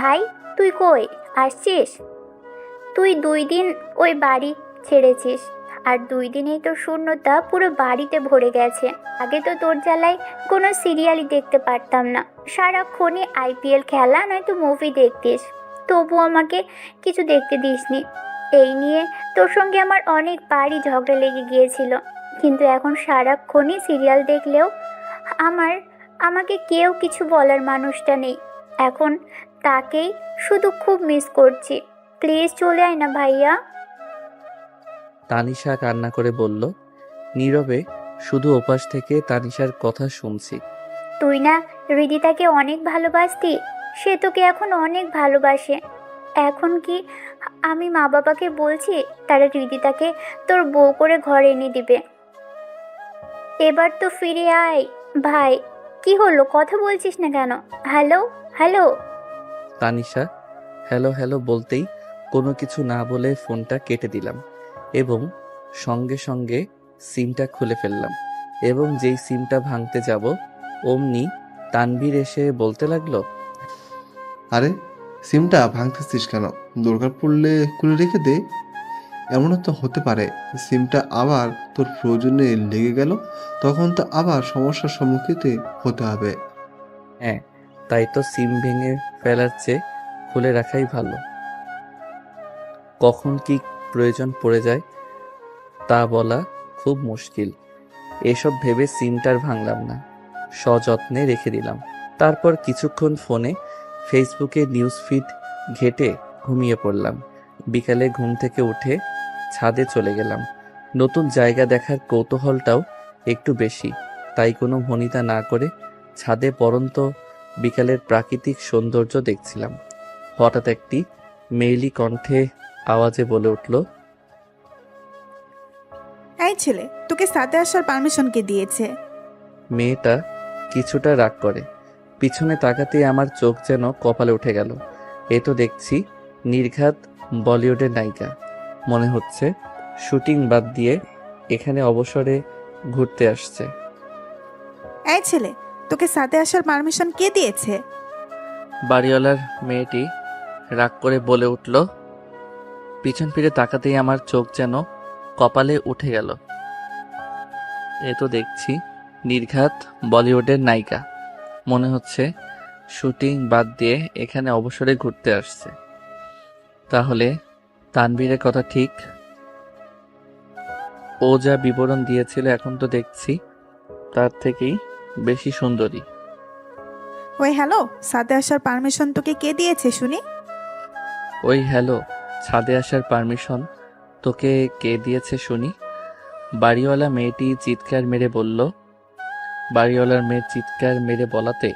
ভাই, তুই কই আসছিস? তুই 2 দিন ওই বাড়ি ছেড়েছিস, আর 2 দিনেই তোর শূন্যতা পুরো বাড়িতে ভরে গেছে। আগে তো তোর জ্বালায় কোনো সিরিয়ালই দেখতে পারতাম না, সারাক্ষণই আইপিএল খেলা নয়তো মুভি দেখতিস, তবু আমাকে কিছু দেখতে দিসনি। এই নিয়ে তোর সঙ্গে আমার অনেকবারই ঝগড়া লেগে গিয়েছিল, কিন্তু এখন সারাক্ষণই সিরিয়াল দেখলেও আমার আমাকে কেউ কিছু বলার মানুষটা নেই। এখন তাকেই শুধু খুব মিস করছি। প্লিজ চলে আয় না ভাইয়া। তানিশা কান্না করে বলল। নীরবে শুধু ওপাশ থেকে তানিশার কথা শুনছি। তুই না হৃদিতাকে অনেক ভালোবাসতি, সে তোকে এখন অনেক ভালোবাসে। এখন কি আমি মা বাবাকে বলছি তারা হৃদিতাকে তোর বউ করে ঘরে এনে দিবে। এবার তো ফিরে আয় ভাই। কি হলো, কথা বলছিস না কেন? Hello hello. Tanisha hello hello বলতেই কোনো কিছু না বলে ফোনটা কেটে দিলাম এবং সঙ্গে সঙ্গে সিমটা খুলে ফেললাম, এবং যেই সিমটা ভাঙতে যাব অমনি তানভীর এসে বলতে লাগলো, আরে সিমটা ভাঙতেছিস কেন? দরকার পড়লে খুলে রেখে দে। এমনও তো হতে পারে সিমটা আবার তোর প্রয়োজনে লেগে গেল, তখন তো আবার সমস্যার সম্মুখীন হতে হবে। হ্যাঁ, তাই তো সিম ভেঙে ফেলার চেয়ে খুলে রাখাই ভালো। কখন কি প্রয়োজন পড়ে যায় তা বলা খুব মুশকিল। এসব ভেবে সিমটার ভাঙলাম না, সযত্নে রেখে দিলাম। তারপর কিছুক্ষণ ফোনে ফেসবুকে নিউজ ফিড ঘেটে ঘুমিয়ে পড়লাম। বিকালে ঘুম থেকে উঠে ছাদে চলে গেলাম। নতুন জায়গা দেখার কৌতূহলটাও একটু বেশি, তাই কোনো ভনিতা না করে ছাদে পড়ন্ত বিকালের প্রাকৃতিক সৌন্দর্য দেখছিলাম। হঠাৎ একটি মেয়েলি কণ্ঠে আওয়াজে বলে উঠল, এই ছেলে, তোকে সাথে আসার পারমিশন কে দিয়েছে? মেয়েটা কিছুটা রাগ করে। পিছনে তাকাতেই আমার চোখ যেন কপালে উঠে গেল। এ তো দেখছি নির্ঘাত বলিউডের নায়িকা। মনে হচ্ছে শুটিং বাদ দিয়ে এখানে অবসরে ঘুরতে আসছে। এই ছেলে, তোকে সাথে আসার পারমিশন কে দিয়েছে? বাড়িওয়ালার মেয়েটি রাগ করে বলে উঠল। পিছন ফিরে তাকাতেই আমার চোখ যেন কপালে উঠে গেল। এ তো দেখছি নির্ঘাত বলিউডের নায়িকা। মনে হচ্ছে শুটিং বাদ দিয়ে এখানে অবসরে ঘুরতে আসছে। তাহলে তানভীরের কথা ঠিক, ও যা বিবরণ দিয়েছিল এখন তো দেখছি তার থেকেই বেশি সুন্দরী। ওই হ্যালো, সাথে আসার পারমিশন তোকে কে দিয়েছে শুনি? ওই হ্যালো, ছাদে আসার পারমিশন তোকে কে দিয়েছে শুনি? বাড়িওয়ালা মেয়েটি চিৎকার মেরে বলল। বাড়িওয়ালার মেয়ের চিৎকার মেরে বলাতে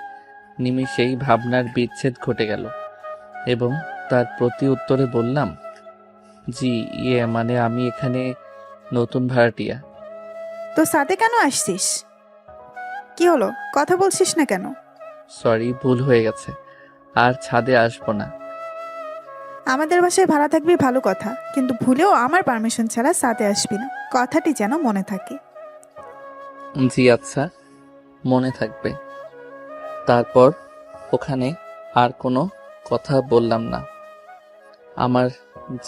নিমিষেই ভাবনার বিচ্ছেদ ঘটে গেল এবং তার প্রতি উত্তরে বললাম, জি মানে আমি এখানে নতুন ভাড়াটিয়া। তো সাথে কেন আসছিস? কি হলো, কথা বলছিস না কেন? সরি, ভুল হয়ে গেছে, আর ছাদে আসবো না। আমাদের বাসায় ভাড়া থাকবি ভালো কথা, কিন্তু ভুলেও আমার পারমিশন ছাড়া সাথে আসবি না, কথাটি যেন মনে থাকে। জি আচ্ছা, মনে থাকবে। তারপর ওখানে আর কোনো কথা বললাম না। আমার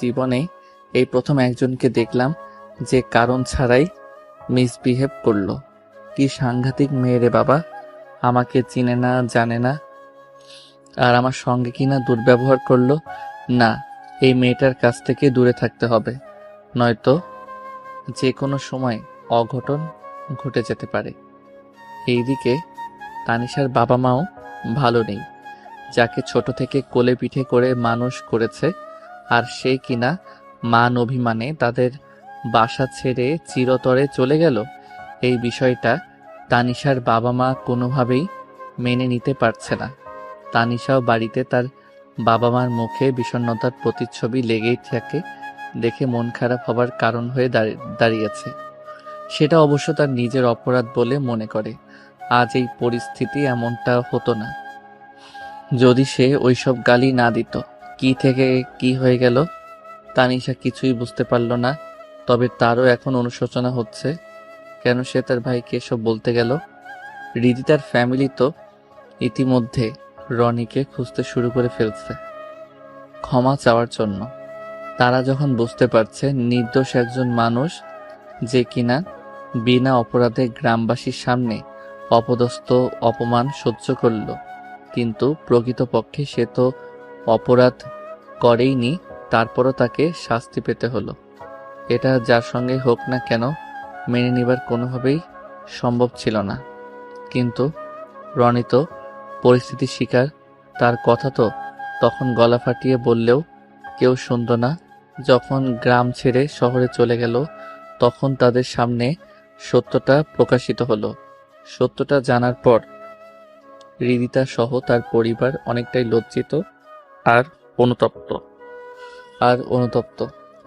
জীবনে এই প্রথম একজনকে দেখলাম যে কারণ ছাড়াই মিসবিহেভ করলো। কি সাংঘাতিক মেয়ে রে বাবা! আমাকে চিনে না, জানে না, আর আমার সঙ্গে কিনা দুর্ব্যবহার করলো। না, এই মেয়েটার কাছ থেকে দূরে থাকতে হবে, নয়তো যে কোনো সময় অঘটন ঘটে যেতে পারে। এইদিকে তানিশার বাবা মাও ভালো নেই, যাকে ছোট থেকে কোলে পিঠে করে মানুষ করেছে, আর সে কিনা মান অভিমানে তাদের বাসা ছেড়ে চিরতরে চলে গেল। এই বিষয়টা তানিশার বাবা মা কোনোভাবেই মেনে নিতে পারছে না। তানিশাও বাড়িতে তার বাবা মার মুখে বিষণ্ণতার প্রতিচ্ছবি লেগেই থাকে দেখে মন খারাপ হবার কারণ হয়ে দাঁড়িয়েছে। সেটা অবশ্য তার নিজের অপরাধ বলে মনে করে। আজ এই পরিস্থিতি এমনটা হতো না যদি সে ওইসব গালি না দিত। কি থেকে কি হয়ে গেল তানিশা কিছুই বুঝতে পারল না। তবে তারও এখন অনুশোচনা হচ্ছে, কেন সে তার ভাইকে এসব বলতে গেল। হৃদিতার ফ্যামিলি তো ইতিমধ্যে রনিকে খুঁজতে শুরু করে ফেলছে ক্ষমা চাওয়ার জন্য। তারা যখন বুঝতে পারছে নির্দোষ একজন মানুষ যে কিনা বিনা অপরাধে গ্রামবাসীর সামনে অপদস্থ অপমান সহ্য করল, কিন্তু প্রকৃতপক্ষে সে তো অপরাধ করেইনি, তারপরও তাকে শাস্তি পেতে হলো। এটা যার সঙ্গে হোক না কেন মেনে নেবার কোনোভাবেই সম্ভব ছিল না। কিন্তু রনি তো পরিস্থিতির শিকার, তার কথা তো তখন গলা ফাটিয়ে বললেও কেউ শুনতো না। যখন গ্রাম ছেড়ে শহরে চলে গেল তখন তাদের সামনে সত্যটা প্রকাশিত হলো। সত্যটা জানার পর হৃদিতা সহ তার পরিবার অনেকটাই লজ্জিত আর অনুতপ্ত।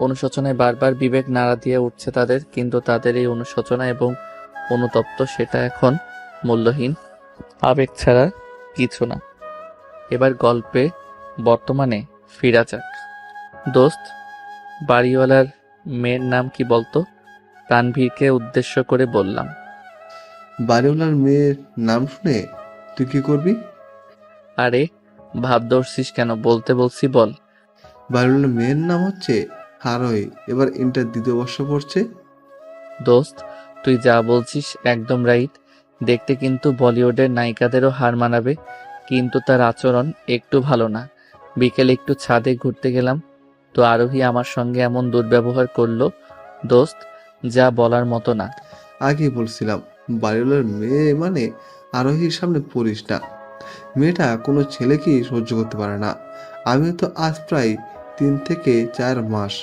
অনুশোচনায় বারবার বিবেক নাড়া দিয়ে উঠছে তাদের, কিন্তু তাদের এই অনুশোচনা এবং অনুতপ্ত সেটা এখন মূল্যহীন, আবেগ ছাড়া কিছু না। এবার গল্পে বর্তমানে ফিরা যাক। দোস্ত, বাড়িওয়ালার মেয়ের নাম কি বলতো? তানভীরকে উদ্দেশ্য করে বললাম। বাড়িওয়ালার মেয়ের নাম শুনে তুই কি করবি? আরে ভাব ধরছিস কেন? বলতে বলছি, বল। বাড়িওয়ালার মেয়ের নাম হচ্ছে আরোহী, এবার ইন্টার দ্বিতীয় বর্ষ পড়ছে। দোস্ত, তুই যা বলছিস একদম রাইট। দেখতে কিন্তু বলিউডের নায়িকাদেরও হার মানাবে, কিন্তু তার আচরণ একটু ভালো না। বিকেলে একটু ছাদে ঘুরতে গেলাম, তো আরোহী আমার সঙ্গে এমন দুর্ব্যবহার করলো। দোস্ত, যা বলার মতো না। আগেই বলছিলাম বাড়িওয়ালার মেয়ে মানে আরোহীর সামনে পড়িস না। মেয়েটা কোনো ছেলেকেই সহ্য করতে পারে না। আমি তো আজ প্রায় 3 থেকে 4 মাস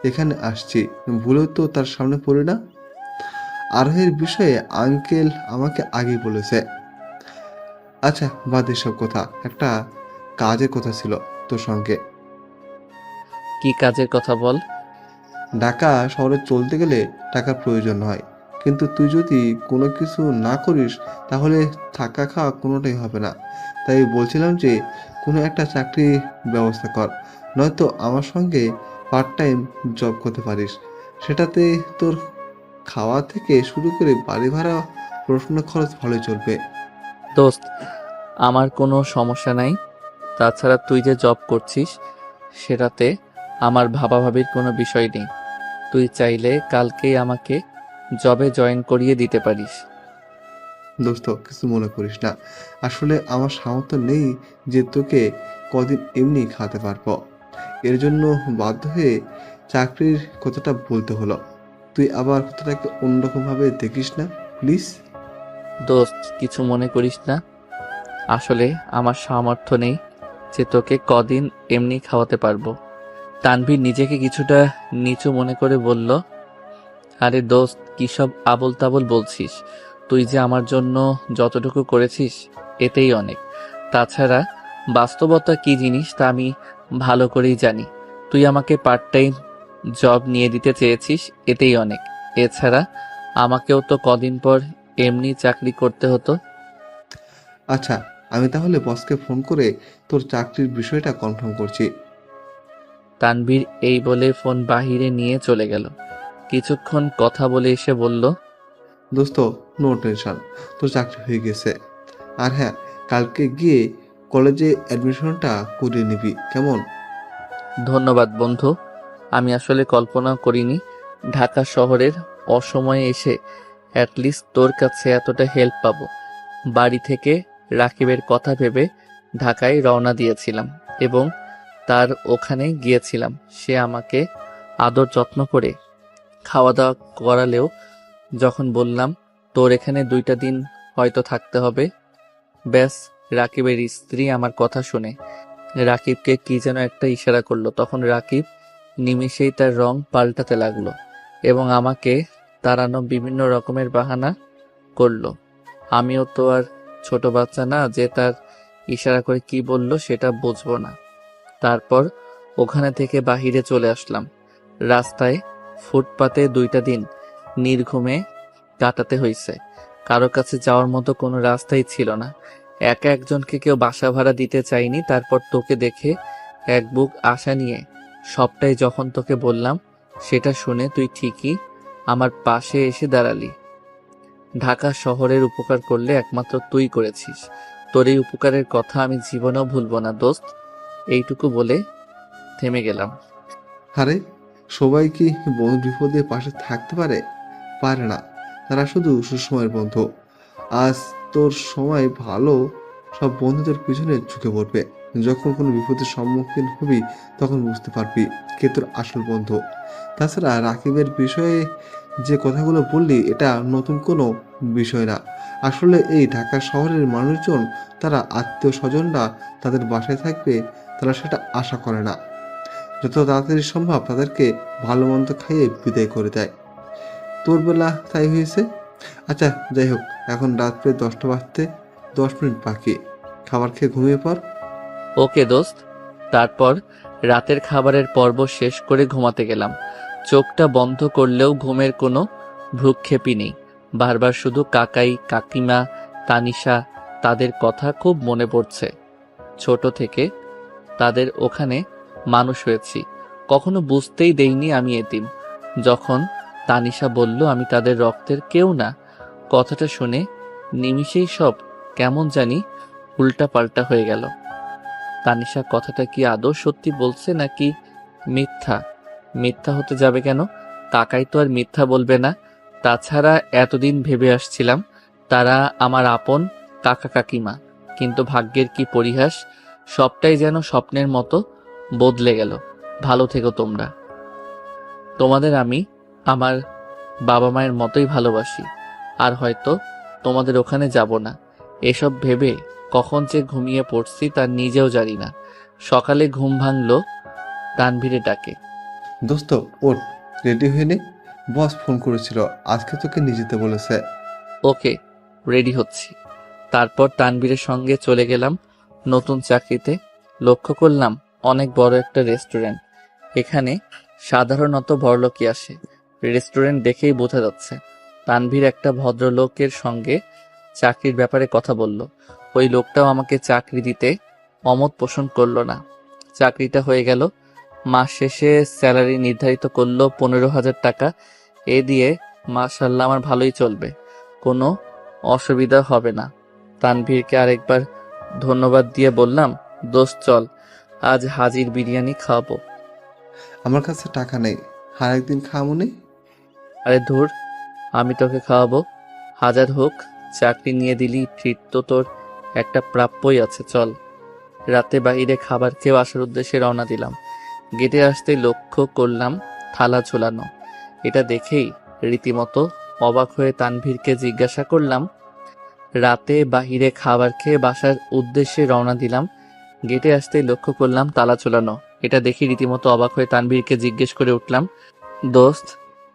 এখানে আসছি, ভুলেও তো তার সামনে পড়ি না। আরোহীর বিষয়ে আঙ্কেল আমাকে আগেই বলেছে। আচ্ছা বাদ এসব কথা, একটা কাজের কথা ছিল তোর সঙ্গে। কি কাজের কথা বল। ঢাকা শহরে চলতে গেলে টাকার প্রয়োজন হয়, কিন্তু তুই যদি কোনো কিছু না করিস তাহলে থাকা খাওয়া কোনোটাই হবে না। তাই বলছিলাম যে কোনো একটা চাকরি ব্যবস্থা কর, নয়তো আমার সঙ্গে পার্ট টাইম জব করতে পারিস। সেটাতে তোর খাওয়া থেকে শুরু করে বাড়ি ভাড়া পড়াশোনার খরচ ভালোই চলবে। দোস্ত, আমার কোনো সমস্যা নাই। তাছাড়া তুই যে জব করছিস সেটাতে আমার ভাবাভাবির কোনো বিষয় নেই। তুই চাইলে কালকেই আমাকে জবে জয়েন করিয়ে দিতে পারিস। দোস্ত কিছু মনে করিস না, আসলে আমার সামর্থ্য নেই যে তোকে কদিন এমনি খাওয়াতে পারবো। এর জন্য বাধ্য হয়ে চাকরির কথাটা বলতে হলো। তুই আবার কথাটাকে অন্যরকম ভাবে দেখিস না প্লিজ। দোস্ত কিছু মনে করিস না, আসলে আমার সামর্থ্য নেই যে তোকে কদিন এমনি খাওয়াতে পারবো। তানভীর নিজেকে কিছুটা নিচু মনে করে বলল, আরে দোস্ত কি সব আবোল তাবোল বলছিস? তুই যে আমার জন্য যতটুকু করেছিস এতেই অনেক। তাছাড়া বাস্তবতা কি জিনিস তা আমি ভালো করেই জানি। তুই আমাকে পার্ট টাইম জব নিয়ে দিতে চেয়েছিস, এতেই অনেক। এছাড়া আমাকেও তো কদিন পর এমনি চাকরি করতে হতো। আচ্ছা আমি তাহলে বসকে ফোন করে তোর চাকরির বিষয়টা কনফার্ম করছি। তানভীর এই বলে ফোন বাহিরে নিয়ে চলে গেল। কিছুক্ষণ কথা বলে এসে বলল, দোস্ত নো টেনশন, তোর চাকরি হয়ে গেছে। আর হ্যাঁ, কালকে গিয়ে কলেজে অ্যাডমিশনটা করিয়ে নিবি কেমন? ধন্যবাদ বন্ধু। আমি আসলে কল্পনা করিনি ঢাকা শহরের অসময়ে এসে অ্যাটলিস্ট তোর কাছে এতটা হেল্প পাবো। বাড়ি থেকে রাকিবের কথা ভেবে ঢাকায় রওনা দিয়েছিলাম এবং তার ওখানে গিয়েছিলাম। সে আমাকে আদর যত্ন করে খাওয়া দাওয়া করালেও যখন বললাম তোর এখানে 2টা দিন হয়তো থাকতে হবে, ব্যাস রাকিবের স্ত্রী আমার কথা শুনে রাকিবকে কি যেন একটা ইশারা করলো। তখন রাকিব নিমিষেই তার রং পাল্টাতে লাগলো এবং আমাকে তাড়ানো বিভিন্ন রকমের বাহানা করলো। আমিও তো আর ছোট বাচ্চা না যে তার ইশারা করে কি বললো সেটা বুঝবো না। তারপর ওখানে থেকে বাহিরে চলে আসলাম। রাস্তায় ফুটপাতে 2টা দিন নির্ঘুমে কাটাতে হয়েছে। কারো কাছে যাওয়ার মতো কোনো রাস্তাই ছিল না। একা একজনকে কেউ বাসা ভাড়া দিতে চাইনি। তারপর তোকে দেখে এক বুক আশা নিয়ে সবটাই যখন তোকে বললাম, সেটা শুনে তুই ঠিকই আমার পাশে এসে দাঁড়ালি। ঢাকা শহরের উপকার করলে একমাত্র তুই করেছিস। তোর এই উপকারের কথা আমি জীবনেও ভুলবো না দোস্ত। এইটুকু বলে থেমে গেলাম। আরে সবাই কি বন্ধু বিপদে পাশে থাকতে পারে? পারে না। তারা শুধু সুসময়ের বন্ধু। আজ তোর সময় ভালো, সব বন্ধুদের পিছনে ঝুঁকে পড়বে। যখন কোনো বিপদের সম্মুখীন হবি তখন বুঝতে পারবি কে তোর আসল বন্ধু। তাছাড়া রাকিবের বিষয়ে যে কথাগুলো বললি এটা নতুন কোনো বিষয় না। আসলে এই ঢাকা শহরের মানুষজন, তারা আত্মীয় স্বজনরা তাদের বাসায় থাকবে তারা সেটা আশা করে না। যত তাড়াতাড়ি সম্ভব তাদেরকে ভালো মন্দ খাইয়ে বিদায় করে দেয়। তোর বেলা তাই হয়েছে। আচ্ছা যাই হোক, এখন রাত প্রায় 10টা বাজতে 10 মিনিট বাকি। খাবার খেয়ে ঘুমিয়ে পড়। ওকে দোস্ত। তারপর রাতের খাবারের পর্ব শেষ করে ঘুমাতে গেলাম। চোখটা বন্ধ করলেও ঘুমের কোনো ভ্রুক্ষেপই নেই। বারবার শুধু কাকাই, কাকিমা, তানিশা, তাদের কথা খুব মনে পড়ছে। ছোট থেকে তাদের ওখানে মানুষ হয়েছি, কখনো বুঝতেই দেইনি আমি এতিম। যখন তানিশা বলল আমি তাদের রক্তের কেউ না, কথাটা শুনে নিমিষেই সব কেমন জানি উল্টা পাল্টা হয়ে গেল। তানিশা কথাটা কি আদৌ সত্যি বলছে নাকি মিথ্যা? মিথ্যা হতে যাবে কেন? কাকাই তো আর মিথ্যা বলবে না। তাছাড়া এতদিন ভেবে আসছিলাম তারা আমার আপন কাকা কাকিমা, কিন্তু ভাগ্যের কি পরিহাস, সবটাই যেন স্বপ্নের মতো বদলে গেল। ভালো থেকো তোমরা। তোমাদের আমি আমার বাবা মায়ের মতোই ভালোবাসি, আর হয়তো তোমাদের ওখানে যাব না। এসব ভেবে কখন যে ঘুমিয়ে পড়ছি তা নিজেও জানি না। সকালে ঘুম ভাঙলো তানভীরে ডাকে। দোস্ত ওর রেডি হয়ে নে, বস ফোন করেছিল, আজকে তোকে নিয়ে যেতে বলেছে। ওকে, রেডি হচ্ছি। তারপর তানভীরের সঙ্গে চলে গেলাম নতুন চাকরিতে। লক্ষ্য করলাম অনেক বড় একটা রেস্টুরেন্ট। এখানে সাধারণত বড়লোকই আসে। রেস্টুরেন্ট দেখেই বোঝা যাচ্ছে। তানভীর একটা ভদ্রলোকের সঙ্গে চাকরির ব্যাপারে কথা বলল। ওই লোকটাও আমাকে চাকরি দিতে অমত পোষণ করলো না। চাকরিটা হয়ে গেল। মাস শেষে স্যালারি নির্ধারিত করলো 15,000 টাকা। এ দিয়ে মাশাআল্লাহ আমার ভালোই চলবে, কোনো অসুবিধা হবে না। তানভীরকে আরেকবার ধন্যবাদ দিয়ে বললাম, দোস্ত চল, আজ হাজির বিরিয়ানি খাওয়াবো। আমার কাছে টাকা নেই, আর একদিন খাওয়াবো নে। আরে ধুর, আমি তোকে খাওয়াবো। হাজার হোক চাকরি নিয়ে দিলি, ট্রিট তো তোর একটা প্রাপ্যই আছে। চল। রাতে বাইরে খাবার খেয়ে আসার উদ্দেশ্যে রওনা দিলাম। গেটে আসতেই লক্ষ্য করলাম থালা ঝোলানো। এটা দেখেই রীতিমতো অবাক হয়ে তানভীরকে জিজ্ঞাসা করলাম, রাতে বাহিরে খাবার খেয়ে বাসার উদ্দেশ্যে রওনা দিলাম। গেটে আসতেই লক্ষ্য করলাম তালা ঝোলানো। এটা দেখে রীতিমতো অবাক হয়ে তানভীরকে জিজ্ঞেস করে উঠলাম, দোস্ত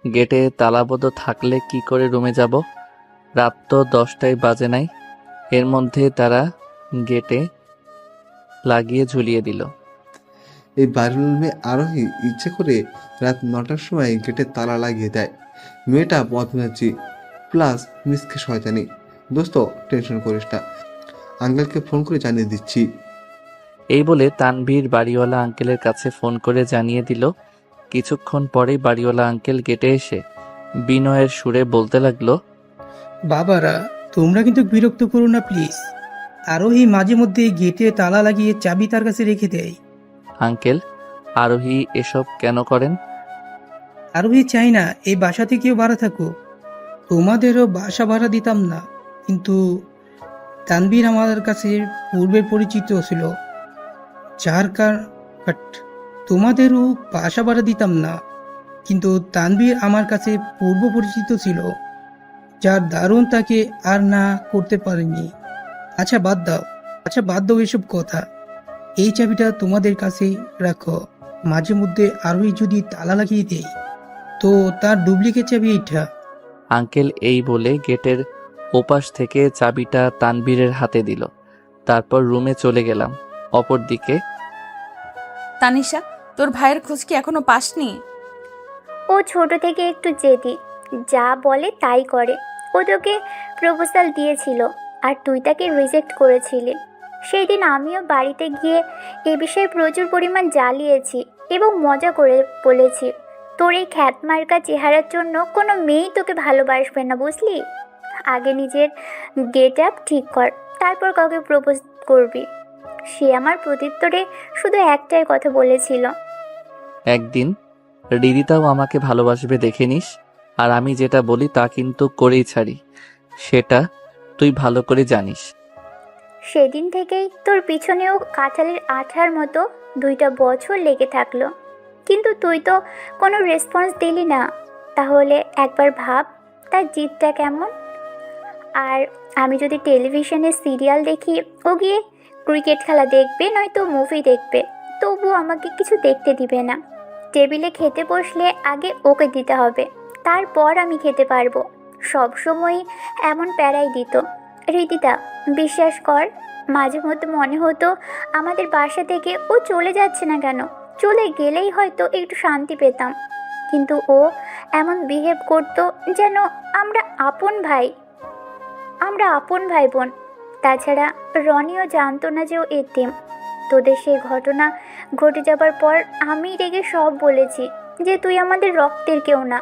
গেটে তালাবদ্ধ থাকলে কি করে রুমে যাব? রাত তো 10টাই বাজে নাই। এর মধ্যে তারা গেটে লাগিয়ে ঝুলিয়ে দিল। এই বাড়ির মেয়ে আরোহী ইচ্ছে করে রাত 9টার সময় গেটে তালা লাগিয়ে দেয়। মেয়েটা বদমেজাজি প্লাস মিসকে শয়তানি। দোস্ত টেনশন করিস না, আঙ্কেলকে ফোন করে জানিয়ে দিচ্ছি। এই বলে তানভীর বাড়িওয়ালা আঙ্কেলের কাছে ফোন করে জানিয়ে দিল। কিছুক্ষণ পরেই বাড়িওয়ালা আঙ্কেল গেটে এসে বিনয়ের সুরে বলতে লাগলো, বাবারা, তোমরা কিন্তু বিরক্ত করো না প্লিজ। আরোহী মাঝে মধ্যে গেটে তালা লাগিয়ে চাবি তার কাছে রেখে দেয়। আঙ্কেল, আরোহী এসব কেন করেন? আরোহী চাই না এই বাসাতে কেউ ভাড়া থাকুক। তোমাদেরও বাসা ভাড়া দিতাম না, কিন্তু তানভীর আমাদের কাছে পূর্বের পরিচিত ছিল, যার বাট তোমাদেরও বাসা ভাড়া দিতাম না, কিন্তু তানভীর আমার কাছে পূর্ব পরিচিত ছিল, যার দারুণ তাকে আর না করতে পারেনি। আচ্ছা বাদ দাও এসব কথা। এই চাবিটা তোমাদের কাছেই রাখো। মাঝে মধ্যে আরোহী যদি তালা লাগিয়ে দেয় তো তার ডুপ্লিকেট চাবি এইটা। আঙ্কেল এই বলে গেটের ওপাশ থেকে চাবিটা তানভীরের হাতে দিল। তারপর রুমে চলে গেলাম। অপরদিকে তানিশা, তোর ভাইয়ের খোঁজ কি এখনো পাসনি? ও ছোট থেকে একটু জেদি, যা বলে তাই করে। ও তোকে প্রপোজাল দিয়েছিল আর তুই তাকে রিজেক্ট করেছিলি। সেই দিন আমিও বাড়িতে গিয়ে এ বিষয়ে প্রচুর পরিমাণ জ্বালিয়েছি এবং মজা করে বলেছি, তোর এই খ্যাতমার্কা চেহারার জন্য কোনো মেয়েই তোকে ভালোবাসবে না, বুঝলি? আগে নিজের গেট আপ ঠিক কর, তারপর কাউকে প্রপোজ করবি। সে আমার প্রত্যুত্তরে শুধু একটাই কথা বলেছিল, একদিন রিদিতাও আমাকে ভালোবাসবে দেখে নিস। আর আমি যেটা বলি তা কিন্তু করেই ছাড়ি, সেটা তুই ভালো করে জানিস। সেদিন থেকেই তোর পিছনেও কাঁঠালের আঠার মতো 2টা বছর লেগে থাকলো, কিন্তু তুই তো কোনো রেসপন্স দিলি না। তাহলে একবার ভাব তার জিদটা কেমন। আর আমি যদি টেলিভিশনে সিরিয়াল দেখি, ও গিয়ে ক্রিকেট খেলা দেখবে, নয়তো মুভি দেখবে, তবু আমাকে কিছু দেখতে দিবে না। টেবিলে খেতে বসলে আগে ওকে দিতে হবে, তারপর আমি খেতে পারবো। সব সময় এমন প্যারাই দিত। রিদিতা, বিশ্বাস কর, মাঝে মধ্যে মনে হতো আমাদের বাসা থেকে ও চলে যাচ্ছে না কেন। চলে গেলেই হয়তো একটু শান্তি পেতাম, কিন্তু ও এমন বিহেভ করতো যেন আমরা আপন ভাই বোন। তাছাড়া রনিও জানতো না যে ও এতিম। তোদের সেই ঘটনা ঘটে যাবার পর আমি রেগে সব বলেছি যে তুই আমাদের রক্তের কেউ না।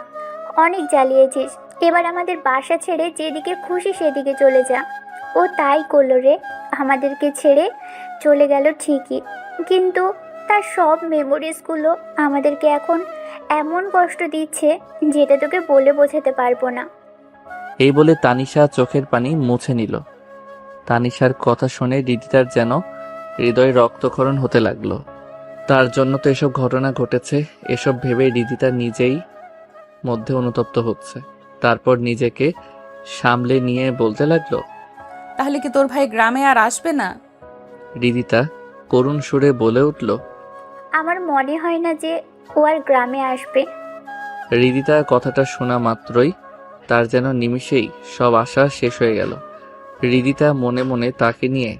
অনেক জ্বালিয়েছিস, এবার আমাদের বাসা ছেড়ে যেদিকে খুশি সেদিকে চলে যা। ও তাই করলো রে, আমাদেরকে ছেড়ে চলে গেল ঠিকই, কিন্তু তার সব মেমোরিজগুলো আমাদেরকে এখন এমন কষ্ট দিচ্ছে যেটা তোকে বলে বোঝাতে পারবো না। এই বলে তানিশা চোখের পানি মুছে নিল। তানিশার কথা শুনে রিদিতার যেন হৃদয়ে রক্তক্ষরণ হতে লাগলো। তার জন্য তো এসব ঘটনা ঘটেছে, এসব ভেবে রিদিতা নিজেই মধ্যে অনুতপ্ত হচ্ছে। তারপর নিজেকে সামলে নিয়ে বলতে লাগলো, তাহলে কি তোর ভাই গ্রামে আর আসবে না? রিদিতা করুণ সুরে বলে উঠল। আমার মনে হয় না যে ও আর গ্রামে আসবে। রিদিতা কথাটা শোনা মাত্রই তার যেন নিমিষেই সব আশা শেষ হয়ে গেল। রিদিতা মনে মনে তাকে নিয়ে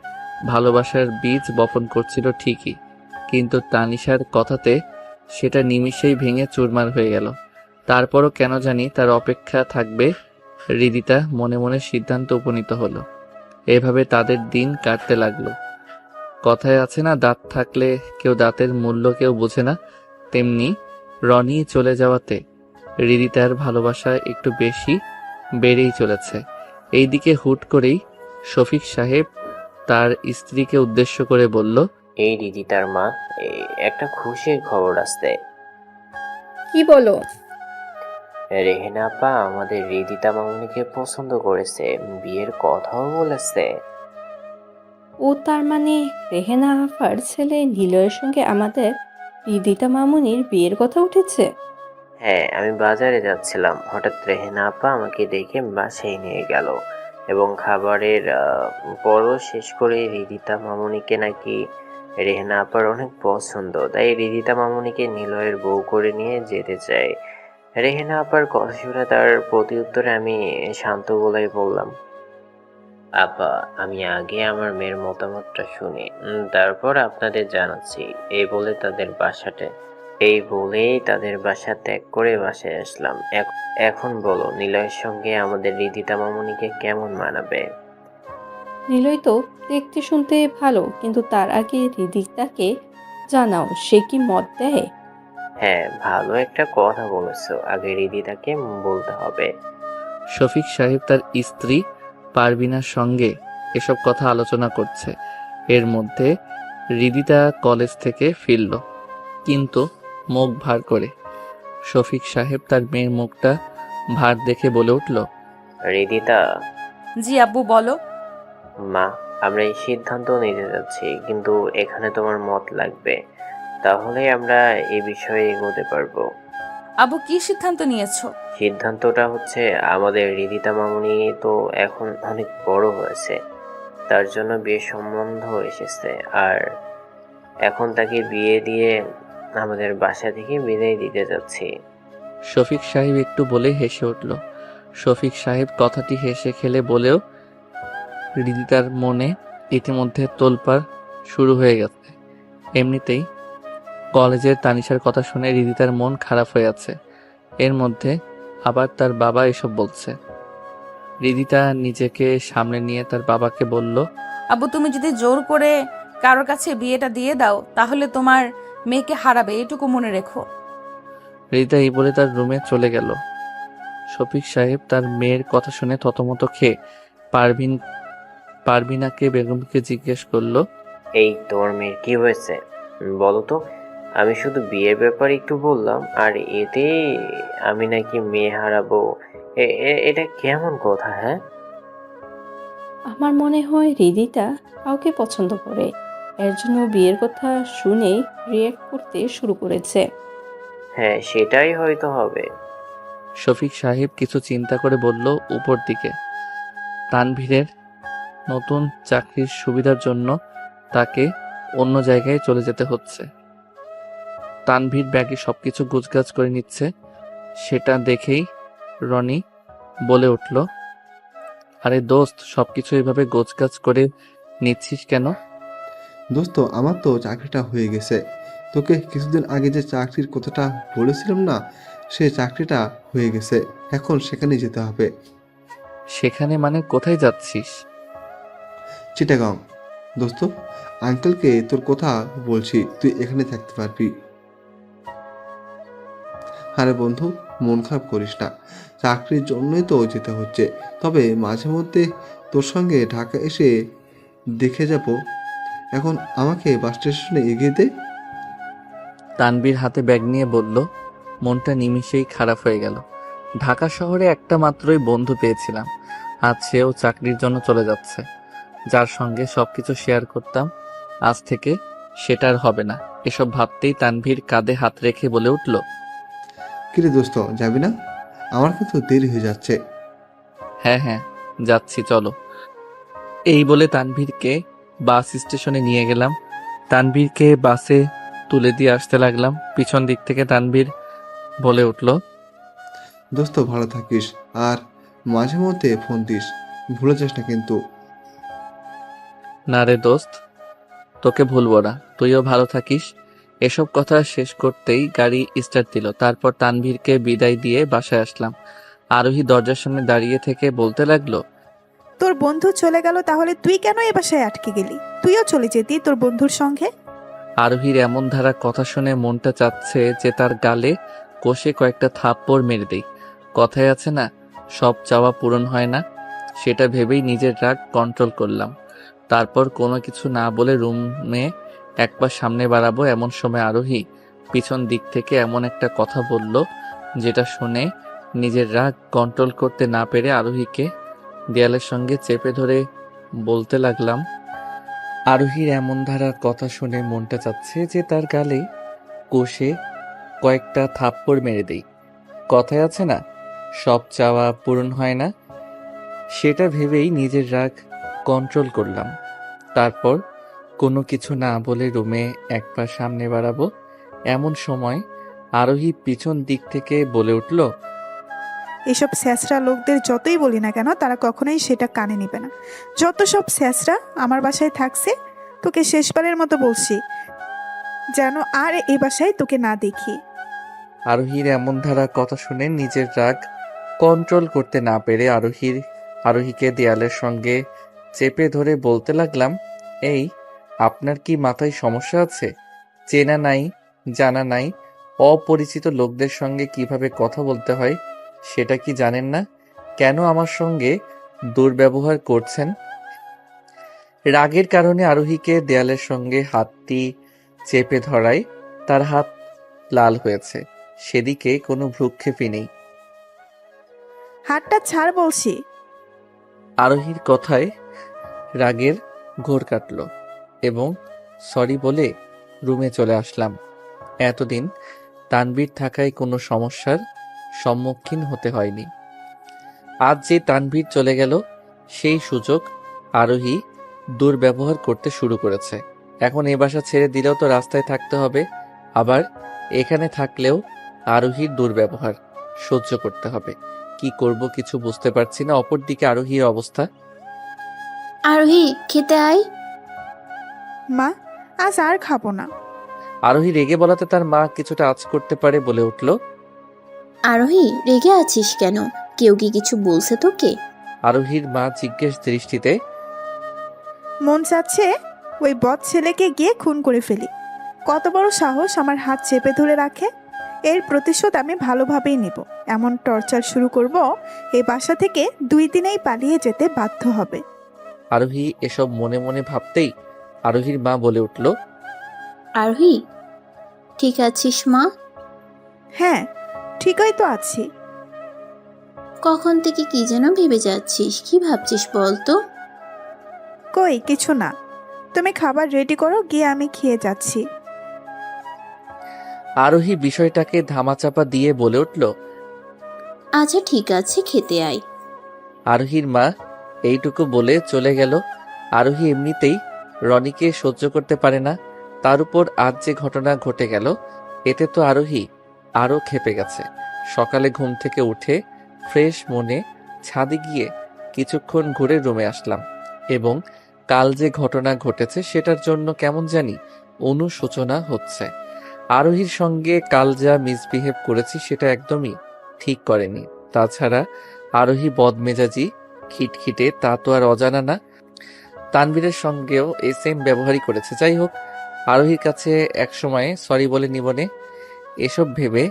ভালোবাসার বীজ বপন করছিল ঠিকই, কিন্তু তানিশার কথাতে সেটা নিমিষেই ভেঙে চুরমার হয়ে গেল। তারপরও কেন জানি তার অপেক্ষা থাকবে রিদিতা মনে মনে সিদ্ধান্ত উপনীত হলো। এভাবে তাদের দিন কাটতে লাগলো। কথায় আছে না, দাঁত থাকলে কেউ দাঁতের মূল্য কেউ বোঝে না, তেমনি রনি চলে যাওয়াতে রিদিতার ভালোবাসা একটু বেশি বেড়েই চলেছে। এইদিকে হুট করেই শফিক সাহেব তার স্ত্রীকে উদ্দেশ্য করে বলল, এই রিদিতার মা, একটা খুশির খবর আসছে। কি বলো? রেহেনা আপা আমাদের রিদিতা মামুনিকে পছন্দ করেছে, বিয়ের কথাও বলেছে। ও তার মানে রেহেনা আফার ছেলে নিলয়ের সঙ্গে আমাদের রিদিতা মামুনির বিয়ের কথা উঠেছে? হ্যাঁ, আমি বাজারে যাচ্ছিলাম, হঠাৎ রেহেনা আপা আমাকে দেখে বাসায় নিয়ে গেল এবং খাবারের পরও শেষ করে রিদিতা মামুনিকে নাকি রেহেনা আপার অনেক পছন্দ, তাই রিদিতা মামুনিকে নিলয়ের বউ করে নিয়ে যেতে চায়। রেহেনা আপার কথা শুনে তার প্রতি উত্তরে আমি শান্ত গলায় বললাম, আপা আমি আগে আমার মেয়ের মতামতটা শুনি, তারপর আপনাদের জানাচ্ছি। এই বলেই তাদের বাসা ত্যাগ করে বাসায় আসলাম। এখন বলো, নিলয়ের সঙ্গে আমাদের রিদিতা মামুনিকে কেমন মানাবে? নিলয় তো দেখতে শুনতে ভালো, কিন্তু তার আগে রিদিতাকে জানাও সে কি মত দেয়। হ্যাঁ, ভালো একটা কথা বলেছো, আগে রিদিতাকে বলতে হবে। শফিক সাহেব তার স্ত্রী পারভিনার সঙ্গে এসব কথা আলোচনা করছে। এর মধ্যে রিদিতা কলেজ থেকে ফিরল, কিন্তু মুখ ভার করে। শফিক সাহেব তার মেয়ের মুখটা ভার দেখে বলে উঠল, রিদিতা। জি আব্বু, বলো। মা, আমরা এই সিদ্ধান্ত নিতে যাচ্ছি, কিন্তু এখানে তোমার মত লাগবে, তাহলে আমরা এই বিষয়ে এগোতে পারবো। আব্বু, কি সিদ্ধান্ত নিয়েছো? সিদ্ধান্তটা হচ্ছে, আমাদের রিদিতা মামুনি তো এখন অনেক বড় হয়েছে, তার জন্য বিয়ে সম্বন্ধ এসেছে, আর এখন তাকে বিয়ে দিয়ে আমাদের বাসা থেকে বিদায় দিতে যাচ্ছি। শফিক সাহেব একটু বলে হেসে উঠল। শফিক সাহেব কথাটি হেসে খেলে বলেও রিদিতার মনে ইতিমধ্যে তোলপাড় শুরু হয়ে গেছে। এমনিতেই কলেজের তানিশার কথা শুনে রিদিতার মন খারাপ হয়ে আছে, এর মধ্যে আবার তার বাবা এসব বলছে। রিদিতা নিজেকে সামলে নিয়ে তার বাবাকে বলল, আব্বু, তুমি যদি জোর করে কারোর কাছে বিয়েটা দিয়ে দাও তাহলে তোমার মেয়েকে হারাবে, এটুকু মনে রেখো। রিদিতা এই বলে তার রুমে চলে গেল। শফিক সাহেব তার মেয়ের কথা শুনে থতমত খেয়ে পারভিন পারবিনাকে বেগমকে জিজ্ঞেস করলো। এই তোমার মেয়ের কি হয়েছে বলো তো? আমি শুধু বিয়ের ব্যাপারে একটু বললাম, আর এতে আমি নাকি মেয়ে হারাবো? এটা কেমন কথা? হ্যাঁ, আমার মনে হয় হৃদিতা কাউকে পছন্দ করে, এর জন্য বিয়ের কথা শুনেই রিয়েক্ট করতে শুরু করেছে। হ্যাঁ, সেটাই হয়তো হবে। শফিক সাহেব কিছু চিন্তা করে বলল, উপর দিকে। তানভীরের নতুন চাকরির সুবিধার জন্য তাকে অন্য জায়গায় চলে যেতে হচ্ছে। তানভীর ব্যাগে সবকিছু গুছগাছ করে নিচ্ছে। সেটা দেখেই রনি বলে উঠল, আরে দোস্ত, সবকিছু এভাবে গোছগাছ করে নিচ্ছিস কেন? দোস্ত, আমার তো চাকরিটা হয়ে গেছে। তোকে কিছুদিন আগে যে চাকরির কথাটা বলেছিলাম না, সে চাকরিটা হয়ে গেছে। এখন সেখানেই যেতে হবে। সেখানে মানে কোথায় যাচ্ছিস? চিটাগাং। দোস্ত, আঙ্কেলকে তোর কথা বলছি, তুই এখানে থাকতে পারবি। আরে বন্ধু, মন খারাপ করিস না, চাকরির জন্যই তো যেতে হচ্ছে। তবে মাঝে মধ্যে তোর সঙ্গে ঢাকা এসে দেখে যাব। এখন আমাকে বাস স্টেশনে এগিয়ে দে। তানভীর হাতে ব্যাগ নিয়ে বলল। মনটা নিমিষেই খারাপ হয়ে গেল। ঢাকা শহরে একটা মাত্রই বন্ধু পেয়েছিলাম, আজ সেও চাকরির জন্য চলে যাচ্ছে। যার সঙ্গে সবকিছু শেয়ার করতাম, আজ থেকে সেটা আর হবে না। এসব ভাবতেই তানভীর কাঁধে হাত রেখে বলে উঠল, কিরে দোস্ত, যাবি না? আমার কিন্তু দেরি হয়ে যাচ্ছে। হ্যাঁ হ্যাঁ যাচ্ছি, চলো। এই বলে তানভীরকে বাস স্টেশনে নিয়ে গেলাম। তানভীরকে বাসে তুলে দিয়ে আসতে লাগলাম। পিছন দিক থেকে তানভীর বলে উঠল, দোস্ত, ভালো থাকিস, আর মাঝে মধ্যে ফোন দিস, ভুলে যাস না কিন্তু। না রে দোস্ত, তোকে ভুলবো না, তুইও ভালো থাকিস। এসব কথা শেষ করতেই গাড়ি স্টার্ট দিল। তারপর তানভীরকে বিদায় দিয়ে বাসায় আসলাম। আরোহী দরজার সামনে দাঁড়িয়ে থেকে বলতে লাগলো, তোর বন্ধু চলে গেল, তাহলে তুই কেন এ বাসায় আটকে গেলি? তুইও চলে যেতি তোর বন্ধুর সঙ্গে। আরোহীর এমন ধারা কথা শুনে মনটা চাচ্ছে যে তার গালে কষে কয়েকটা থাপ্পড় মেরে দেই। কথায় আছে না, সব চাওয়া পূরণ হয় না, সেটা ভেবেই নিজের রাগ কন্ট্রোল করলাম। তারপর কোনো কিছু না বলে রুমে এক পা সামনে বাড়াবো, এমন সময় আরোহী পিছন দিক থেকে এমন একটা কথা বলল, যেটা শুনে নিজের রাগ কন্ট্রোল করতে না পেরে আরোহীকে দেয়ালের সঙ্গে চেপে ধরে বলতে লাগলাম। আরোহীর এমন ধারার কথা শুনে মনটা চাচ্ছে যে তার গালে কষে কয়েকটা থাপ্পড় মেরে দেই। কথায় আছে না, সব চাওয়া পূরণ হয় না, সেটা ভেবেই নিজের রাগ কন্ট্রোল করলাম। তারপর কোনো কিছু না বলে রুমে এক পা সামনে বাড়াবো, এমন সময় আরোহী পিছন দিক থেকে বলে উঠল, এসব স্যাঁচরা লোকদের যতই বলি না কেন, তারা কখনোই সেটা কানে নিবে না। যত সব স্যাঁচরা আমার বাসায় থাকছে, তোকে শেষবারের মতো বলছি, যেন আর এই বাসায় তোকে না দেখি। আরোহীর এমন ধারা কথা শুনে নিজের রাগ কন্ট্রোল করতে না পেরে আরোহীকে দেয়ালের সঙ্গে চেপে ধরে বলতে লাগলাম, এই, আপনার কি মাথায় সমস্যা আছে? চেনা নাই, জানা নাই, অপরিচিত লোকদের সঙ্গে কিভাবে কথা বলতে হয় সেটা কি জানেন না? কেন আমার সঙ্গে দুর্ব্যবহার করছেন? রাগের কারণে আরোহীকে দেয়ালের সঙ্গে হাতটি চেপে ধরায় তার হাত লাল হয়েছে। সেদিকে কোনো ভ্রুক্ষেপই নেই। হাতটা ছাড় বলছি। আরোহীর কথায় রাগের ঘোর কাটল এবং সরি বলে রুমে চলে আসলাম। এতদিন তানভীর থাকায় কোনো সমস্যার সম্মুখীন হতে হয়নি। আজ যে তানভীর চলে গেল, সেই সুযোগ আরোহী দুর্ব্যবহার করতে শুরু করেছে। এখন এ বাসা ছেড়ে দিলেও তো রাস্তায় থাকতে হবে, আবার এখানে থাকলেও আরোহীর দুর্ব্যবহার সহ্য করতে হবে। কি করব কিছু বুঝতে পারছি না। অপরদিকে আরোহীর অবস্থা। আরোহী, খেতে আয়। মা, আজ আর খাবো না। আরোহী রেগে বলাতে তার মা কিছুটা আঁচ করতে পারে বলে উঠল, আরোহী, রেগে আছিস কেন? কেউ কি কিছু বলছে তোকে? আরোহীর মা জিজ্ঞেস দৃষ্টিতে। মন চাচ্ছে ওই বদ ছেলেকে গিয়ে খুন করে ফেলি। কত বড় সাহস আমার হাত চেপে ধরে রাখে! এর প্রতিশোধ আমি ভালোভাবেই নিব। এমন টর্চার শুরু করব, এই বাসা থেকে 2 দিনেই পালিয়ে যেতে বাধ্য হবে। আরোহী এসব মনে মনে ভাবতেই আরোহীর মা বলে উঠল, আরোহী, ঠিক আছিস মা? হ্যাঁ, ঠিকই তো আছি। কখন থেকে কি যেন ভেবে যাচ্ছিস, কি ভাবছিস বল তো? কই কিছু না, তুমি খাবার রেডি করো, গিয়ে আমি খেয়ে যাচ্ছি। আরোহী বিষয়টাকে ধামাচাপা দিয়ে বলে উঠল। আচ্ছা ঠিক আছে, খেতে আয়। আরোহীর মা এইটুকু বলে চলে গেল। আরোহী এমনিতেই রনিকে সহ্য করতে পারে না, তার উপর আজ যে ঘটনা ঘটে গেল এতে তো আরোহী আরও ক্ষেপে গেছে। সকালে ঘুম থেকে উঠে ফ্রেশ মনে ছাদে গিয়ে কিছুক্ষণ ঘুরে রুমে আসলাম এবং কাল যে ঘটনা ঘটেছে সেটার জন্য কেমন জানি অনুশোচনা হচ্ছে। আরোহীর সঙ্গে কাল যা মিসবিহেভ করেছি সেটা একদমই ঠিক করেনি। তাছাড়া আরোহী বদমেজাজি খিটখিটে তা তো আর অজানা না। তানভীরের সঙ্গেও এই সেম ব্যবহারই করেছে। যাই হোক, আরোহীর কাছে একসময়ে সরি বলে নিবনে। এসব ভেবে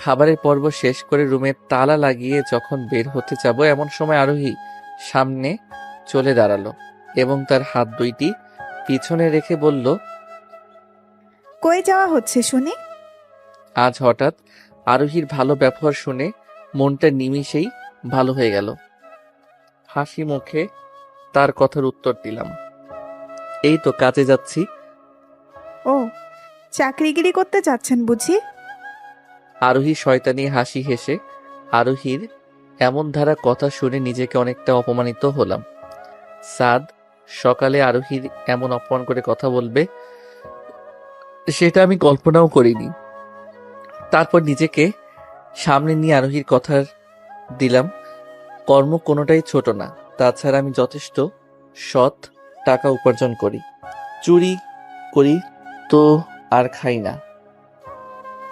খাবারের পর্ব শেষ করে রুমে তালা লাগিয়ে যখন বের হতে যাব এমন সময় আরোহী সামনে চলে দাঁড়ালো এবং তার হাত দুইটি পিছনে রেখে বলল, কই যাওয়া হচ্ছে শুনি? আজ হঠাৎ আরোহীর ভালো ব্যবহার শুনে মনটা নিমিষেই ভালো হয়ে গেল। হাসি মুখে তার কথার উত্তর দিলাম, এই তো কাজে যাচ্ছি। ও, চাকরিগিরি করতে যাচ্ছেন বুঝি? আরোহী শয়তানি হাসি হেসে আরোহীর এমন ধারা কথা শুনে নিজেকে অনেকটা অপমানিত হলাম। সাদ সকালে আরোহীর এমন অপমান করে কথা বলবে সেটা আমি কল্পনাও করিনি। তারপর নিজেকে সামনে নিয়ে আরোহীর কথা দিলাম, কর্ম কোনোটাই ছোট না। তাছাড়া আমি যথেষ্ট সৎ টাকা উপার্জন করি, চুরি করি তো আর খাই না।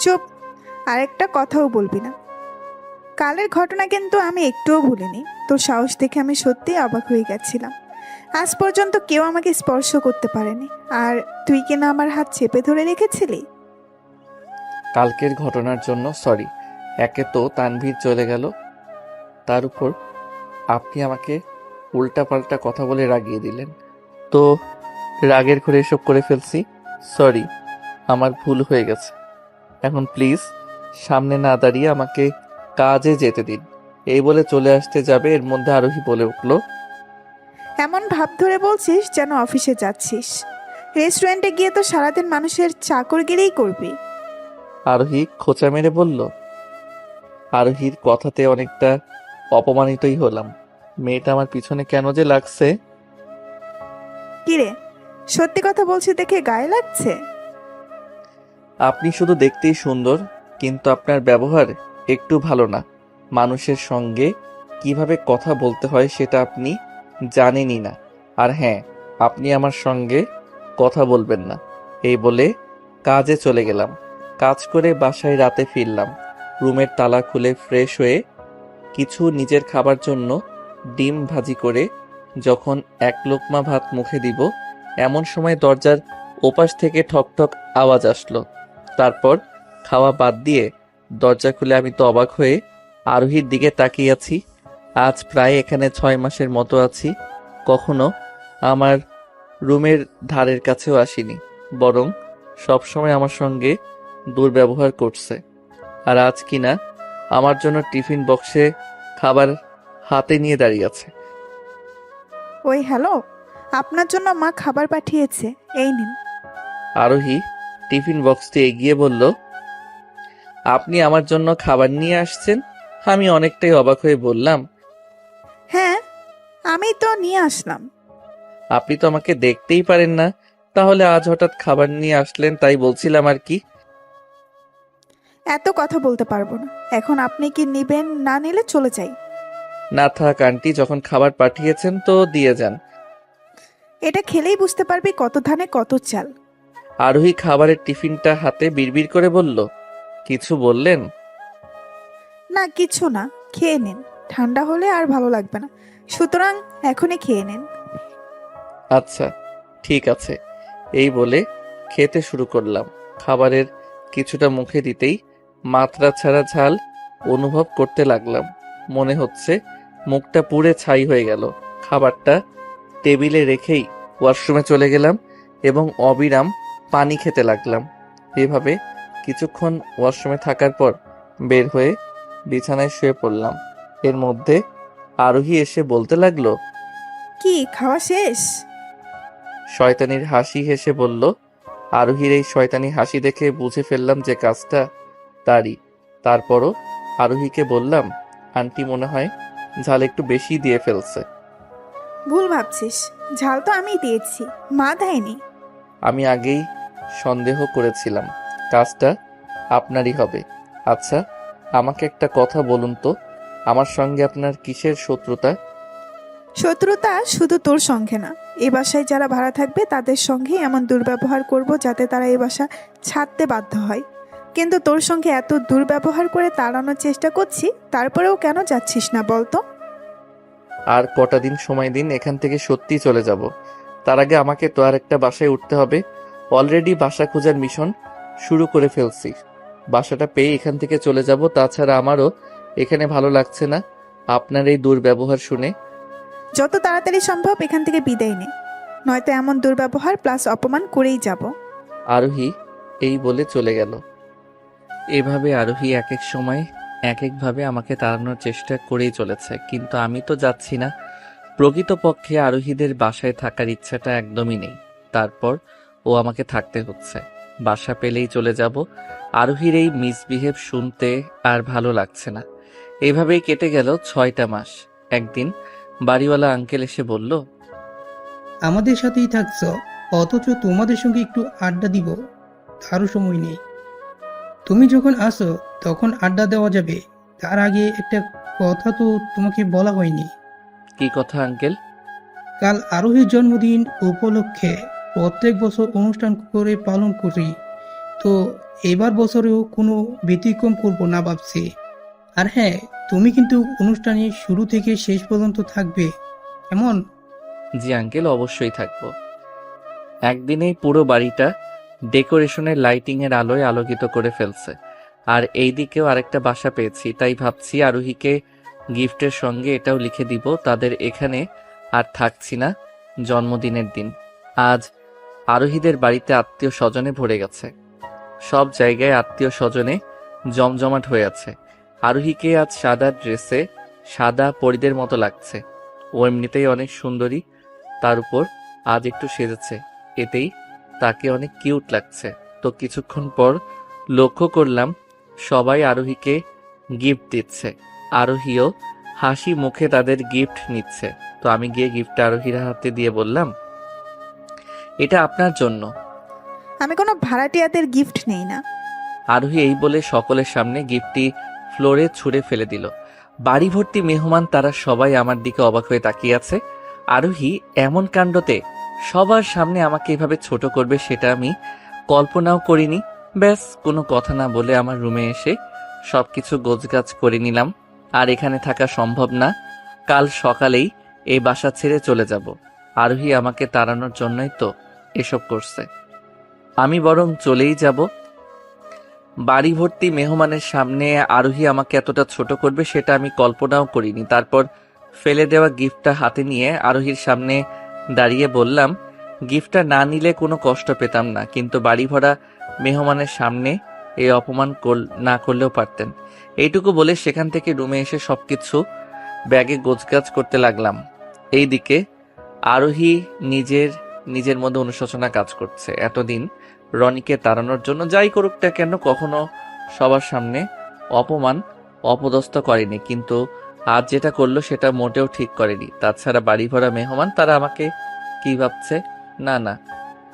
চুপ, আরেকটা কথাও বলবি না। কালের ঘটনা কিন্তু আমি একটুও ভুলিনি। তোর সাহস দেখে আমি সত্যিই অবাক হয়ে গেছিলাম। আজ পর্যন্ত কেউ আমাকে স্পর্শ করতে পারেনি, আর তুই কিনা আমার হাত চেপে ধরে রেখেছিলি। কালকের ঘটনার জন্য সরি। একে তো তানভীর চলে গেল, তার উপর আপনি আমাকে উল্টাপাল্টা কথা বলে রাগিয়ে দিলেন। তো রাগের ঘরে এসব করে ফেলছি, সরি, আমার ভুল হয়ে গেছে। এখন প্লিজ সামনে না দাঁড়িয়ে আমাকে কাজে যেতে দিন। এই বলে চলে আসতে যাবে এর মধ্যে আরোহী বলে উঠল, এমন ভাব ধরে বলছিস যেন অফিসে যাচ্ছিস। রেস্টুরেন্টে গিয়ে তো সারাদিন মানুষের চাকরগিরিই করবি। আরোহী খোঁচা মেরে বলল। আরোহীর কথাতে অনেকটা অপমানিতই হলাম। মেয়েটা আমার পিছনে কেন যে লাগছে। কিরে, সত্যি কথা বলছি দেখে গায়ে লাগছে? আপনি শুধু দেখতেই সুন্দর, কিন্তু আপনার ব্যবহার একটু ভালো না। মানুষের সঙ্গে কিভাবে কথা বলতে হয় সেটা আপনি জানেনই না। আর হ্যাঁ, আপনি আমার সঙ্গে কথা বলবেন না। এই বলে কাজে চলে গেলাম। কাজ করে বাসায় রাতে ফিরলাম। রুমের তালা খুলে ফ্রেশ হয়ে কিছু নিজের খাবার জন্য ডিম ভাজি করে যখন এক লোকমা ভাত মুখে দিব এমন সময় দরজার ওপাশ থেকে ঠক ঠক আওয়াজ আসলো। তারপর খাওয়া বাদ দিয়ে দরজা খুলে আমি তো অবাক হয়ে আরোহীর দিকে তাকিয়ে আছি। আজ প্রায় এখানে 6 মাসের মতো আছি, কখনো আমার রুমের ধারের কাছেও আসিনি, বরং সবসময় আমার সঙ্গে দুর্ব্যবহার করছে। আর আজ কিনা আমার জন্য টিফিন বক্সে খাবার হাতে নিয়ে দাঁড়িয়ে আছে। ওই হ্যালো, আপনার জন্য মা খাবার পাঠিয়েছে, এই নিন। আরোহী টিফিন বক্সটি এগিয়ে বলল, আপনি আমার জন্য খাবার নিয়ে আসছেন? আমি অনেকটাই অবাক হয়ে বললাম, হ্যাঁ, আমি তো নিয়ে আসলাম। আপনি তো আমাকে দেখতেই পারেন না, তাহলে আজ হঠাৎ খাবার নিয়ে আসলেন তাই বলছিলাম আর কি। এত কথা বলতে পারবো না এখন। আপনি কি নিবেন? না নিলে চলে যাই। না থাক আন্টি, যখন খাবার পাঠিয়েছেন তো দিয়ে যান। এটা খেলেই বুঝতে পারবি কত ধানে কত চাল। আরোহী খাবারের টিফিনটা হাতে বিড়বিড় করে বলল, কিছু বললেন? না কিছু না, খেয়ে নিন, ঠান্ডা হলে আর ভালো লাগবে না, সুতরাং এখনই খেয়ে নিন। আচ্ছা ঠিক আছে। এই বলে খেতে শুরু করলাম। খাবারের কিছুটা মুখে দিতেই মাত্রা ছাড়া ঝাল অনুভব করতে লাগলাম। মনে হচ্ছে মুখটা পুড়ে ছাই হয়ে গেল। খাবারটা টেবিলে রেখেই ওয়াশরুমে চলে গেলাম এবং অবিরাম পানি খেতে লাগলাম। এভাবে কিছুক্ষণ ওয়াশরুমে থাকার পর বের হয়ে বিছানায় শুয়ে পড়লাম। এর মধ্যে আরোহী এসে বলতে লাগলো, কি খাওয়া শেষ? শয়তানির হাসি হেসে বলল। আরোহীর এই শয়তানি হাসি দেখে বুঝে ফেললাম যে কাজটা তারই। তারপরও আরোহীকে বললাম, আন্টি মনে হয় ঝাল একটু বেশি দিয়ে ফেলছে। ভুল ভাবছিস, ঝাল তো আমি দিয়েছি, মা দেয়নি। আমি আগেই সন্দেহ করেছিলাম কাজটা আপনারই হবে। আচ্ছা, আমাকে একটা কথা বলুন তো, আমার সঙ্গে আপনার কিসের শত্রুতা? শত্রুতা শুধু তোর সঙ্গে না, এ বাসায় যারা ভাড়া থাকবে তাদের সঙ্গে এমন দুর্ব্যবহার করব যাতে তারা এ বাসা ছাড়তে বাধ্য হয়। কিন্তু তোর সঙ্গে এত দুর্ব্যবহার করে তাড়ানোর চেষ্টা করছি, তারপরেও কেন যাচ্ছিস না বলতো? আর কটা দিন সময় দিন, এখান থেকে সত্যিই চলে যাব। তার আগে আমাকে তো আর একটা বাসায় উঠতে হবে। অলরেডি বাসা খোঁজার মিশন শুরু করে ফেলছি। বাসাটা পেয়ে এখান থেকে চলে যাব। তাছাড়া আমারও এখানে ভালো লাগছে না আপনার এই দুর্ব্যবহার শুনে। যত তাড়াতাড়ি সম্ভব এখান থেকে বিদায় নে, নয়তো এমন দুর্ব্যবহার প্লাস অপমান করেই যাব। আরোহী এই বলে চলে গেল। এভাবে আরোহী এক এক সময় এক একভাবে আমাকে তাড়ানোর চেষ্টা করেই চলেছে, কিন্তু আমি তো যাচ্ছি না। প্রকৃতপক্ষে আরোহীদের বাসায় থাকার ইচ্ছাটা একদমই নেই। তারপর ও আমাকে থাকতে হচ্ছে। বাসা পেলেই চলে যাব। আরোহীর এই মিসবিহেভ শুনতে আর ভালো লাগছে না। এভাবেই কেটে গেল 6টা মাস। একদিন বাড়িওয়ালা আঙ্কেল এসে বলল, আমাদের সাথেই থাকছো, অথচ তোমাদের সঙ্গে একটু আড্ডা দিব তারও সময় নেই। তুমি যখন আসো তখন আড্ডা দেওয়া যাবে, তার আগে একটা কথা তো তোমাকে বলা হয়নি। কি কথা আঙ্কেল? কাল আরোহীর জন্মদিন উপলক্ষে প্রত্যেক বছর অনুষ্ঠান করে পালন করি, তো এবার বছরেও কোনো ব্যতিক্রম করব না ভাবছি। আর হ্যাঁ, তুমি কিন্তু অনুষ্ঠানে শুরু থেকে শেষ পর্যন্ত থাকবে, কেমন? জি আঙ্কেল, অবশ্যই থাকবো। একদিনেই পুরো বাড়িটা ডেকোরেশনের লাইটিং এর আলোয় আলোকিত করে ফেলছে। আর এই দিকেও আরেকটা বাসা পেয়েছি, তাই ভাবছি আরোহীকে গিফটের সঙ্গে এটাও লিখে দিব, তাদের এখানে আর থাকছি না জন্মদিনের দিন। আজ আরোহীদের বাড়িতে আত্মীয় স্বজনে ভরে গেছে। সব জায়গায় আত্মীয় স্বজনে জমজমাট হয়ে আছে। আরোহীকে আজ সাদা ড্রেসে সাদা পরীদের মতো লাগছে। ও এমনিতেই অনেক সুন্দরী, তার উপর আজ একটু সেজেছে, এতেই তাকে অনেক কিউট লাগছে। তো কিছুক্ষণ পর লক্ষ্য করলাম সবাই আরোহীকে গিফট দিচ্ছে। আরোহীও হাসি মুখে তাদের গিফট নিচ্ছে। তো আমি গিয়ে গিফটটা আরোহীর হাতে দিয়ে বললাম, এটা আপনার জন্য। আমি কোনো ভাড়াটিয়াদের গিফট নেই না। আরোহী এই বলে সকলের সামনে গিফটটি ফ্লোরে ছুঁড়ে ফেলে দিল। বাড়ি ভর্তি মেহমান, তারা সবাই আমার দিকে অবাক হয়ে তাকিয়ে আছে। আরোহী এমন কাণ্ডতে সবার সামনে আমাকে এভাবে ছোট করবে সেটা আমি কল্পনাও করিনি। ব্যাস কোনো কথা না বলে আমার রুমে এসে সবকিছু গোছগাছ করে নিলাম। আর এখানে থাকা সম্ভব না, কাল সকালেই এই বাসা ছেড়ে চলে যাব। আরোহী আমাকে তাড়ানোর জন্যই তো এসব করছে। আমি বরং চলেই যাব। বাড়ি ভর্তি মেহমানের সামনে আরোহী আমাকে এতটা ছোট করবে সেটা আমি কল্পনাও করিনি। তারপর ফেলে দেওয়া গিফটটা হাতে নিয়ে আরোহীর সামনে দাঁড়িয়ে বললাম, গিফটটা না নিলে কোনো কষ্ট পেতাম না, কিন্তু বাড়ি ভরা মেহমানের সামনে এই অপমান না করলেও পারতেন। এইটুকু বলে সেখান থেকে রুমে এসে সবকিছু ব্যাগে গোছগাছ করতে লাগলাম। এইদিকে আরোহী নিজের মধ্যে অনুশোচনা কাজ করছে। এতদিন রনিকে তাড়ানোর জন্য যাই করুক না কেন কখনো সবার সামনে অপমান অপদস্থ করেনি, কিন্তু আজ যেটা করলো সেটা মোটেও ঠিক করেনি। তাছাড়া বাড়ি ভরা মেহমান, তারা আমাকে কি ভাবছে? না না,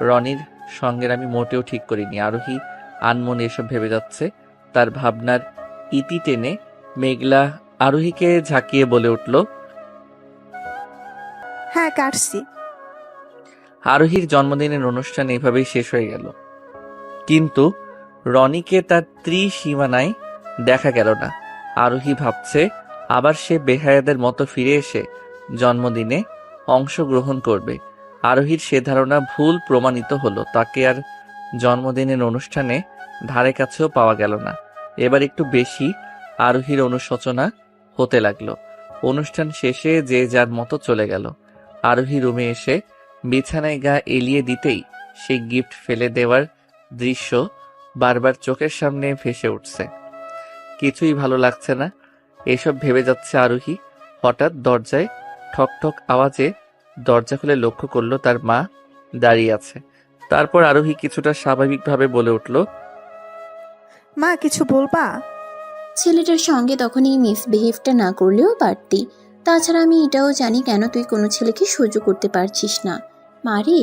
রনির সঙ্গের আমি মোটেও ঠিক করিনি। আরোহী আনমনে এসব ভেবে যাচ্ছে। তার ভাবনার ইতি টেনে মেঘলা আরোহীকে ঝাঁকিয়ে বলে উঠল, হ্যাঁ, কাটছি। আরোহীর জন্মদিনের অনুষ্ঠান এভাবেই শেষ হয়ে গেল, কিন্তু রনিকে তার ত্রিসীমানায় দেখা গেল না। আরোহী ভাবছে আবার সে বেহায়াদের মতো ফিরে এসে জন্মদিনে অংশগ্রহণ করবে। আরোহীর সে ধারণা ভুল প্রমাণিত হলো। তাকে আর জন্মদিনের অনুষ্ঠানে ধারে কাছেও পাওয়া গেল না। এবার একটু বেশি আরোহীর অনুশোচনা হতে লাগলো। অনুষ্ঠান শেষে যে যার মতো চলে গেল। আরোহী রুমে এসে বিছানায় গা এলিয়ে দিতেই সেই গিফট ফেলে দেওয়ার দৃশ্য বারবার চোখের সামনে ভেসে উঠছে। কিছুই ভালো লাগছে না, এসব ভেবে যাচ্ছে আরোহী। হঠাৎ দরজায় ঠক ঠক আওয়াজে দরজা খুলে লক্ষ্য করলো তার মা দাঁড়িয়ে আছে। তারপর আরোহী কিছুটা স্বাভাবিকভাবে বলে উঠল, মা কিছু বলবা? ছেলেটার সঙ্গে তখন এই মিসবিহেভটা না করলেও পারতি। তাছাড়া আমি এটাও জানি কেন তুই কোনো ছেলেকে সহ্য করতে পারছিস না। মারে,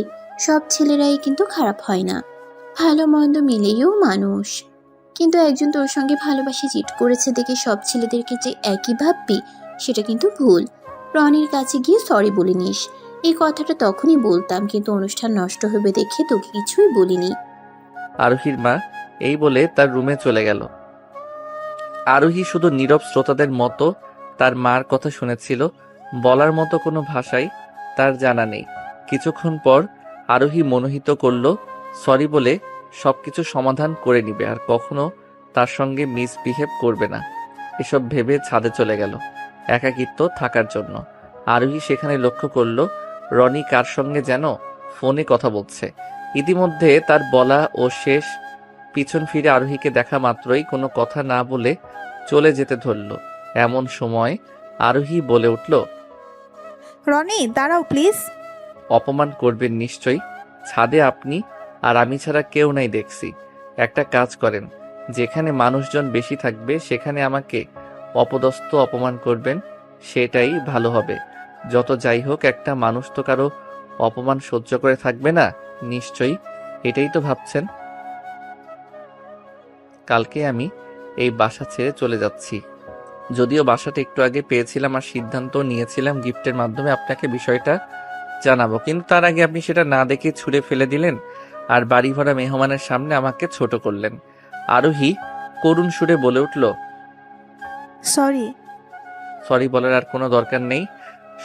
সব ছেলেরাই কিন্তু খারাপ হয় না, ভালো মন্দ মিলেও মানুষ। কিন্তু একজন তোর সঙ্গে ভালোবাসে চিট করেছে দেখে সব ছেলেদেরকে যে একই ভাববি, সেটা কিন্তু ভুল। রনির কাছে গিয়ে সরি বলে নিস। এই কথাটা তখনই বলতাম, কিন্তু অনুষ্ঠান নষ্ট হবে দেখে তোকে কিছুই বলিনি। আরোহীর মা এই বলে তার রুমে চলে গেল। আরোহী শুধু নীরব শ্রোতাদের মতো তার মার কথা শুনেছিল, বলার মতো কোনো ভাষাই তার জানা নেই। কিছুক্ষণ পর আরোহী মনোহিত করল সরি বলে সবকিছু সমাধান করে নিবে আর কখনো তার সঙ্গে মিসবিহেভ করবে না। এসব ভেবে ছাদে চলে গেল একাকিত্ব থাকার জন্য। আরোহী সেখানে লক্ষ্য করল রনি কার সঙ্গে যেন ফোনে কথা বলছে। ইতিমধ্যে তার বলা ও শেষ। পিছন ফিরে আরোহীকে দেখা মাত্রই কোনো কথা না বলে চলে যেতে ধরল। এমন সময় আরোহী বলে উঠল, রনি দাঁড়াও প্লিজ। অপমান করবেন নিশ্চয়ই, ছাদে আপনি আর আমি ছাড়া কেউ নাই দেখছি। একটা কাজ করেন, যেখানে মানুষজন বেশি থাকবে সেখানে আমাকে অপদস্থ অপমান করবেন, সেটাই ভালো হবে। যত যাই হোক, একটা মানুষ তো কারো অপমান সহ্য করে থাকবে না নিশ্চয়ই, এটাই তো ভাবছেন। কালকে আমি এই বাসা ছেড়ে চলে যাচ্ছি। যদিও বাসাটা একটু আগে পেয়েছিলাম আর সিদ্ধান্ত নিয়েছিলাম গিফটের মাধ্যমে আপনাকে বিষয়টা জানাবো, কিন্তু তার আগে আপনি সেটা না দেখে ছুঁড়ে ফেলে দিলেন আর বাড়ি ভরা মেহমানের সামনে আমাকে ছোট করলেন। আরোহী করুণ সুরে বলে উঠল, সরি। সরি বলার আর কোনো দরকার নেই,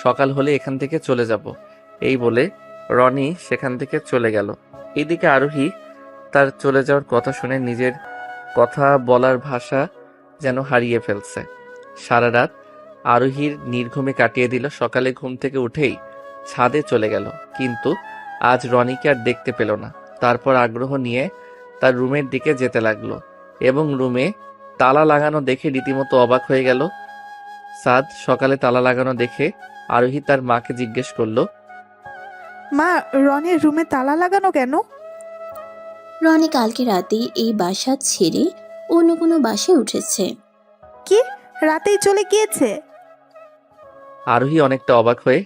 সকাল হলে এখান থেকে চলে যাব। এই বলে রনি সেখান থেকে চলে গেল। এদিকে আরোহী তার চলে যাওয়ার কথা শুনে নিজের কথা বলার ভাষা যেন হারিয়ে ফেলছে। সারা রাত আরোহীর নির্ঘুমে কাটিয়ে দিল। সকালে ঘুম থেকে উঠেই ছাদে চলে গেল, কিন্তু আজ রনিকে আর দেখতে পেল না। তারপর আগ্রহ নিয়ে তার রুমের দিকে যেতে লাগলো এবং রুমে তালা লাগানো দেখে রীতিমতো অবাক হয়ে গেল। সাদ সকালে তালা লাগানো দেখে আরোহী তার মাকে জিজ্ঞেস করলো, মা, রনির রুমে তালা লাগানো কেন? রনি কালকে রাতে এই বাসা ছেড়ে অন্য কোনো বাসায় উঠেছে। কি, রাতেই চলে গিয়েছে? আরোহী অনেকটা অবাক হয়ে,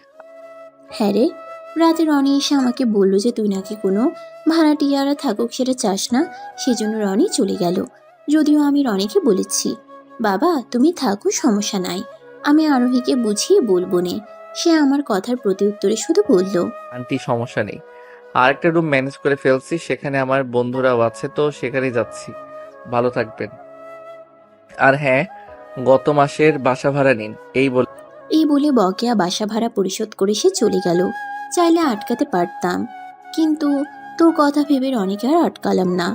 হ্যাঁ রে, রাতে রনি এসে আমাকে বলল যে তুই নাকি কোনো ভাড়াটিয়ারা থাকুক সেটা চাস না, সেজন্য রনি চলে গেল। যদিও আমি রনিকে বলেছি, বাবা তুমি থাকো, সমস্যা নাই, আমি আরোহীকে বুঝিয়ে বলবো নে। সে আমার কথার প্রতি উত্তরে শুধু বলল, আন্টি সমস্যা নেই, আরেকটা রুম ম্যানেজ করে ফেলছি, সেখানে আমার বন্ধুরাও আছে, তো সেখানে যাচ্ছি, ভালো থাকবেন। আর হ্যাঁ, গত মাসের বাসা ভাড়া নিন। এই বলে বকেয়া বাসা ভাড়া পরিশোধ করে সে চলে গেল। চাইলে আটকাতে পারতাম, কিন্তু তোর কথা ভেবে রনিকে আর আটকালাম না।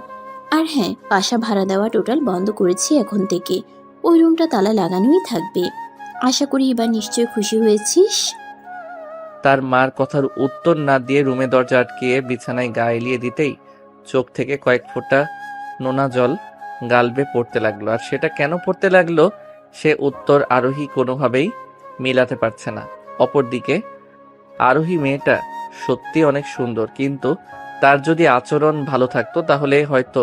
আর হ্যাঁ, বাসা ভাড়া দেওয়া টোটাল বন্ধ করেছি এখন থেকে। ওই রুমটা তালা লাগানোই থাকবে। আশা করি এবার নিশ্চয়ই খুশি হয়েছিস। তার মার কথার উত্তর না দিয়ে রুমে দরজা আটকিয়ে বিছানায় গা এলিয়ে দিতেই চোখ থেকে কয়েক ফোঁটা নোনা জল গালবে পড়তে লাগলো। আর সেটা কেন পড়তে লাগলো সে উত্তর আরোহী কোনোভাবেই মেলাতে পারছে না। অপরদিকে আরোহী মেয়েটা সত্যি অনেক সুন্দর, কিন্তু তার যদি আচরণ ভালো থাকতো তাহলে হয়তো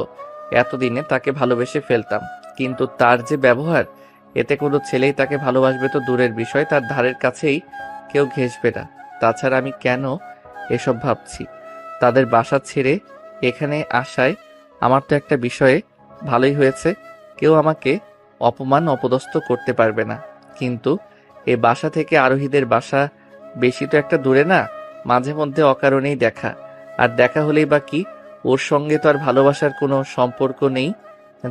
এতদিনে তাকে ভালোবেসে ফেলতাম। কিন্তু তার যে ব্যবহার, এতে কোনো ছেলেই তাকে ভালোবাসবে তো দূরের বিষয়, তার ধারের কাছেই কেউ ঘেঁষবে না। তাছাড়া আমি কেন এসব ভাবছি? তাদের বাসা ছেড়ে এখানে আসায় আমার তো একটা বিষয়ে ভালোই হয়েছে, কেউ আমাকে অপমান অপদস্থ করতে পারবে না। কিন্তু এ বাসা থেকে আরোহীদের বাসা বেশি তো একটা দূরে না, মাঝে মধ্যে অকারণেই দেখা, আর দেখা হলেই বা কি, ওর সঙ্গে তো আর ভালোবাসার কোনো সম্পর্ক নেই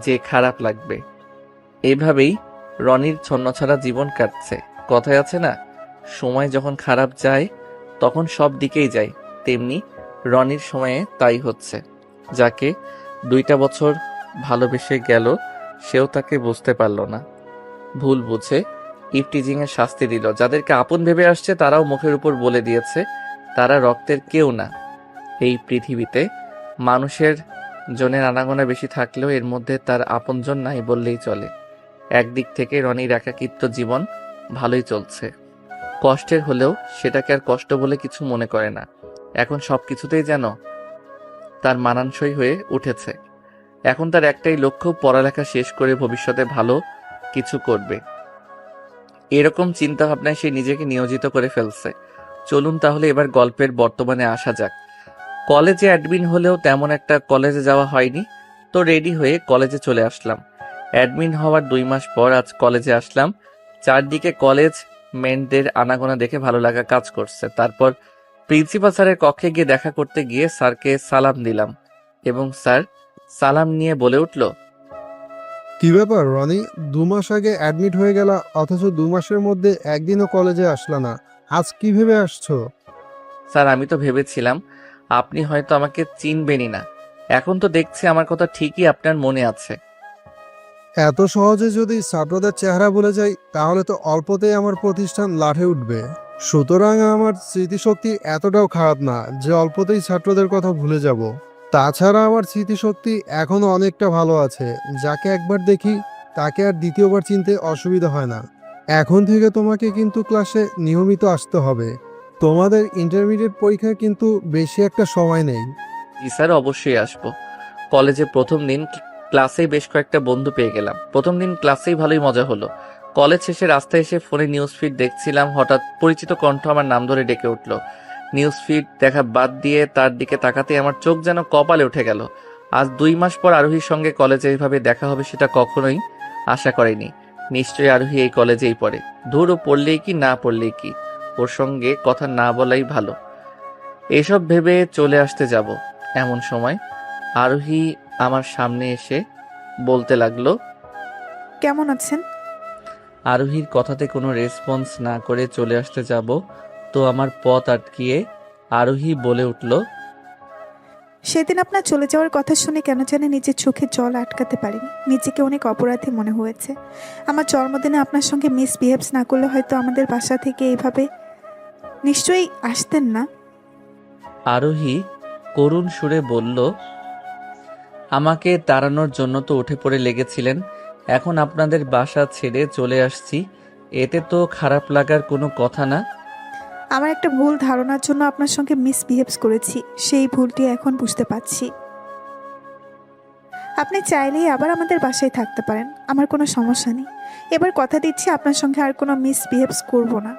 যে খারাপ লাগবে। এইভাবেই রনির ছন্নছাড়া জীবন কাটছে। কথায় আছে না, সময় যখন খারাপ যায় তখন সব দিকেই যায়, তেমনি রনির সময়ে তাই হচ্ছে। যাকে 2টা বছর ভালোবেসে গেল সেও তাকে বুঝতে পারল না। ভুল বুঝে ইভটিজিং এর শাস্তি দিল। যাদেরকে আপন ভেবে আসছে তারাও মুখের উপর বলে দিয়েছে তারা রক্তের কেউ না। এই পৃথিবীতে মানুষের জনের আনাগোনা বেশি থাকলেও এর মধ্যে তার আপনজন নাই বললেই চলে। একদিক থেকে রনির একাকিত্ব জীবন ভালোই চলছে। কষ্টের হলেও সেটাকে আর কষ্ট বলে কিছু মনে করে না। এখন সবকিছুতেই যেন তার মানানসই হয়ে উঠেছে। এখন তার একটাই লক্ষ্য, পড়ালেখা শেষ করে ভবিষ্যতে ভালো কিছু করবে। এরকম চিন্তা ভাবনায় সে নিজেকে নিয়োজিত করে ফেলছে। চলুন তাহলে এবার গল্পের বর্তমানে আসা যাক। কলেজে অ্যাডমিন হলেও তেমন একটা কলেজে যাওয়া হয়নি, তো রেডি হয়ে কলেজে চলে আসলাম। অ্যাডমিন হওয়ার 2 মাস পর আজ কলেজে আসলাম। চারদিকে কলেজ মেন্টদের আনাগোনা দেখে ভালো লাগা কাজ করছে। তারপর প্রিন্সিপাল স্যারের কক্ষে গিয়ে দেখা করতে গিয়ে স্যারকে সালাম দিলাম এবং স্যার সালাম নিয়ে বলে উঠল, কি ব্যাপার রনি, 2 মাস আগে অ্যাডমিট হয়ে গেলা অথচ 2 মাসের মধ্যে একদিনও কলেজে আসলা না। আজ কি ভেবে আসছো? স্যার আমি তো ভেবেছিলাম আপনি হয়তো আমাকে চিনবেনই না। এখন তো দেখছি আমার কথা ঠিকই আপনার মনে আছে। এত সহজে যদি ছাত্রদের চেহারা ভুলে যাই তাহলে তো অল্পতেই আমার প্রতিষ্ঠান লাঠে উঠবে। সুতরাং আমার স্মৃতিশক্তি এতটাও খারাপ না যে অল্পতেই ছাত্রদের কথা ভুলে যাব। তাছাড়া আমার স্মৃতিশক্তি এখনো অনেকটা ভালো আছে। যাকে একবার দেখি তাকে আর দ্বিতীয়বার চিনতে অসুবিধা হয় না। এখন থেকে তোমাকে কিন্তু ক্লাসে নিয়মিত আসতে হবে। তোমাদের ইন্টারমিডিয়েট পরীক্ষায় কিন্তু বেশি একটা সময় নেই। জি স্যার, অবশ্যই আসবো। কলেজে প্রথম দিন ক্লাসেই বেশ কয়েকটা বন্ধু পেয়ে গেলাম। প্রথম দিন ক্লাসেই ভালোই মজা হলো। কলেজ শেষে রাস্তায় এসে ফোনে নিউজ ফিড দেখছিলাম, হঠাৎ পরিচিত কণ্ঠ আমার নাম ধরে ডেকে উঠলো। নিউজ ফিড দেখা বাদ দিয়ে তার দিকে তাকাতেই আমার চোখ যেন কপালে উঠে গেল। আজ 2 মাস পর আরোহীর সঙ্গে কলেজে এইভাবে দেখা হবে সেটা কখনোই আশা করিনি। নিশ্চয়ই আরোহী এই কলেজেই পড়ে। ধুর, ও পড়লেই কি না পড়লেই কি, ওর সঙ্গে কথা না বলাই ভালো। এসব ভেবে চলে আসতে যাব এমন সময় আরোহী আমার সামনে এসে বলতে লাগলো, কেমন আছেন? আরোহীর কথাতে কোনো রেসপন্স না করে চলে আসতে যাব তো আমার পথ আটকিয়ে আরোহী বলে উঠল, সেদিন আপনার চলে যাওয়ার কথা শুনে কেন জানি নিজের চোখে জল আটকাতে পারিনি। নিজেকে অনেক অপরাধী মনে হয়েছে। আমার জন্মদিনে আপনার সঙ্গে মিসবিহেভস না করলে হয়তো আমাদের বাসা থেকে এইভাবে নিশ্চয়ই আসতেন না। আরোহী করুণ সুরে বলল, আমাকে তাড়ানোর জন্য তো উঠে পড়ে লেগেছিলেন, এখন আপনাদের বাসা ছেড়ে চলে আসছি, এতে তো খারাপ লাগার কোনো কথা না। আমার একটা ভুল ধারণার জন্য আপনার সঙ্গে মিসবিহেভস করেছি, সেই ভুলটি এখন বুঝতে পারছি। আপনি চাইলেই আবার আমাদের বাসায় থাকতে পারেন, আমার কোনো সমস্যা নেই। এবার কথা দিচ্ছি আপনার সঙ্গে আর কোনো মিসবিহেভস করব না।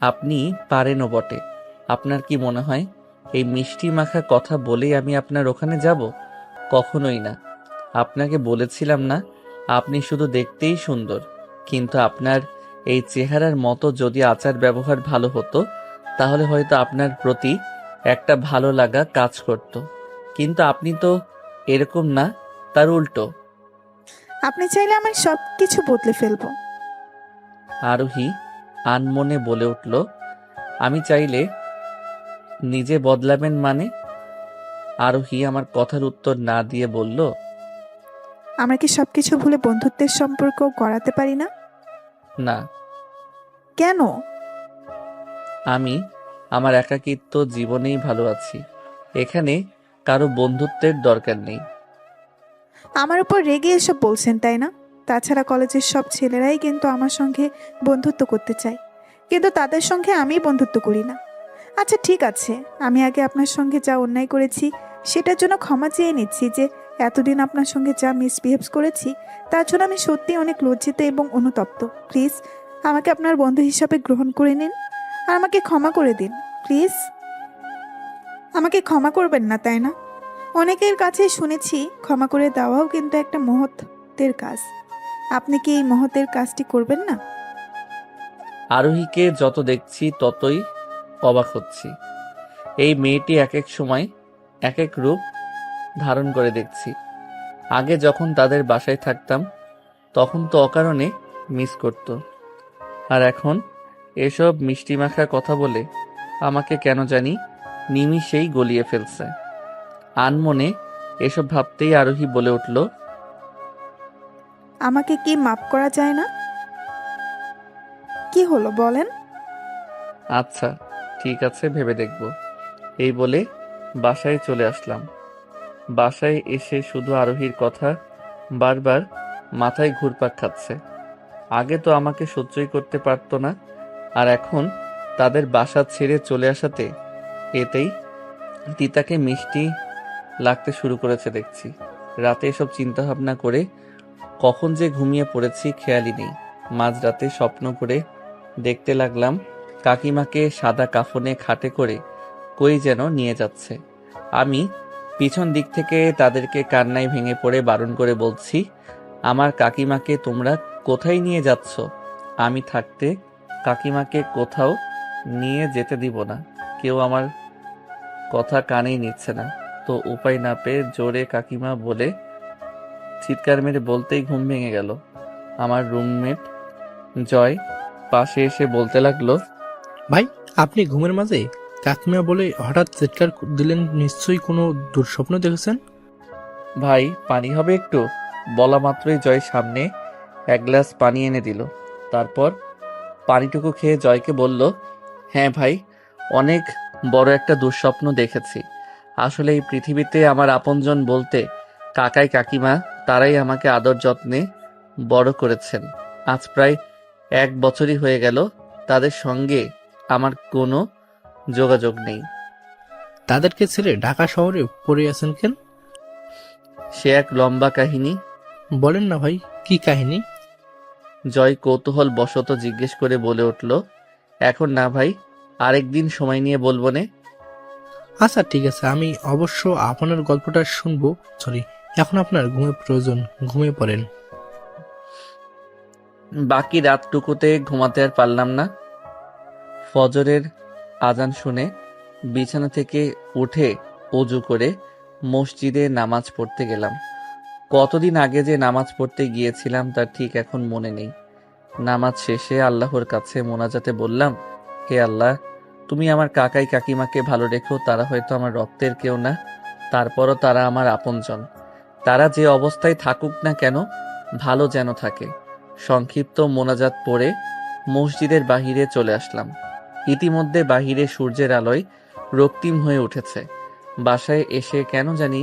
আপনি পারেনও বটে। আপনার কি মনে হয় এই মিষ্টি মাখা কথা বলেই আমি আপনার ওখানে যাব? কখনোই না। আপনাকে বলেছিলাম না আপনি শুধু দেখতেই সুন্দর, কিন্তু আপনার এই চেহারার মতো যদি আচার ব্যবহার ভালো হতো তাহলে হয়তো আপনার প্রতি একটা ভালো লাগা কাজ করত। কিন্তু আপনি তো এরকম না, তার উল্টো। আপনি চাইলে আমার সব কিছু বদলে ফেলবো। আরোহী আনমনে বলে উঠল, আমি চাইলে নিজে বদলাবেন মানে? আরোহী আমার কথার উত্তর না দিয়ে বলল, আমরা কি সব কিছু ভুলে বন্ধুত্বের সম্পর্ক গড়াতে পারি না? না, কেন? আমি আমার একাকিত্ব জীবনেই ভালো আছি। এখানে কারো বন্ধুত্বের দরকার নেই। আমার উপর রেগে এসব বলছেন তাই না? তাছাড়া কলেজের সব ছেলেরাই কিন্তু আমার সঙ্গে বন্ধুত্ব করতে চায়, কিন্তু তাদের সঙ্গে আমি বন্ধুত্ব করি না। আচ্ছা ঠিক আছে, আমি আগে আপনার সঙ্গে যা অন্যায় করেছি সেটার জন্য ক্ষমা চেয়ে নিচ্ছি। যে এতদিন আপনার সঙ্গে যা মিসবিহেভস করেছি তার জন্য আমি সত্যি অনেক লজ্জিত এবং অনুতপ্ত। প্লিজ আমাকে আপনার বন্ধু হিসাবে গ্রহণ করে নিন আর আমাকে ক্ষমা করে দিন প্লিজ। আমাকে ক্ষমা করবেন না তাই না? অনেকের কাছে শুনেছি ক্ষমা করে দেওয়াও কিন্তু একটা মহতের কাজ। আপনি কি এই মহতের কাজটি করবেন না? আরোহীকে যত দেখছি ততই অবাক হচ্ছি। এই মেয়েটি এক এক সময় এক এক রূপ ধারণ করে দেখছি। আগে যখন তাদের বাসায় থাকতাম তখন তো অকারণে মিস করত, আর এখন এসব মিষ্টি মাখা কথা বলে আমাকে কেন জানি নিমিষেই গলিয়ে ফেলছে। আনমনে এসব ভাবতেই আরোহী বলে উঠল, আমাকে কি মাফ করা যায় না? কি হলো বলেন? আচ্ছা ঠিক আছে, ভেবে দেখব। এই বলে বাসায় চলে আসলাম। বাসায় এসে শুধু আরোহীর কথা বারবার মাথায় ঘুরপাক খাচ্ছে। আগে তো আমাকে সহ্যই করতে পারতো না, আর এখন তাদের বাসা ছেড়ে চলে আসাতে এতেই তিতাকে মিষ্টি লাগতে শুরু করেছে দেখছি। রাতে এসব চিন্তা ভাবনা করে কখন যে ঘুমিয়ে পড়েছি খেয়ালই নেই। মাঝরাতে স্বপ্ন করে দেখতে লাগলাম কাকিমাকে সাদা কাফনে খাটে করে কই যেন নিয়ে যাচ্ছে। আমি পিছন দিক থেকে তাদেরকে কান্নায় ভেঙে পড়ে বারণ করে বলছি, আমার কাকিমাকে তোমরা কোথায় নিয়ে যাচ্ছ? আমি থাকতে কাকিমাকে কোথাও নিয়ে যেতে দিব না। কেউ আমার কথা কানেই নিচ্ছে না। তো উপায় না পেয়ে জোরে কাকিমা বলে চিৎকার মেরে বলতেই ঘুম ভেঙে গেল। আমার রুমমেট জয় পাশে এসে বলতে লাগলো, ভাই, আপনি ঘুমের মাঝে কাকিমা বলে হঠাৎ চিৎকার দিলেন, নিশ্চয়ই কোনো দুঃস্বপ্ন দেখেছেন। ভাই পানি হবে একটু? বলা মাত্রই জয় সামনে এক গ্লাস পানি এনে দিল। তারপর পানিটুকু খেয়ে জয়কে বলল, হ্যাঁ ভাই, অনেক বড় একটা দুঃস্বপ্ন দেখেছি। আসলে এই পৃথিবীতে আমার আপনজন বলতে কাকাই কাকিমা, তারাই আমাকে আদর যত্নে বড় করেছেন। আজ প্রায় 1 বছরই হয়ে গেল তাদের সঙ্গে আমার কোনো যোগাযোগ নেই। তাদেরকে ছেড়ে ঢাকা শহরে পড়ে আছেন কেন? সে এক লম্বা কাহিনী। বলেন না ভাই, কি কাহিনী? জয় কৌতূহল বশত জিজ্ঞেস করে বলে উঠল, এখন না ভাই, আরেকদিন সময় নিয়ে বলবো নে। আচ্ছা ঠিক আছে, আমি অবশ্য আপনার গল্পটা শুনবো। সরি, এখন আপনার ঘুমের প্রয়োজন, ঘুমিয়ে পড়েন। বাকি রাতটুকুতে ঘুমাতে আর পারলাম না। ফজরের আজান শুনে বিছানা থেকে উঠে অজু করে মসজিদে নামাজ পড়তে গেলাম। কতদিন আগে যে নামাজ পড়তে গিয়েছিলাম তার ঠিক এখন মনে নেই। নামাজ শেষে আল্লাহর কাছে মোনাজাতে বললাম, হে আল্লাহ, তুমি আমার কাকাই কাকিমাকে ভালো রেখো। তারা হয়তো আমার রক্তের কেউ না, তারপরও তারা আমার আপনজন। তারা যে অবস্থায় থাকুক না কেন, ভালো যেন থাকে। সংক্ষিপ্ত মোনাজাত পড়ে মসজিদের বাহিরে চলে আসলাম। ইতিমধ্যে বাহিরে সূর্যের আলোয় রক্তিম হয়ে উঠেছে। বাসায় এসে কেন জানি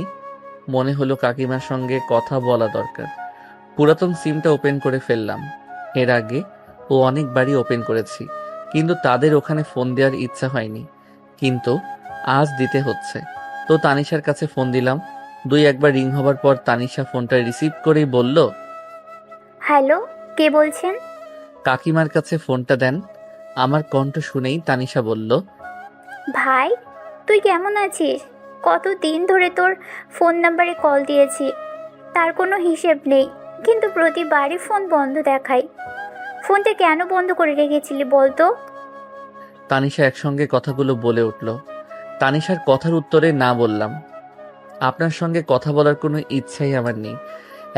মনে হলো কাকিমার সঙ্গে কথা বলা দরকার। পুরাতন সিমটা ওপেন করে ফেললাম। এর আগে ও অনেকবারই ওপেন করেছি, কিন্তু তাদের ওখানে ফোন দেওয়ার ইচ্ছা হয়নি। কিন্তু আজ দিতে হচ্ছে। তো তানিশার কাছে ফোন দিলাম। 2-1বার রিং হবার পর তানিশা ফোনটা রিসিভ করেই বলল, হ্যালো, কে বলছেন? কাকিমার কাছে ফোনটা দেন। আমার কণ্ঠ শুনেই তানিশা বলল, ভাই, তুই কেমন আছিস? কতদিন ধরে তোর ফোন নাম্বারে কল দিয়েছি, তার কোনো হিসেব নেই, কিন্তু প্রতিবারই ফোন বন্ধ দেখায়। ফোনটা কেন বন্ধ করে রেখেছিলি বলতো? তানিশা একসঙ্গে কথাগুলো বলে উঠল। তানিশার কথার উত্তরে না বললাম, আপনার সঙ্গে কথা বলার কোনো ইচ্ছাই আমার নেই।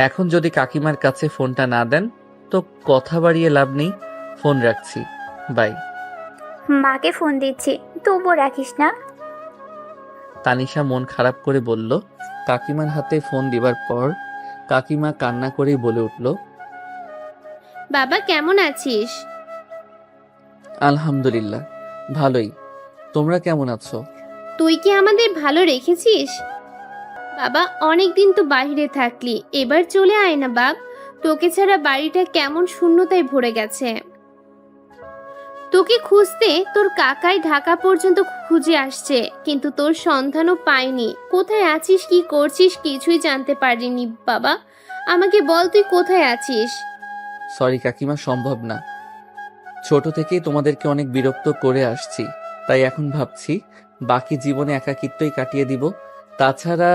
এখন যদি কাকিমার কাছে ফোনটা না দেন তো কথা বাড়িয়ে লাভ নেই। ফোন রাখছি, বাই। মাকে ফোন দিচ্ছি, তবুও রাখিস না? তানিশা মন খারাপ করে বলল। কাকিমার হাতে ফোন দিবার পর কাকিমা কান্না করেই বলে উঠল, বাবা কেমন আছিস? আলহামদুলিল্লাহ, ভালোই। তোমরা কেমন আছো? তুই কি আমাদের ভালো রেখেছিস? বাবা, অনেক দিন তো বাইরে থাকলি, এবার চলে আয় না বাপ। তোকে ছাড়া বাড়িটা কেমন শূন্যতায় ভরে গেছে। তোকে খুঁজতে তোর কাকাই ঢাকা পর্যন্ত খুঁজে আসছে, কিন্তু তোর সন্ধানও পাইনি। কোথায় আছিস, কি করছিস, কিছুই জানতে পারিনি বাবা। আমাকে বল, তুই কোথায় আছিস? সরি কাকিমা, সম্ভব না। ছোট থেকেই তোমাদেরকে অনেক বিরক্ত করে আসছি, তাই এখন ভাবছি বাকি জীবনে একাকিত্বই কাটিয়ে দিব। তাছাড়া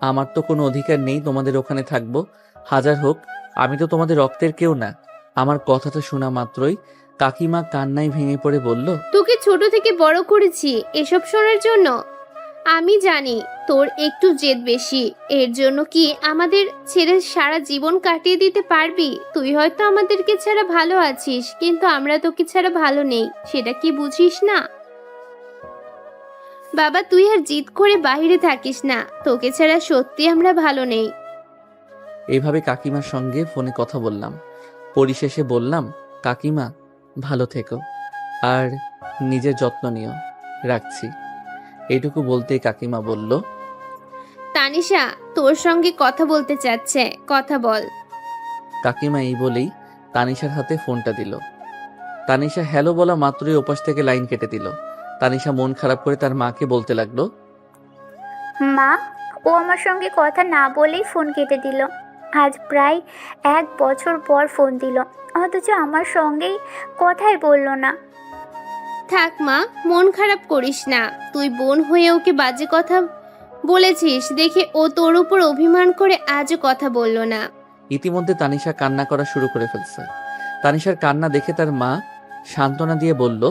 আমার তো কোনো অধিকার নেই তোমাদের ওখানে থাকবো। হাজার হোক, আমি তো তোমাদের রক্তের কেউ না। আমার কথাটা শোনা মাত্রই কাকিমা কান্নায় ভেঙে পড়ে বলল, তোকে ছোট থেকে বড় করেছি এসব শোনার জন্য? আমি জানি তোর একটু জেদ বেশি, এর জন্য কি আমাদের ছেড়ে সারা জীবন কাটিয়ে দিতে পারবি? তুই হয়তো আমাদেরকে ছাড়া ভালো আছিস, কিন্তু আমরা তোকে ছাড়া ভালো নেই, সেটা কি বুঝিস না? বাবা, তুই আর জিদ করে বাইরে থাকিস না, তোকে ছাড়া সত্যি আমরা ভালো নেই। এইভাবে কাকিমার সঙ্গে ফোনে কথা বললাম। পরিশেষে বললাম, কাকিমা ভালো থেকো আর নিজের যত্ন নিও। রাখছি। এইটুকু বলতেই কাকিমা বলল, তানিশা তোর সঙ্গে কথা বলতে চাচ্ছে, কথা বল। কাকিমা এই বলেই তানিশার হাতে ফোনটা দিল। তানিশা হ্যালো বলা মাত্রই ওপাশ থেকে লাইন কেটে দিল। তানিশা মন খারাপ করে তার মাকে বলতে লাগলো, মা, ও আমার সঙ্গে কথা না বলেই ফোন কেটে দিল। আজ প্রায় 1 বছর পর ফোন দিল, অথচ আমার সঙ্গেই কথাই বলল না। থাক মা, মন খারাপ করিস না। তুই বোন হয়ে ওকে বাজে কথা বলেছিস দেখে ও তোর উপর অভিমান করে আজও কথা বলল না। ইতিমধ্যে তানিশা কান্না করা শুরু করে ফেলছে। তানিশার কান্না দেখে তার মা সান্ত্বনা দিয়ে বলল,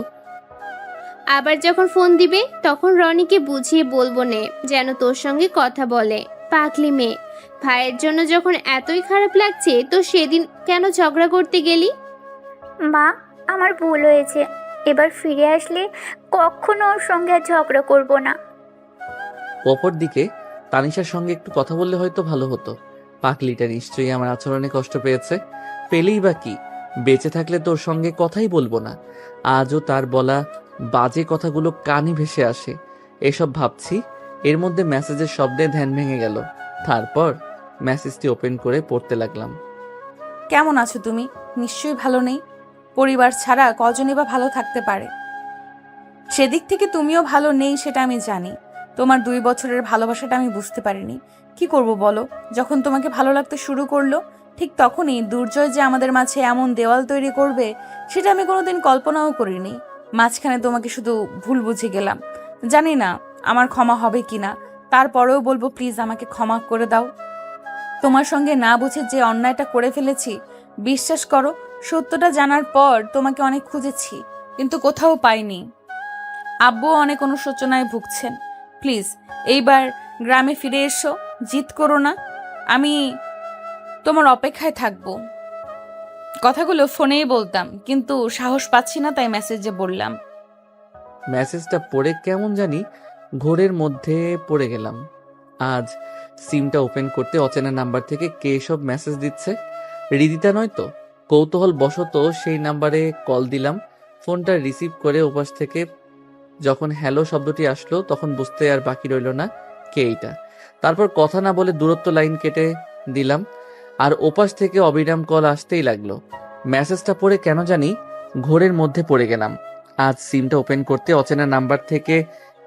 আবার যখন ফোন দিবে তখন রনিকে বুঝিয়ে বলবো নে যেন তোর সঙ্গে কথা বলে। পাগলি মেয়ে, ভাইয়ের জন্য যখন এতই খারাপ লাগছে তো সেদিন কেন ঝগড়া করতে গেলি? মা, আমার ভুল হয়েছে। এবার ফিরে আসলে কখনো ওর সঙ্গে আর ঝগড়া করব না। অপর দিকে তানিশার সঙ্গে একটু কথা বললে হয়তো ভালো হতো। পাগলিটা নিশ্চয়ই আমার আচরণে কষ্ট পেয়েছে। পেলেই বা কি, বেঁচে থাকলে তোর সঙ্গে কথাই বলবো না। আজও তার বলা বাজে কথাগুলো কানে ভেসে আসে। এসব ভাবছি, এর মধ্যে মেসেজের শব্দে ধ্যান ভেঙে গেল। তারপর মেসেজটি ওপেন করে পড়তে লাগলাম। কেমন আছো তুমি? নিশ্চয়ই ভালো নেই। পরিবার ছাড়া কজনই বা ভালো থাকতে পারে? সেদিক থেকে তুমিও ভালো নেই সেটা আমি জানি। তোমার 2 বছরের ভালোবাসাটা আমি বুঝতে পারিনি। কি করব বলো? যখন তোমাকে ভালো লাগতে শুরু করলো ঠিক তখনই দুর্জয় যে আমাদের মাঝে এমন দেওয়াল তৈরি করবে সেটা আমি কোনোদিন কল্পনাও করিনি। মাঝখানে তোমাকে শুধু ভুল বুঝে গেলাম। জানি না আমার ক্ষমা হবে কিনা, তারপরেও বলবো প্লিজ আমাকে ক্ষমা করে দাও। তোমার সঙ্গে না বুঝে যে অন্যায়টা করে ফেলেছি, বিশ্বাস করো সত্যটা জানার পর তোমাকে অনেক খুঁজেছি কিন্তু কোথাও পাইনি। আব্বুও অনেক অনুশোচনায় ভুগছেন। প্লিজ এইবার গ্রামে ফিরে এসো, জিদ করো না। আমি তোমার অপেক্ষায় থাকবো। কথাগুলো ফোনেই বলতাম কিন্তু সাহস পাচ্ছি না, তাই মেসেজে বললাম। মেসেজটা পড়ে কেমন জানি ঘোরের মধ্যে পড়ে গেলাম। আজ সিমটা ওপেন করতে অচেনা নাম্বার থেকে কে সব মেসেজ দিচ্ছে। হৃদিতা নয় তো? কৌতূহল বশত সেই নাম্বারে কল দিলাম। ফোনটা রিসিভ করে ওপাশ থেকে যখন হ্যালো শব্দটি আসলো তখন বুঝতে আর বাকি রইল না কে এইটা। তারপর কথা না বলে দূরত্ব লাইন কেটে দিলাম। আর ওপাশ থেকে অবিরাম কল আসতেই লাগলো। মেসেজটা পড়ে কেন জানি ঘোরের মধ্যে পড়ে গেলাম। আজ সিমটা ওপেন করতে অচেনা নাম্বার থেকে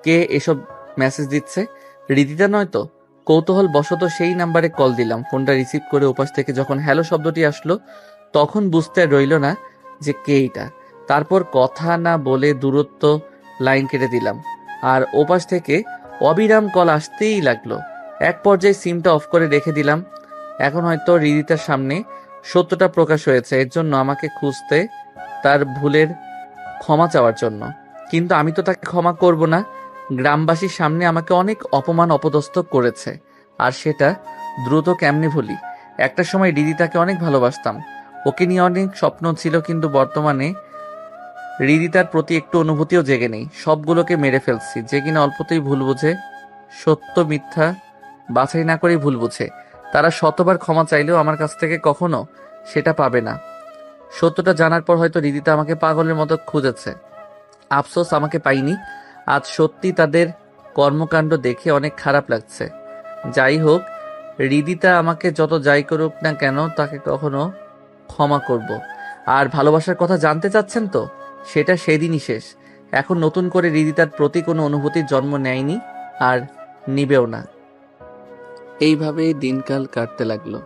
কে এসব মেসেজ দিচ্ছে। হৃদিতা নয় তো? কৌতূহল বশত সেই নাম্বারে কল দিলাম। ফোনটা রিসিভ করে ওপাশ থেকে যখন হ্যালো শব্দটি আসলো তখন বুঝতে রইল না যে কে এইটা। তারপর কথা না বলে দূরত্ব লাইন কেটে দিলাম। আর ওপাশ থেকে অবিরাম কল আসতেই লাগলো। এক পর্যায়ে সিমটা অফ করে রেখে দিলাম। এখন হয়তো হৃদিতার সামনে সত্যটা প্রকাশ হয়েছে, এর জন্য আমাকে খুঁজতে, তার ভুলের ক্ষমা চাওয়ার জন্য। কিন্তু আমি তো তাকে ক্ষমা করব না। গ্রামবাসীর সামনে আমাকে অনেক অপমান অপদস্থ করেছে, আর সেটা দ্রুত কেমনে ভুলি। একটা সময় হৃদিতাকে অনেক ভালোবাসতাম, ওকে নিয়ে অনেক স্বপ্ন ছিল, কিন্তু বর্তমানে হৃদিতার প্রতি একটু অনুভূতিও জেগে নেই। সবগুলোকে মেরে ফেলছি। যে কিনা অল্পতেই ভুল বুঝে, সত্য মিথ্যা বাছাই না করেই ভুল বুঝে, তারা শতবার ক্ষমা চাইলেও আমার কাছ থেকে কখনো সেটা পাবে না। সত্যটা জানার পর হয়তো হৃদিতা আমাকে পাগলের মতো খুঁজেছে। আফসোস আমাকে পাইনি। আজ সত্যি তাদের কর্মকাণ্ড দেখে অনেক খারাপ লাগছে। যাই হোক, হৃদিতা আমাকে যত যাই করুক না কেন তাকে কখনো ক্ষমা করব। আর ভালোবাসার কথা জানতে চাচ্ছেন তো? সেটা সেদিনই শেষ। এখন নতুন করে হৃদিতার প্রতি কোনো অনুভূতির জন্ম নেয়নি আর নিবেও না। এইভাবেই দিনকাল কাটতে লাগলো।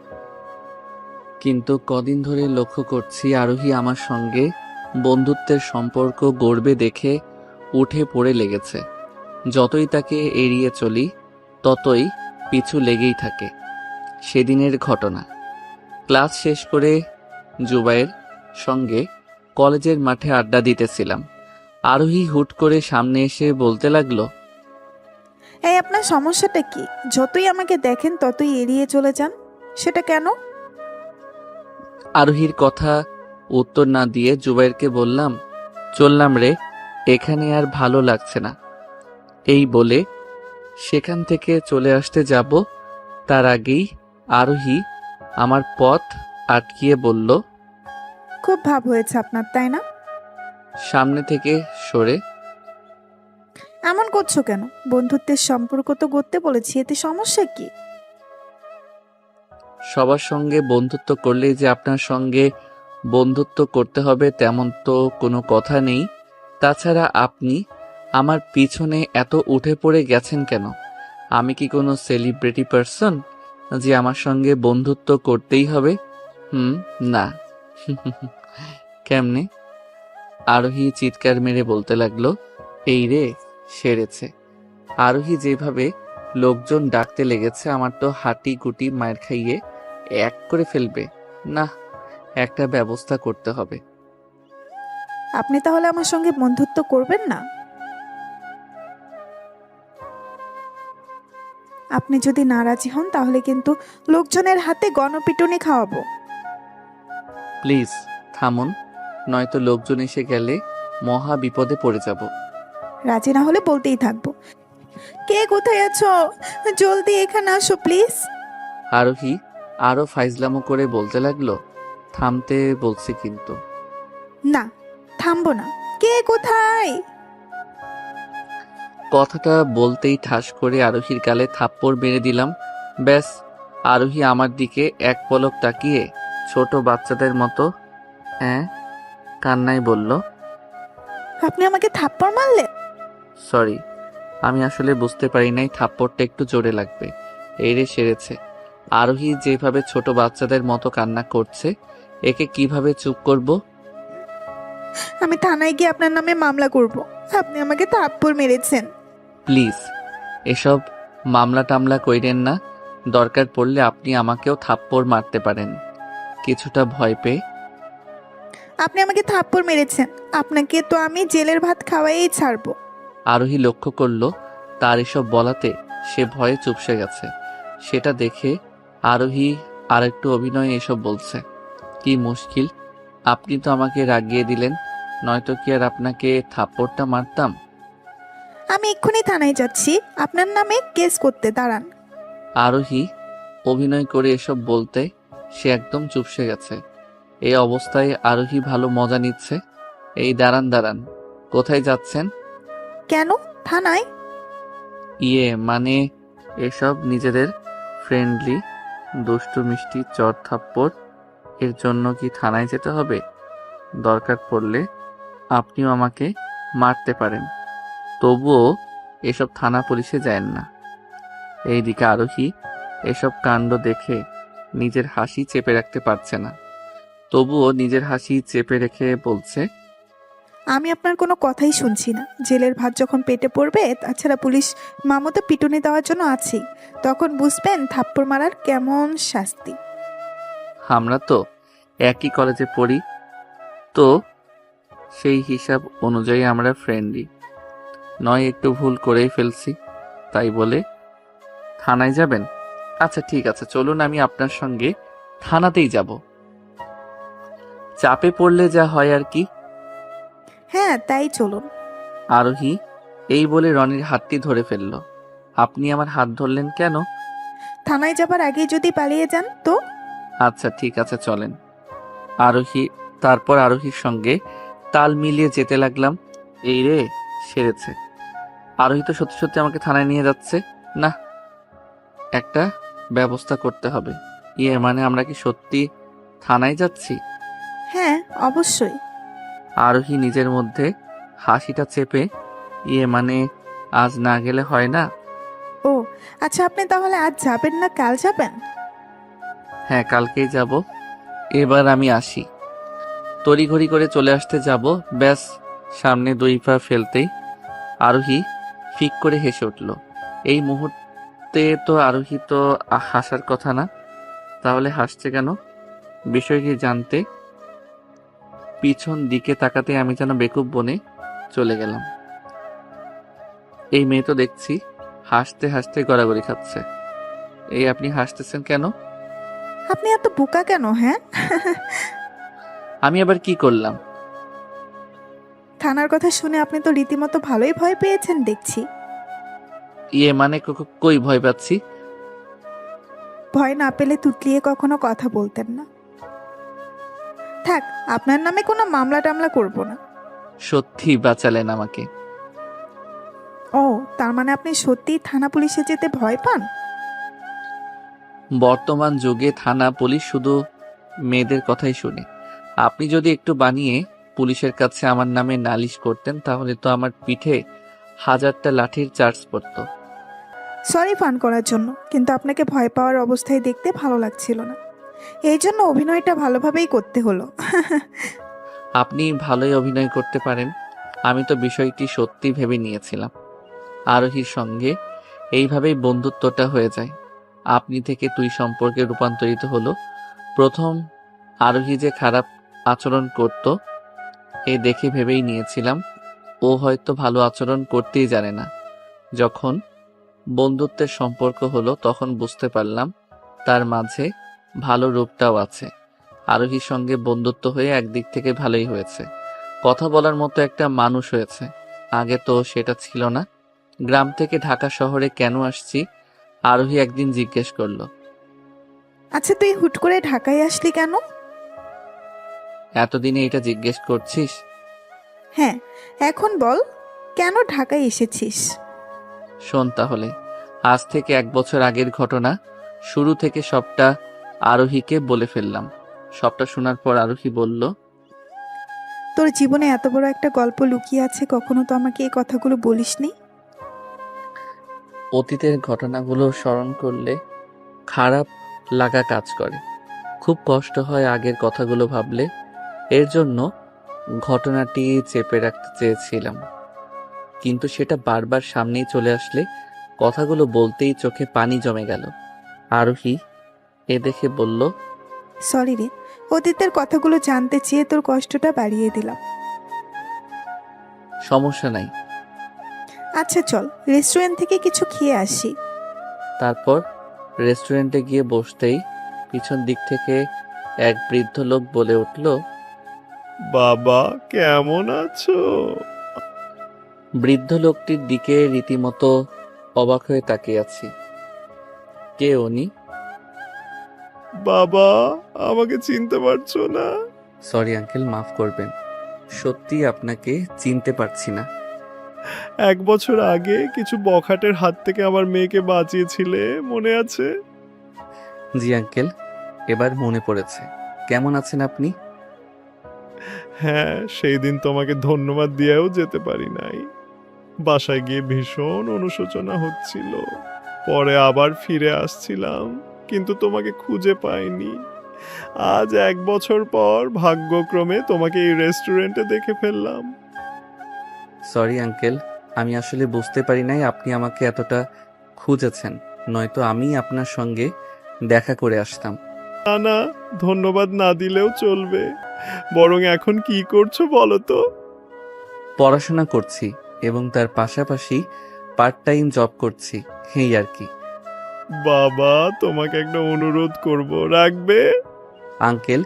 কিন্তু কদিন ধরে লক্ষ্য করছি আরোহী আমার সঙ্গে বন্ধুত্বের সম্পর্ক গড়বে দেখে উঠে পড়ে লেগেছে। যতই তাকে এড়িয়ে চলি ততই পিছু লেগেই থাকে। সেদিনের ঘটনা, ক্লাস শেষ করে জুবাইয়ের সঙ্গে কলেজের মাঠে আড্ডা দিতেছিলাম। আরোহী হুট করে সামনে এসে বলতে লাগলো, এই আপনার সমস্যাটা কি? যতই আমাকে দেখেন ততই এড়িয়ে চলে যান, সেটা কেন? আরোহীর কথা উত্তর না দিয়ে জুবাইরকে বললাম, চললাম রে, এখানে আর ভালো লাগছে না। এই বলে সেখান থেকে চলে আসতে যাব, তার আগেই আরোহী আমার পথ আটকিয়ে বলল, খুব ভাব হয়েছে আপনার, তাই না? সামনে থেকে সরে। এমন করছো কেন? বন্ধুত্বের সম্পর্ক তো গড়তে বলেছি, এতে সমস্যা কি? সবার সঙ্গে বন্ধুত্ব করলেই যে আপনার সঙ্গে বন্ধুত্ব করতে হবে তেমন তো কোনো কথা নেই। তাছাড়া আপনি আমার পিছনে এত উঠে পড়ে গেছেন কেন? আমি কি কোনো সেলিব্রিটি পার্সন যে আমার সঙ্গে বন্ধুত্ব করতেই হবে? না। কেমনে? আরোহী চিৎকার মেরে বলতে লাগলো, এই রে সেরেছে। আরোহী যেভাবে লোকজন ডাকতে লেগেছে, আমার তো হাঁটি গুটি মায়ের খাইয়ে এক করে ফেলবে। না, একটা ব্যবস্থা করতে হবে। আপনি তাহলে আমার সঙ্গে বন্ধুত্ব করবেন না? আপনি যদি নারাজি হন তাহলে কিন্তু লোকজনের হাতে গণপিটুনি খাওয়াবো। প্লিজ থামুন, নয়তো লোকজন এসে গেলে মহা বিপদে পড়ে যাব। রাজি না হলে বলতেই থাকবো। কে কোথায় আছো? জলদি এখানে আসো প্লিজ। আরোহী আরো ফাইজলামো করে বলতে লাগলো, থামতে বলছি কিন্তু। না, থামবো না। কে কোথায়? কথাটা বলতেই ঠাস করে আরোহীর গালে থাপ্পড় মেরে দিলাম। ব্যাস, আরোহী আমার দিকে এক পলক তাকিয়ে ছোট বাচ্চাদের মতো কান্নায় বলল, আপনি আমাকে থাপ্পড় মারলে? সরি, আমি আসলে বুঝতে পারি নাই থাপ্পড়টা একটু জোরে লাগবে। এই রে সেরেছে। আরোহী যেভাবে ছোট বাচ্চাদের মতো কান্না করছে, একে কিভাবে চুপ করব? আমি থানায় গিয়ে আপনার নামে মামলা করব। আপনি আমাকে থাপ্পড় মেরেছেন। প্লিজ এসব মামলা টামলা কইরেন না। দরকার পড়লে আপনি আমাকেও থাপ্পড় মারতে পারেন কিছুটা ভয় পেয়ে। আপনি আমাকে থাপ্পড় মেরেছেন, আপনাকে তো আমি জেলের ভাত খাওয়াই ছাড়বো। আরোহী লক্ষ্য করলো তার এসব বলাতে সে ভয়ে চুপসে গেছে। সেটা দেখে আরোহী আরেকটু অভিনয়ে এসব বলছে, কি মুশকিল, আপনি তো আমাকে রাগিয়ে দিলেন, নয়তো কি আর আপনাকে থাপ্পড়টা মারতাম। আমি এক্ষুনি থানায় যাচ্ছি আপনার নামে কেস করতে, দাঁড়ান। আরোহী অভিনয় করে এসব বলতে সে একদম চুপসে গেছে। এই অবস্থায় আরোহী ভালো মজা নিচ্ছে। এই দাঁড়ান দাঁড়ান, কোথায় যাচ্ছেন? কেন থানায়? মানে এসব নিজেদের ফ্রেন্ডলি দুষ্টু মিষ্টি চর থাপ্পড় এর জন্য কি থানায় যেতে হবে? দরকার পড়লে আপনিও আমাকে মারতে পারেন, তবুও এসব থানা পুলিশে যায় না। এইদিকে আরোহী এসব কাণ্ড দেখে নিজের হাসি চেপে রাখতে পারছে না, তবুও নিজের হাসি চেপে রেখে বলছে, আমি আপনার কোনো কথাই শুনছি না। জেলের ভাত যখন পেটে পড়বে, তাছাড়া পুলিশ মামতো পিটুনি দেওয়ার জন্য আছেই, তখন বুঝবেন থাপ্পড় মারার কেমন শাস্তি। আমরা তো একই কলেজে পড়ি, তো সেই হিসাব অনুযায়ী আমরা ফ্রেন্ডলি নয়, একটু ভুল করেই ফেলছি, তাই বলে থানায় যাবেন? আচ্ছা ঠিক আছে, চলুন আমি আপনার সঙ্গে থানাতেই যাব। চাপে পড়লে যা হয় আর কি। হ্যাঁ তাই চলুন। আরোহী এই বলে রনির হাতটি ধরে ফেলল। আপনি আমার হাত ধরলেন কেন? থানায় যাবার আগে যদি পালিয়ে যান তো? আচ্ছা ঠিক আছে চলেন। তারপর আরোহীর সঙ্গে তাল মিলিয়ে যেতে লাগলাম। এই রে সেরেছে। আরোহী তো সত্যি সত্যি আমাকে থানায় নিয়ে যাচ্ছে। না, একটা ব্যবস্থা করতে হবে। মানে আমরা কি সত্যি থানায় যাচ্ছি? হ্যাঁ অবশ্যই। আরোহী নিজের মধ্যে হাসিটা চেপে, মানে আজ না গেলে হয় না? ও আচ্ছা, আপনি তাহলে আজ যাবেন না কাল যাবেন? হ্যাঁ কালকেই যাব। এবার আমি আসি। তড়িঘড়ি করে চলে আসতে যাব, ব্যাস সামনে 2 পা ফেলতেই আরোহী ফিক করে হেসে উঠল। এই মুহূর্তে তো আরোহী তো হাসার কথা না, তাহলে হাসছে কেন? বিষয়টি জানতে পিছন দিকে তাকাতে আমি যেন বেকুব বনে চলে গেলাম। এই মেয়ে তো দেখছি হাসতে হাসতে গড়াগড়ি খাচ্ছে। এই আপনি হাসতেছেন কেন? আপনি এত বোকা কেন? হ্যাঁ আমি আবার কি করলাম? থানার কথা শুনে আপনি তো রীতিমতো ভালোই ভয় পেয়েছেন দেখছি। মানে কই ভয় পাচ্ছি? ভয় না পেলে তুতলিয়ে কখনো কথা বলতেন না। থাক, আপনার নামে কোনো মামলা টামলা করব না। সত্যি বাঁচালেন আমাকে। ও, তার মানে আপনি সত্যিই থানা পুলিশে যেতে ভয় পান? বর্তমান যুগে থানা পুলিশ শুধু মেয়েদের কথাই শুনে। আপনি যদি একটু বানিয়ে পুলিশের কাছে আমার নামে নালিশ করতেন তাহলে তো আমার পিঠে 1000টা লাঠির চার্জ পড়তো। সরি ফান করার জন্য, কিন্তু আপনাকে ভয় পাওয়ার অবস্থায় দেখতে ভালো লাগছিল না, এই জন্য অভিনয়টা ভালোভাবেই করতে হলো। আপনি ভালোই অভিনয় করতে পারেন। আমি তো বিষয়টি সত্যি ভেবে নিয়েছিলাম। আরোহীর সঙ্গে এইভাবেই বন্ধুত্বটা হয়ে যায়। আপনি থেকে তুই সম্পর্কে রূপান্তরিত হলো। প্রথম আরোহী যে খারাপ আচরণ করত এ দেখে ভেবেই নিয়েছিলাম ও হয়তো ভালো আচরণ করতেই জানে না। যখন বন্ধুত্বের সম্পর্ক হলো তখন বুঝতে পারলাম তার মাঝে ভালো রূপটাও আছে। আরোহীর সঙ্গে বন্ধুত্ব হয়ে একদিক থেকে ভালোই হয়েছে। কথা বলার মতো একটা মানুষ হয়েছে। আগে তো সেটা ছিল না। গ্রাম থেকে ঢাকা শহরে কেন আসছি আরোহী একদিন জিজ্ঞেস করলো। আচ্ছা, তুই হুট করে ঢাকায় আসলি কেন? এতদিনে এটা জিজ্ঞেস করছিস? হ্যাঁ, এখন বল, কেন ঢাকায় এসেছিস? শোন তাহলে, আজ থেকে 1 বছর আগের ঘটনা। শুরু থেকে সবটা আরোহীকে বলে ফেললাম। সবটা শোনার পর আরোহী বলল, তোর জীবনে এত বড় একটা গল্প লুকিয়ে আছে, কখনো তো আমাকে এই কথাগুলো বলিসনি। অতীতের ঘটনাগুলো স্মরণ করলে খারাপ লাগা কাজ করে। খুব কষ্ট হয় আগের কথাগুলো ভাবলে। এর জন্য ঘটনাটি চেপে রাখতে চেয়েছিলাম, কিন্তু সেটা বারবার সামনেই চলে আসলে কথাগুলো বলতেই চোখে পানি জমে গেল। আরোহী এ দেখে বলল, সরি রে, অতীতের কথাগুলো জানতে চেয়ে তোর কষ্টটা বাড়িয়ে দিলাম। সমস্যা নাই। আচ্ছা চল, রেস্টুরেন্ট থেকে কিছু খেয়ে আসি। তারপর রেস্টুরেন্টে গিয়ে বসতেই পিছন দিক থেকে এক বৃদ্ধ লোক বলে উঠল, বাবা কেমন আছো? বৃদ্ধ লোকটির দিকে রীতিমতো অবাক হয়ে তাকিয়ে আছি। কে উনি? বাবা আমাকে চিনতে পারছো না? সরি আঙ্কেল, মাফ করবেন, সত্যি আপনাকে চিনতে পারছি না। 1 বছর আগে কিছু বখাটের হাত থেকে আমার মেয়েকে বাঁচিয়েছিলে, মনে আছে? জি আঙ্কেল, এবার মনে পড়েছে। কেমন আছেন আপনি? হ্যাঁ, সেই দিন তোমাকে ধন্যবাদ দিয়েও যেতে পারি নাই। বাসায় গিয়ে ভীষণ অনুশোচনা হচ্ছিল। পরে আবার ফিরে আসছিলাম, কিন্তু তোমাকে খুঁজে পাইনি। আজ 1 বছর পর ভাগ্যক্রমে তোমাকে এই রেস্টুরেন্টে দেখে ফেললাম। সরি আঙ্কেল, আমি আসলে বুঝতে পারি নাই আপনি আমাকে এতটা খুঁজেছেন, নয়তো আমি আপনার সঙ্গে দেখা করে আসতাম। না না, ধন্যবাদ না দিলেও চলবে। বরং এখন কি করছো বলো তো? পড়াশোনা করছি এবং তার পাশাপাশি পার্ট টাইম জব করছি, এই আর কি। বাবা তোমাকে একটা অনুরোধ করব, রাখবে? আঙ্কেল,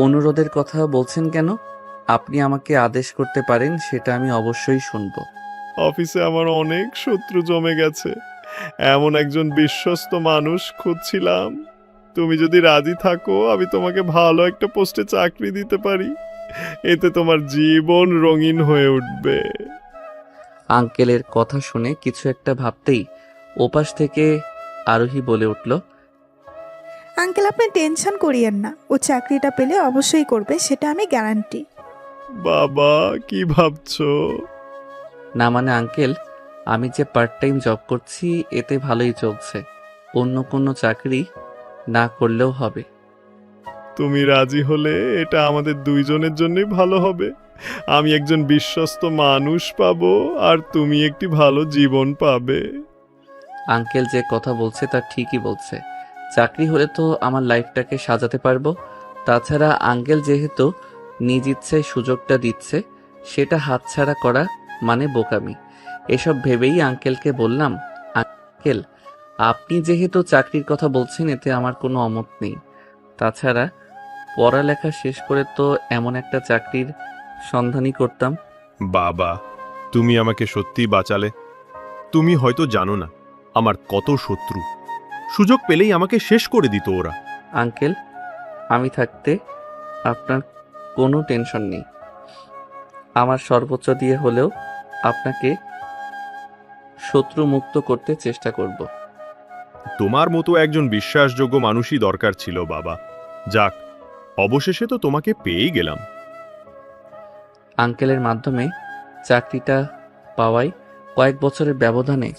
অনুরোধের কথা বলছেন কেন? আপনি আমাকে আদেশ করতে পারেন, সেটা আমি অবশ্যই শুনবো। অফিসে আমার অনেক শত্রু জমে গেছে, এমন একজন বিশ্বস্ত মানুষ খুঁজছিলাম। তুমি যদি রাজি থাকো আমি তোমাকে ভালো একটা পোস্টে চাকরি দিতে পারি। এতে তোমার জীবন রঙিন হয়ে উঠবে। আঙ্কেলের কথা শুনে কিছু একটা ভাবতেই ওপাশ থেকে আরোহী বলে উঠল, আঙ্কেল, আপনি টেনশন করিয়েন না, ও চাকরিটা পেলে অবশ্যই করবে, সেটা আমি গ্যারান্টি। বাবা কি ভাবছো? না মানে আঙ্কেল, আমি যে পার্ট টাইম জব করছি এতে ভালোই চলছে, অন্য কোনো চাকরি না করলেও হবে। তুমি রাজি হলে এটা আমাদের দুইজনের জন্যই ভালো হবে। আমি একজন বিশ্বস্ত মানুষ পাবো আর তুমি একটি ভালো জীবন পাবে। আঙ্কেল যে কথা বলছে তা ঠিকই বলছে। চাকরি হলে তো আমার লাইফটাকে সাজাতে পারবো। তাছাড়া আঙ্কেল যেহেতু নিজ ইচ্ছায় সুযোগটা দিচ্ছে, সেটা হাতছাড়া করা মানে বোকামি। এসব ভেবেই আঙ্কেলকে বললাম, আঙ্কেল আপনি যেহেতু চাকরির কথা বলছেন এতে আমার কোনো অমত নেই। তাছাড়া পড়ালেখা শেষ করে তো এমন একটা চাকরির সন্ধানই করতাম। বাবা তুমি আমাকে সত্যিই বাঁচালে। তুমি হয়তো জানো না আমার কত শত্রু, সুযোগ পেলেই আমাকে শেষ করে দিত ওরা। আঙ্কেল, আমি থাকতে আপনার কোনো টেনশন নেই। আমার সর্বোচ্চ দিয়ে হলেও আপনাকে শত্রু মুক্ত করতে চেষ্টা করব। তোমার মতো একজন বিশ্বাসযোগ্য মানুষই দরকার ছিল বাবা। যাক, অবশেষে তো তোমাকে পেয়েই গেলাম। আঙ্কেলের মাধ্যমে চাকরিটা পাওয়ায় কয়েক বছরের ব্যবধানে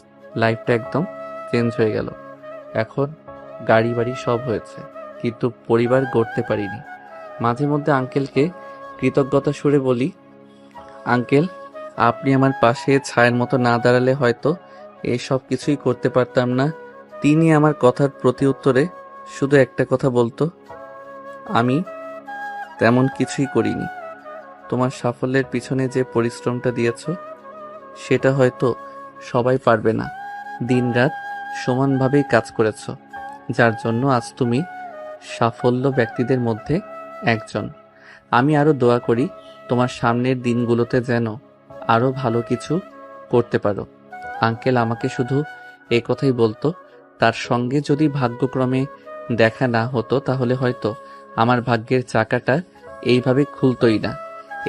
লাইফটা একদম চেঞ্জ হয়ে গেল। এখন গাড়ি বাড়ি সব হয়েছে, কিন্তু পরিবার গড়তে পারিনি। মাঝে মধ্যে আঙ্কেলকে কৃতজ্ঞতা সুরে বলি, আঙ্কেল, আপনি আমার পাশে ছায়ের মতো না দাঁড়ালে হয়তো এই সব কিছুই করতে পারতাম না। তিনি আমার কথার প্রতি উত্তরে শুধু একটা কথা বলতো, আমি তেমন কিছুই করিনি। তোমার সাফল্যের পিছনে যে পরিশ্রমটা দিয়েছ সেটা হয়তো সবাই পারবে না। দিনরাত সমানভাবেই কাজ করেছ, যার জন্য আজ তুমি সাফল্য ব্যক্তিদের মধ্যে একজন। আমি আরও দোয়া করি তোমার সামনের দিনগুলোতে যেন আরও ভালো কিছু করতে পারো। আঙ্কেল আমাকে শুধু এ কথাই বলতো, তার সঙ্গে যদি ভাগ্যক্রমে দেখা না হতো তাহলে হয়তো আমার ভাগ্যের চাকাটা এইভাবে খুলতই না।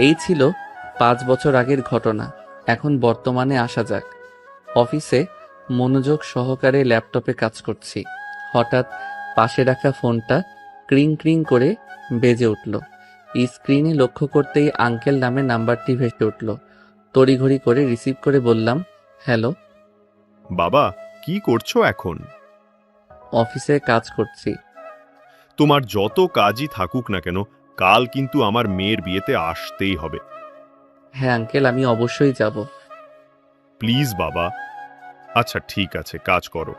এই ছিল 5 বছর আগের ঘটনা। এখন বর্তমানে আসা যাক। অফিসে মনোযোগ সহকারে ল্যাপটপে কাজ করছি। হঠাৎ পাশে রাখা ফোনটা ক্রিং ক্রিং করে বেজে উঠল। স্ক্রিনে লক্ষ্য করতেই আঙ্কেল নামে নাম্বারটি ভেসে উঠল। তড়িঘড়ি করে রিসিভ করে বললাম, হ্যালো। বাবা, কি করছো এখন? অফিসে কাজ করছি। তোমার যত কাজই থাকুক না কেন, কাল কিন্তু আমার মেয়ের বিয়েতে আসতেই হবে। হ্যাঁ আঙ্কেল, আমি অবশ্যই যাব। প্লিজ বাবা। আচ্ছা ঠিক আছে, কাজ করো,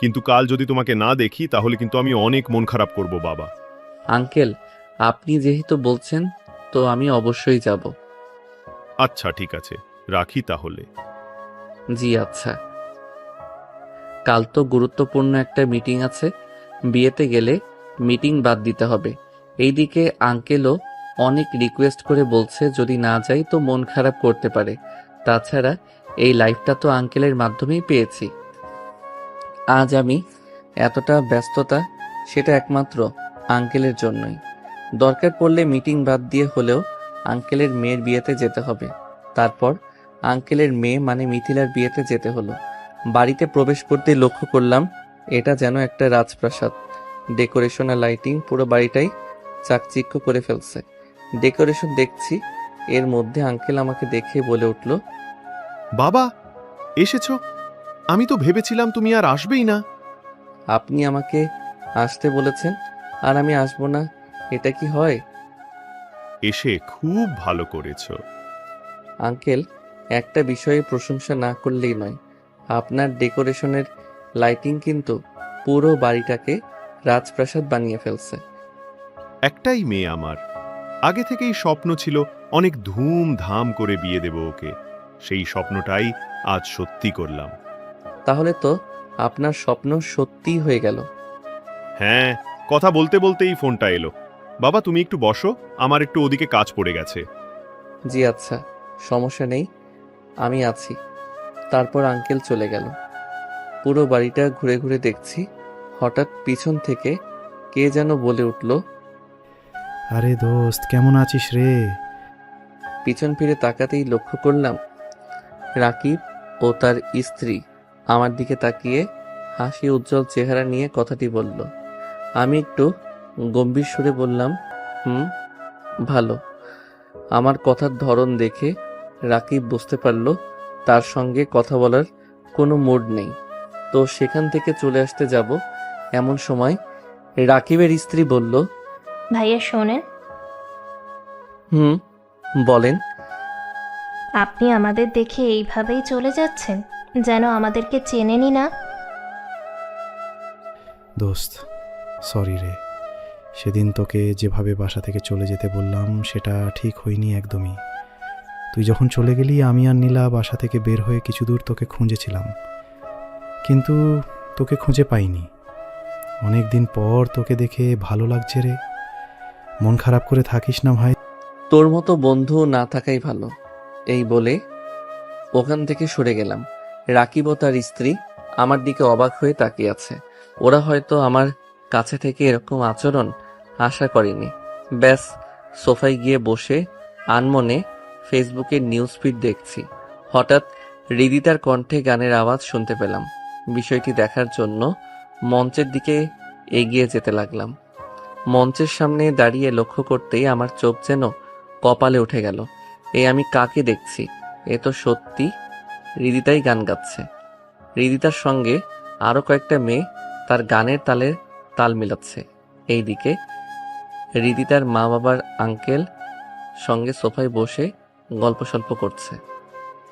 কিন্তু কাল যদি তোমাকে না দেখি তাহলে কিন্তু আমি অনেক মন খারাপ করব বাবা। আঙ্কেল, আপনি যেহেতু বলছেন তো আমি অবশ্যই যাব। আচ্ছা ঠিক আছে, রাখি তাহলে। জি আচ্ছা। কাল তো গুরুত্বপূর্ণ একটা মিটিং আছে, বিয়েতে গেলে মিটিং বাদ দিতে হবে। এইদিকে আঙ্কেলও অনেক রিকোয়েস্ট করে বলছে যদি না যাই তো মন খারাপ করতে পারে। তাছাড়া এই লাইফটা তো আঙ্কেলের মাধ্যমেই পেয়েছি। আজ আমি এতটা ব্যস্ততা সেটা একমাত্র আঙ্কেলের জন্যই। দরকার পড়লে মিটিং বাদ দিয়ে হলেও আঙ্কেলের মেয়ের বিয়েতে যেতে হবে। তারপর আঙ্কেলের মেয়ে মানে মিথিলার বিয়েতে যেতে হলো। বাড়িতে প্রবেশ করতে লক্ষ্য করলাম এটা যেন একটা রাজপ্রাসাদ। ডেকোরেশন আর লাইটিং পুরো বাড়িটাই চাকচিক্য করে ফেলছে। ডেকোরেশন দেখছি, এর মধ্যে আঙ্কেল আমাকে দেখে বলে উঠল, বাবা এসেছো? আমি তো ভেবেছিলাম তুমি আর আসবেই না। আপনি আমাকে আসতে বলেছেন আর আমি আসবো না, এটা কি হয়? এসে খুব ভালো করেছো। আঙ্কেল, একটা বিষয়ে প্রশংসা না করলেই নয়, আপনার ডেকোরেশনের লাইটিং কিন্তু পুরো বাড়িটাকে রাজপ্রাসাদ বানিয়ে ফেলছে। একটাই মেয়ে আমার, আগে থেকেই স্বপ্ন ছিল অনেক ধুমধাম করে বিয়ে দেব ওকে। সেই স্বপ্নটাই আজ সত্যি করলাম। তাহলে তো আপনার স্বপ্ন সত্যিই হয়ে গেল। হ্যাঁ, কথা বলতে বলতেই ফোনটা এলো। বাবা তুমি একটু বসো, আমার একটু ওদিকে কাজ পড়ে গেছে। জি আচ্ছা, সমস্যা নেই, আমি আছি। তারপর আঙ্কেল চলে গেল। পুরো বাড়িটা ঘুরে ঘুরে দেখছি। হঠাৎ পিছন থেকে কে যেন বলে উঠল, আরে দোস্ত, কেমন আছিস রে? পিছন ফিরে তাকাতেই লক্ষ্য করলাম রাকিব ও তার স্ত্রী আমার দিকে তাকিয়ে হাসি উজ্জ্বল চেহারা নিয়ে কথাটি বলল। আমি একটু গম্ভীর সুরে বললাম, ভালো। আমার কথার ধরন দেখে রাকিব বুঝতে পারল তার সঙ্গে কথা বলার কোনো মুড নেই, তো সেখান থেকে চলে আসতে যাব এমন সময় রাকিবের স্ত্রী বলল, ভাইয়া শোনেন, বলেন। আপনি আমাদের দেখে এইভাবেই চলে যাচ্ছেন, যেন আমাদেরকে চেনেনই না। দোস্ত সরি রে, সেদিন তোকে যেভাবে বাসা থেকে চলে যেতে বললাম সেটা ঠিক হয়নি একদমই। তুই যখন চলে গেলি আমি আর নীলা বাসা থেকে বের হয়ে কিছু দূর তোকে খুঁজেছিলাম, কিন্তু তোকে খুঁজে পাইনি। অনেক দিন পর তোকে দেখে ভালো লাগছে রে। মন খারাপ করে থাকিস না ভাই। তোর মতো বন্ধু না থাকাই ভালো। এই বলে ওখান থেকে সরে গেলাম। রাকিব ও তার স্ত্রী আমার দিকে অবাক হয়ে তাকিয়ে আছে। ওরা হয়তো আমার কাছে থেকে এরকম আচরণ আশা করেনি। ব্যাস, সোফায় গিয়ে বসে আনমনে ফেসবুকের নিউজ ফিড দেখছি। হঠাৎ হৃদিতার কণ্ঠে গানের আওয়াজ শুনতে পেলাম। বিষয়টি দেখার জন্য মঞ্চের দিকে এগিয়ে যেতে লাগলাম। মঞ্চের সামনে দাঁড়িয়ে লক্ষ্য করতেই আমার চোখ যেন কপালে উঠে গেল। আমি কাকে দেখছি? এ তো সত্যি হৃদিতাই গান গাচ্ছে। হৃদিতার সঙ্গে আরও কয়েকটা মেয়ে তার গানের তালে তাল মিলাচ্ছে। এইদিকে হৃদিতার মা বাবার আঙ্কেল সঙ্গে সোফায় বসে গল্প সল্প করছে।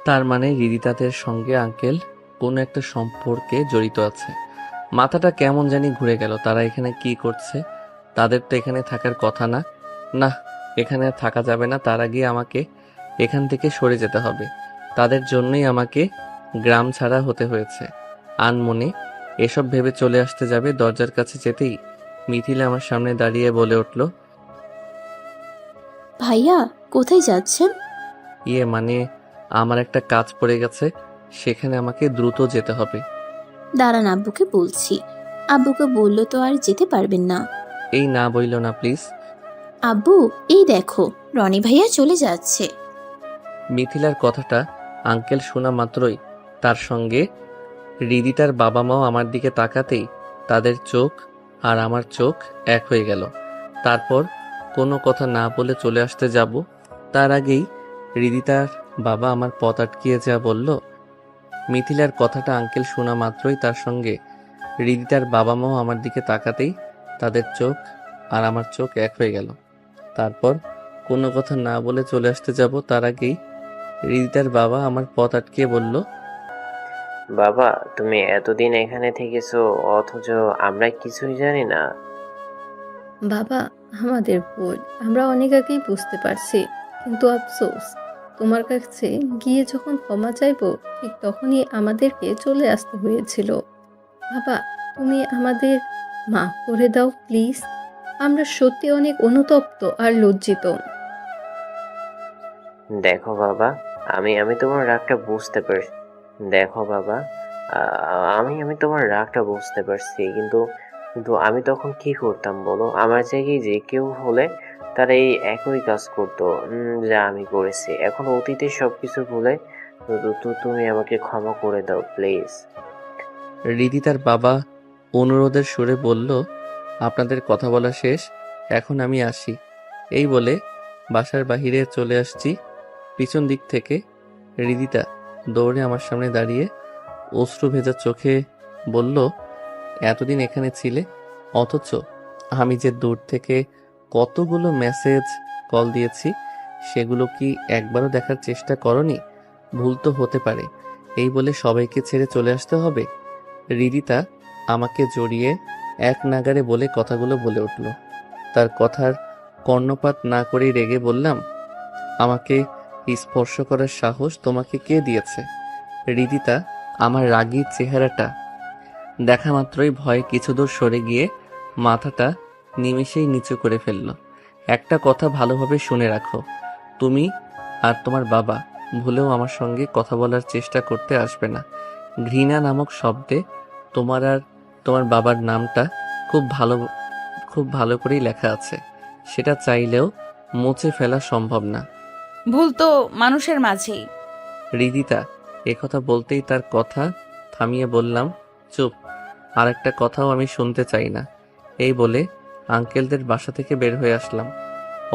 তার মানে হৃদিতাদের সঙ্গে আঙ্কেল কোনো একটা সম্পর্কে জড়িত আছে। মাথাটা কেমন জানি ঘুরে গেল। তারা এখানে কি করছে? তাদের তো এখানে থাকার কথা না। না, এখানে আর থাকা যাবে না। তার আগে আমাকে এখান থেকে সরে যেতে হবে। তাদের জন্যই আমাকে গ্রাম ছাড়া হতে হয়েছে। আনমনে এসব ভেবে চলে আসতে যাবে, দরজার কাছে যেতেই মিথিলা আমার সামনে দাঁড়িয়ে বলে উঠল, ভাইয়া কোথায় যাচ্ছেন? মানে আমার একটা কাজ পড়ে গেছে, সেখানে আমাকে দ্রুত যেতে হবে। দাঁড়ান, আব্বুকে বলছি। আব্বুকে বললো তো আর যেতে পারবেন না। এই না বইল না প্লিজ। আব্বু, এই দেখো রনি ভাইয়া চলে যাচ্ছে। মিথিলার কথাটা আঙ্কেল শোনা মাত্রই তার সঙ্গে হৃদিতার বাবা মাও আমার দিকে তাকাতেই তাদের চোখ আর আমার চোখ এক হয়ে গেল। তারপর কোনো কথা না বলে চলে আসতে যাব, তার আগেই হৃদিতার বাবা আমার পথ আটকিয়ে যা বলল। মিথিলার কথাটা আঙ্কেল শোনা মাত্রই তার সঙ্গে হৃদিতার বাবা মাও আমার দিকে তাকাতেই তাদের চোখ আর আমার চোখ এক হয়ে গেল। তারপর কোনো কথা না বলে চলে আসতে যাব, তার আগেই হৃদিতার বাবা আমার পথ আটকিয়ে বলল, বাবা, তুমি এতদিন এখানে থেকেছো অথচ আমরা কিছুই জানি না। বাবা, আমাদের ভুল, আমরা অনেক আগেই বুঝতে পারছি, কিন্তু আফসোস তোমার কাছে গিয়ে যখন ক্ষমা চাইবো ঠিক তখনই আমাদেরকে চলে আসতে হয়েছিল। বাবা, তুমি আমাদের মাফ করে দাও প্লিজ। আমরা সত্যি অনেক অনুতপ্ত আর লজ্জিত। দেখো বাবা, আমি তোমার রাগটা বুঝতে পারছি। দেখো বাবা, আমি তোমার রাগটা বুঝতে পারছি, কিন্তু কিন্তু আমি তখন কি করতাম বলো? আমার জায়গায় যে কেউ হলে তারা এই একই কাজ করতো যা আমি করেছি। এখন অতীতের সবকিছু ভুলে তুমি আমাকে ক্ষমা করে দাও প্লিজ। হৃদিতার বাবা অনুরোধের সুরে বলল, আপনাদের কথা বলা শেষ, এখন আমি আসি। এই বলে বাসার বাহিরে চলে আসছি। পিছন দিক থেকে হৃদিতা দৌড়ে আমার সামনে দাঁড়িয়ে অশ্রু ভেজা চোখে বলল, এতদিন এখানে ছিলে, অথচ আমি যে দূর থেকে কতগুলো মেসেজ কল দিয়েছি সেগুলো কি একবারও দেখার চেষ্টা করনি? ভুল তো হতে পারে, এই বলে সবাইকে ছেড়ে চলে আসতে হবে? হৃদিতা আমাকে জড়িয়ে এক নাগারে বলে কথাগুলো বলে উঠল। তার কথার কর্ণপাত না করেই রেগে বললাম, আমাকে স্পর্শ করার সাহস তোমাকে কে দিয়েছে? হৃদিতা আমার রাগী চেহারাটা দেখা মাত্রই ভয়ে কিছু দূর সরে গিয়ে মাথাটা নিমিষেই নিচু করে ফেলল। একটা কথা ভালোভাবে শুনে রাখো, তুমি আর তোমার বাবা ভুলেও আমার সঙ্গে কথা বলার চেষ্টা করতে আসবে না। ঘৃণা নামক শব্দে তোমার আর তোমার বাবার নামটা খুব ভালো করেই লেখা আছে, সেটা চাইলেও মুছে ফেলা সম্ভব না। ভুল তো মানুষের মাঝেই। হৃদিতা একথা বলতেই তার কথা থামিয়ে বললাম, চুপ, আর একটা কথাও আমি শুনতে চাই না। এই বলে আঙ্কেলদের বাসা থেকে বের হয়ে আসলাম।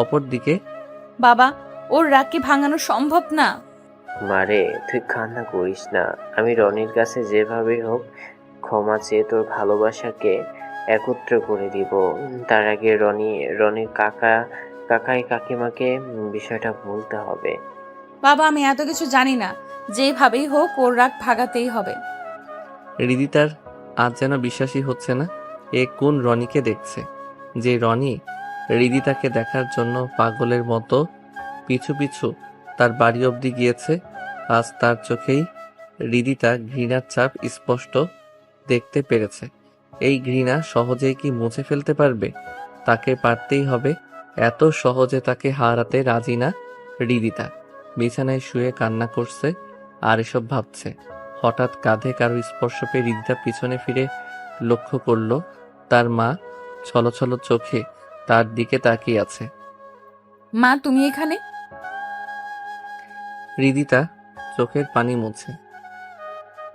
অপরদিকে বাবা, ওর রাগকে ভাঙানো সম্ভব না। মারে, তুই কান্না করিস না। আমি রনির কাছে যেভাবেই হোক ক্ষমা চেয়ে তোর ভালোবাসাকে একত্র করে দিব। তার আগে রনির কাকাই কাকিমাকে বিষয়টা বলতে হবে। বাবা, আমি এত কিছু জানি না। যেভাবেই হোক ওর রাগ ভাগাতেই হবে। হৃদিতার আজ যেন বিশ্বাসই হচ্ছে না এ কোন রনিকে দেখছে, যে রনি হৃদিতাকে দেখার জন্য পাগলের মতো পিছু পিছু তার বাড়ি অবধি গিয়েছে। আজ তার চোখেই হৃদিতা ঘৃণার ছাপ স্পষ্ট দেখতে পেরেছে। এই ঘৃণা সহজেই কি মুছে ফেলতে পারবে? তাকে পারতেই হবে। এত সহজে তাকে হারাতে রাজি না হৃদিতা। বিছানায় শুয়ে কান্না করছে আর এসব ভাবছে। হঠাৎ কাঁধে কারো স্পর্শ পেয়ে হৃদিতা পিছনে ফিরে লক্ষ্য করল তার মা ছলছল চোখে তার দিকে তাকিয়ে আছে। মা, তুমি এখানে? হৃদিতা চোখের পানি মুছে।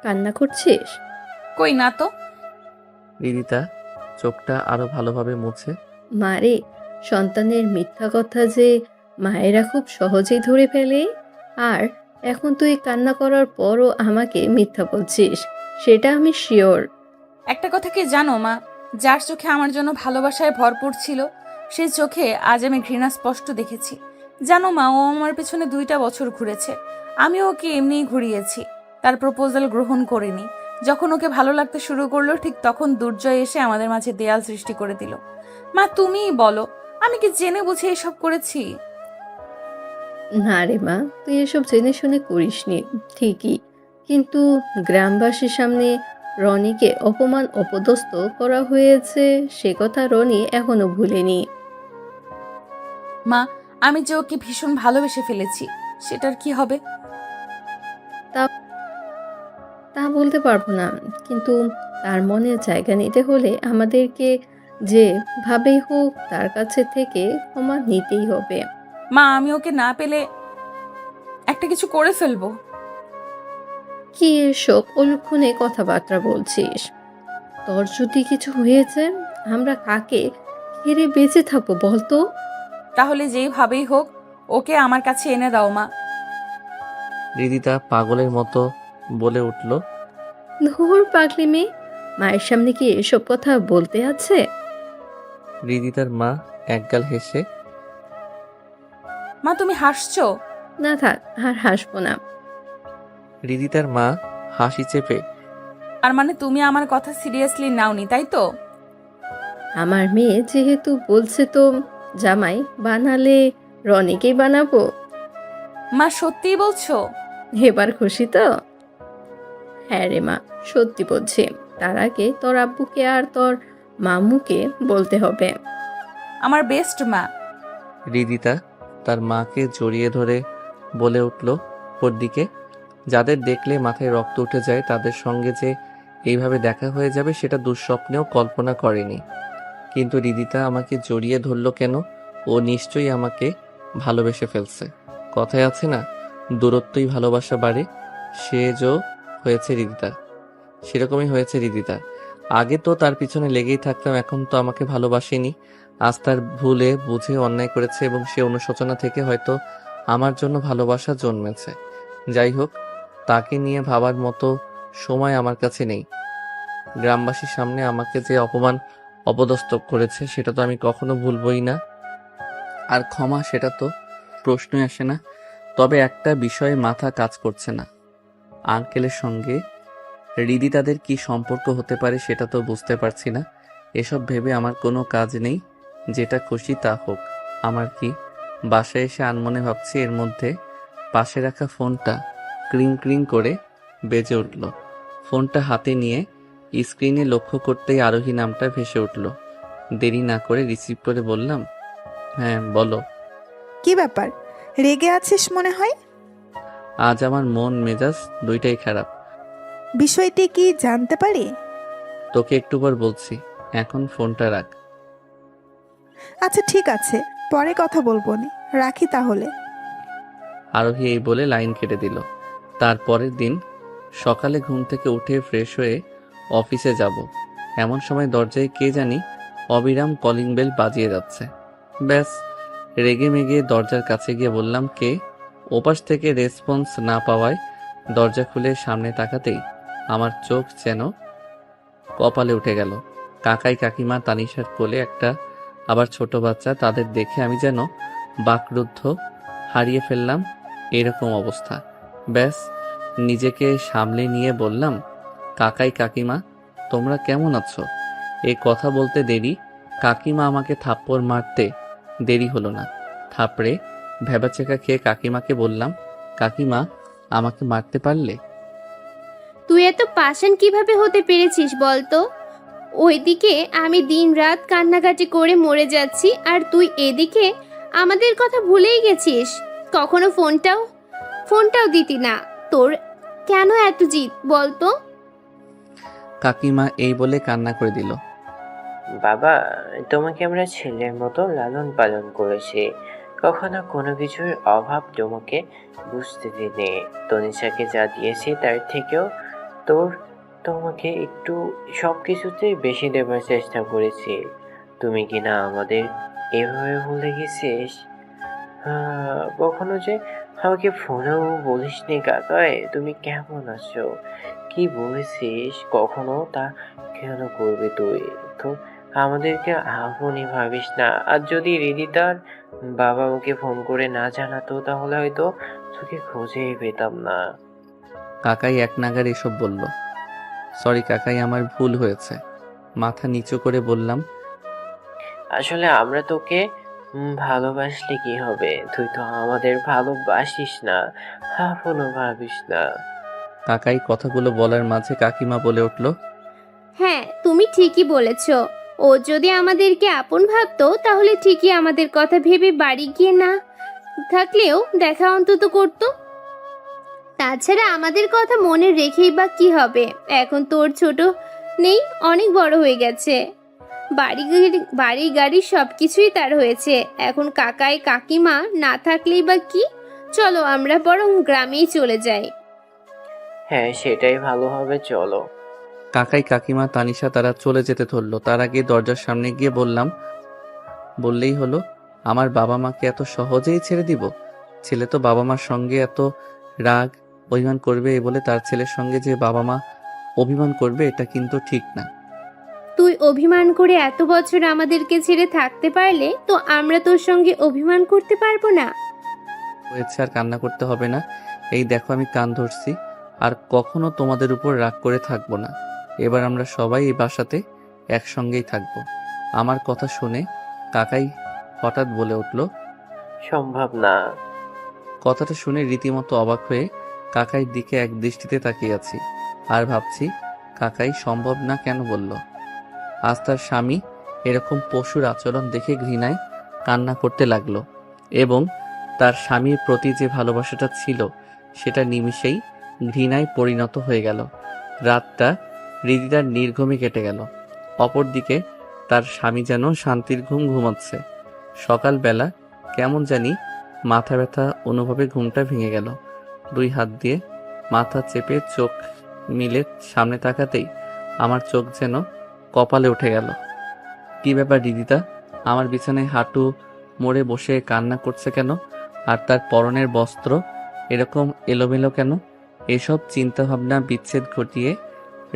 কান্না করছিস? কই না তো। হৃদিতা চোখটা আরো ভালোভাবে মুছে। মারে, সন্তানের মিথ্যা কথা যে মায়েরা খুব সহজেই ধরে ফেলে। আর এখন তুই কান্না করার পরও আমাকে মিথ্যা বলছিস, সেটা আমি শিওর। একটা কথা কি জানো মা, যার চোখে আমার জন্য ভালোবাসায় ভরপুর ছিল, সেই চোখে আজ আমি ঘৃণা স্পষ্ট দেখেছি। জানো মা, ও আমার পেছনে 2টা বছর ঘুরেছে, আমি ওকে এমনিই ঘুরিয়েছি। তার প্রপোজাল গ্রহণ করিনি। যখন ওকে ভালো লাগতে শুরু করলো, ঠিক তখন দুর্জয় এসে আমাদের মাঝে দেয়াল সৃষ্টি করে দিল। মা তুমিই বলো, আমি কি জেনে বুঝে এসব করেছি? না রে মা, তুই এসব জেনে শুনে করিসনি ঠিকই, কিন্তু গ্রামবাসীর সামনে রনিকে অপমান অপদস্থ করা হয়েছে, সে কথা রনি এখনো ভুলেনি। মা, আমি যে ওকে ভীষণ ভালোবেসে ফেলেছি, সেটার কি হবে? তা বলতে পারবো না, কিন্তু তার মনে জায়গা নিতে হলে আমাদেরকে যেভাবেই হোক তার কাছে থেকে ক্ষমা নিতেই হবে। মা, আমি ওকে না পেলে একটা কিছু করে ফেলবো। কি এসব অলক্ষণে কথাবার্তা বলছিস? তোর যদি কিছু হয়েছে, আমরা কাকে ঘিরে বেঁচে থাকবো বলতো? তাহলে যেইভাবেই হোক ওকে আমার কাছে এনে দাও মা। হৃদিতা পাগলের মতো বলে উঠল। ধুর পাগলি মেয়ে, মায়ের সামনে কি এসব কথা বলতে আছে? হৃদিতার মা একগাল হেসে, মা তুমি হাসছো? না থাক, আর হাসবো না। হৃদিতার মা হাসি চেপে, আর মানে তুমি আমার কথা সিরিয়াসলি নাওনি, তাই তো? আমার মেয়ে যেহেতু বলছে, তো জামাই বানালে রনিকেই বানাবো। মা সত্যিই বলছো? এবার খুশি তো? হ্যাঁ রে মা, সত্যি বলছি। তার আগে তোর আব্বুকে আর তোর মামুকে বলতে হবে। আমার বেস্ট মা। হৃদিতা তার মাকে জড়িয়ে ধরে বলে উঠল ওর দিকে। যাদের দেখলে মাথায় রক্ত উঠে যায়, তাদের সঙ্গে যে এইভাবে দেখা হয়ে যাবে সেটা দুঃস্বপ্নেও কল্পনা করেনি। কিন্তু হৃদিতা আমাকে জড়িয়ে ধরল কেন? ও নিশ্চয়ই আমাকে ভালোবেসে ফেলছে। কথায় আছে না, দূরত্বই ভালোবাসা বাড়ে। সে যে হয়েছে হৃদিতার, সেরকমই হয়েছে হৃদিতার। আগে তো তার পিছনে লেগেই থাকতাম, এখন তো আমাকে ভালোবাসেনি। আজ তার ভুলে বুঝে অন্যায় করেছে এবং সে অনুশোচনা থেকে হয়তো আমার জন্য ভালোবাসা জন্মেছে। যাই হোক, তাকে নিয়ে ভাবার মতো সময় আমার কাছে নেই। গ্রামবাসীর সামনে আমাকে যে অপমান অপদস্থ করেছে সেটা তো আমি কখনো ভুলবই না। আর ক্ষমা, সেটা তো প্রশ্নই আসে না। তবে একটা বিষয়ে মাথা কাজ করছে না, আঙ্কেলের সঙ্গে হৃদিতাদের কি সম্পর্ক হতে পারে সেটা তো বুঝতে পারছি না। এসব ভেবে আমার কোনো কাজ নেই, যেটা খুশি তা হোক। আমার কি? বাসায় এসে আনমনে ভাবছি, এর মধ্যে পাশে রাখা ফোনটা ক্রিং ক্রিং করে বেজে উঠল। ফোনটা হাতে নিয়ে স্ক্রিনে লক্ষ্য করতেই আরোহী নামটা ভেসে উঠল। দেরি না করে রিসিভ করে বললাম, হ্যাঁ বলো। কি ব্যাপার, রেগে আছিস মনে হয়? আজ আমার মন মেজাজ দুইটাই খারাপ। বিষয়টি কি জানতে পারি? তোকে একটু পর বলছি, এখন ফোনটা রাখ। আচ্ছা ঠিক আছে, পরে কথা বলবো নি, রাখি তাহলে। আরোহী এই বলে লাইন কেটে দিল। তারপরের দিন সকালে ঘুম থেকে উঠে ফ্রেশ হয়ে অফিসে যাব, এমন সময় দরজায় কে জানি অবিরাম কলিং বেল বাজিয়ে যাচ্ছে। ব্যাস, রেগে মেগে দরজার কাছে গিয়ে বললাম, কে? ওপাশ থেকে রেসপন্স না পাওয়ায় দরজা খুলে সামনে তাকাতেই আমার চোখ যেন কপালে উঠে গেল। কাকাই কাকিমা, তানিশার কোলে একটা আবার ছোট বাচ্চা, তাদের দেখে আমি যেন বাকরুদ্ধ, হারিয়ে ফেললাম এরকম অবস্থা। ব্যাস, নিজেকে সামলে নিয়ে বললাম, কাকাই কাকিমা তোমরা কেমন আছো? এই কথা বলতে দেরি কাকিমা আমাকে থাপ্পড় মারতে দেরি হলো না। থাপড়ে ভেবাচেকা খেয়ে কাকিমাকে বললাম, কাকিমা আমাকে মারতে পারলে? তুই এত পাষাণ কিভাবে হতে পেরেছিস বলতো? ওইদিকে আমি দিনরাত কান্নাকাটি করে মরে যাচ্ছি, আর তুই এদিকে আমাদের কথা ভুলেই গেছিস। কখনো ফোনটাও দিতি না। তোর কেন এত জিদ বলতো? কাকিমা এই বলে কান্না করে দিল। বাবা, তোমাকে আমরা ছেলের মতো লালন পালন করেছি, কখনো কোনো কিছুর অভাব তোমাকে বুঝতে দিনে। তনিষাকে যা দিয়েছি তার থেকেও তোমাকে একটু সবকিছুতেই বেশি দেবার চেষ্টা করেছি। তুমি কিনা আমাদের এভাবে ভুলে গেছিস? কখনো যে আমাকে ফোনেও বলিসনি কাকাই তুমি কেমন আছো, কি বলেছিস, কখনো তা কেন করবি তুই? তো আমাদেরকে আপনই ভাবিস না। আর যদি হৃদিতার বাবা আমাকে ফোন করে না জানাতো তাহলে হয়তো তোকে খুঁজেই পেতাম না। কাকাই এক নাগাড়ে এসব বলল। সরি কাকাই, আমার ভুল হয়েছে। মাথা নিচু করে বললাম, আসলে আমরা তোকে ভালোবাসলে কি হবে? তুই তো আমাদের ভালোবাসিস না, আপনও ভাবিস না। কাকাই কথাগুলো বলার মাঝে কাকিমা বলে উঠল, হ্যাঁ, তুমি ঠিকই বলেছ। ও যদি আমাদেরকে আপন ভাবতো তাহলে ঠিকই আমাদের কথা ভেবে বাড়ি গিয়ে না থাকলেও দেখা অন্তত করতো। তাছাড়া আমাদের কথা মনে রেখেই বা কি হবে? এখন তোর ছোট নেই, অনেক বড় হয়ে গেছে। বাড়ি গাড়ি সব কিছুই তার হয়েছে। এখন কাকাই কাকিমা না থাকলেই বা কি? চলো আমরা বরং গ্রামেই চলে যাই। হ্যাঁ, সেটাই ভালো হবে, চলো। কাকাই কাকিমা তানিশা তারা চলে যেতে ধরলো। তার আগে দরজার সামনে গিয়ে বললেই হলো, আমার বাবা মাকে এত সহজেই ছেড়ে দিব? ছেলে তো বাবা মার সঙ্গে এত রাগ অভিমান করবে এ বলে তার ছেলের সঙ্গে যে বাবা মা অভিমান করবে এটা কিন্তু ঠিক না। তুই অভিমান করে এত বছর আমাদেরকে ছেড়ে থাকতে পারলে তো আমরা তোর সঙ্গে অভিমান করতে পারবো না। হয়েছে, আর কান্না করতে হবে না। এই দেখো আমি কান ধরছি, আর কখনো তোমাদের উপর রাগ করে থাকবো না। এবার আমরা সবাই এই বাসাতে একসঙ্গেই থাকবো। আমার কথা শুনে কাকাই হঠাৎ বলে উঠল, সম্ভব না। কথাটা শুনে রীতিমতো অবাক হয়ে কাকাইয়ের দিকে এক দৃষ্টিতে তাকিয়ে আছি আর ভাবছি কাকাই সম্ভব না কেন বলল। আজ তার স্বামী এরকম পশুর আচরণ দেখে ঘৃণায় কান্না করতে লাগলো এবং তার স্বামীর প্রতি যে ভালোবাসাটা ছিল সেটা নিমিষেই ঘৃণায় পরিণত হয়ে গেল। রাতটা হৃদিতার নির্ঘুমে কেটে গেল। অপরদিকে তার স্বামী যেন শান্তির ঘুম ঘুমাচ্ছে। সকালবেলা কেমন জানি মাথা ব্যথা অনুভবে ঘুমটা ভেঙে গেল। দুই হাত দিয়ে মাথা চেপে চোখ মিলে সামনে তাকাতেই আমার চোখ যেন কপালে উঠে গেল। কি ব্যাপার হৃদিতা আমার বিছানায় হাঁটু মোড়ে বসে কান্না করছে কেন? আর তার পরনের বস্ত্র এরকম এলোমেলো কেন? এসব চিন্তাভাবনা বিচ্ছেদ ঘটিয়ে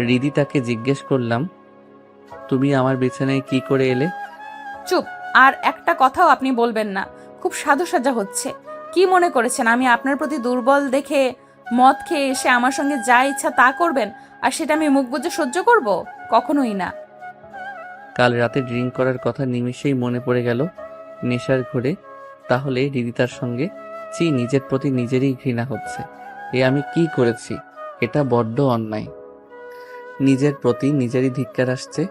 হৃদিতাকে জিজ্ঞেস করলাম, তুমি আমার বিছানায় কি করে এলে? চুপ, আর একটা কথাও আপনি বলবেন না। খুব সাধু সাজা হচ্ছে। কি মনে করেছেন আমি আপনার প্রতি দুর্বল দেখে মদ খেয়ে এসে আমার সঙ্গে যা ইচ্ছা তা করবেন আর সেটা আমি মুখ বুজে সহ্য করব? কখনোই না। কাল রাতে ড্রিঙ্ক করার কথা নিমিষেই মনে পড়ে গেল নেশার ঘোরে। তাহলে হৃদিতার সঙ্গে নিজের প্রতি নিজেরই ঘৃণা হচ্ছে। এ আমি কি করেছি? এটা বড্ড অন্যায়। নিজের প্রতি নিজেরই ধিক্কার আসছে।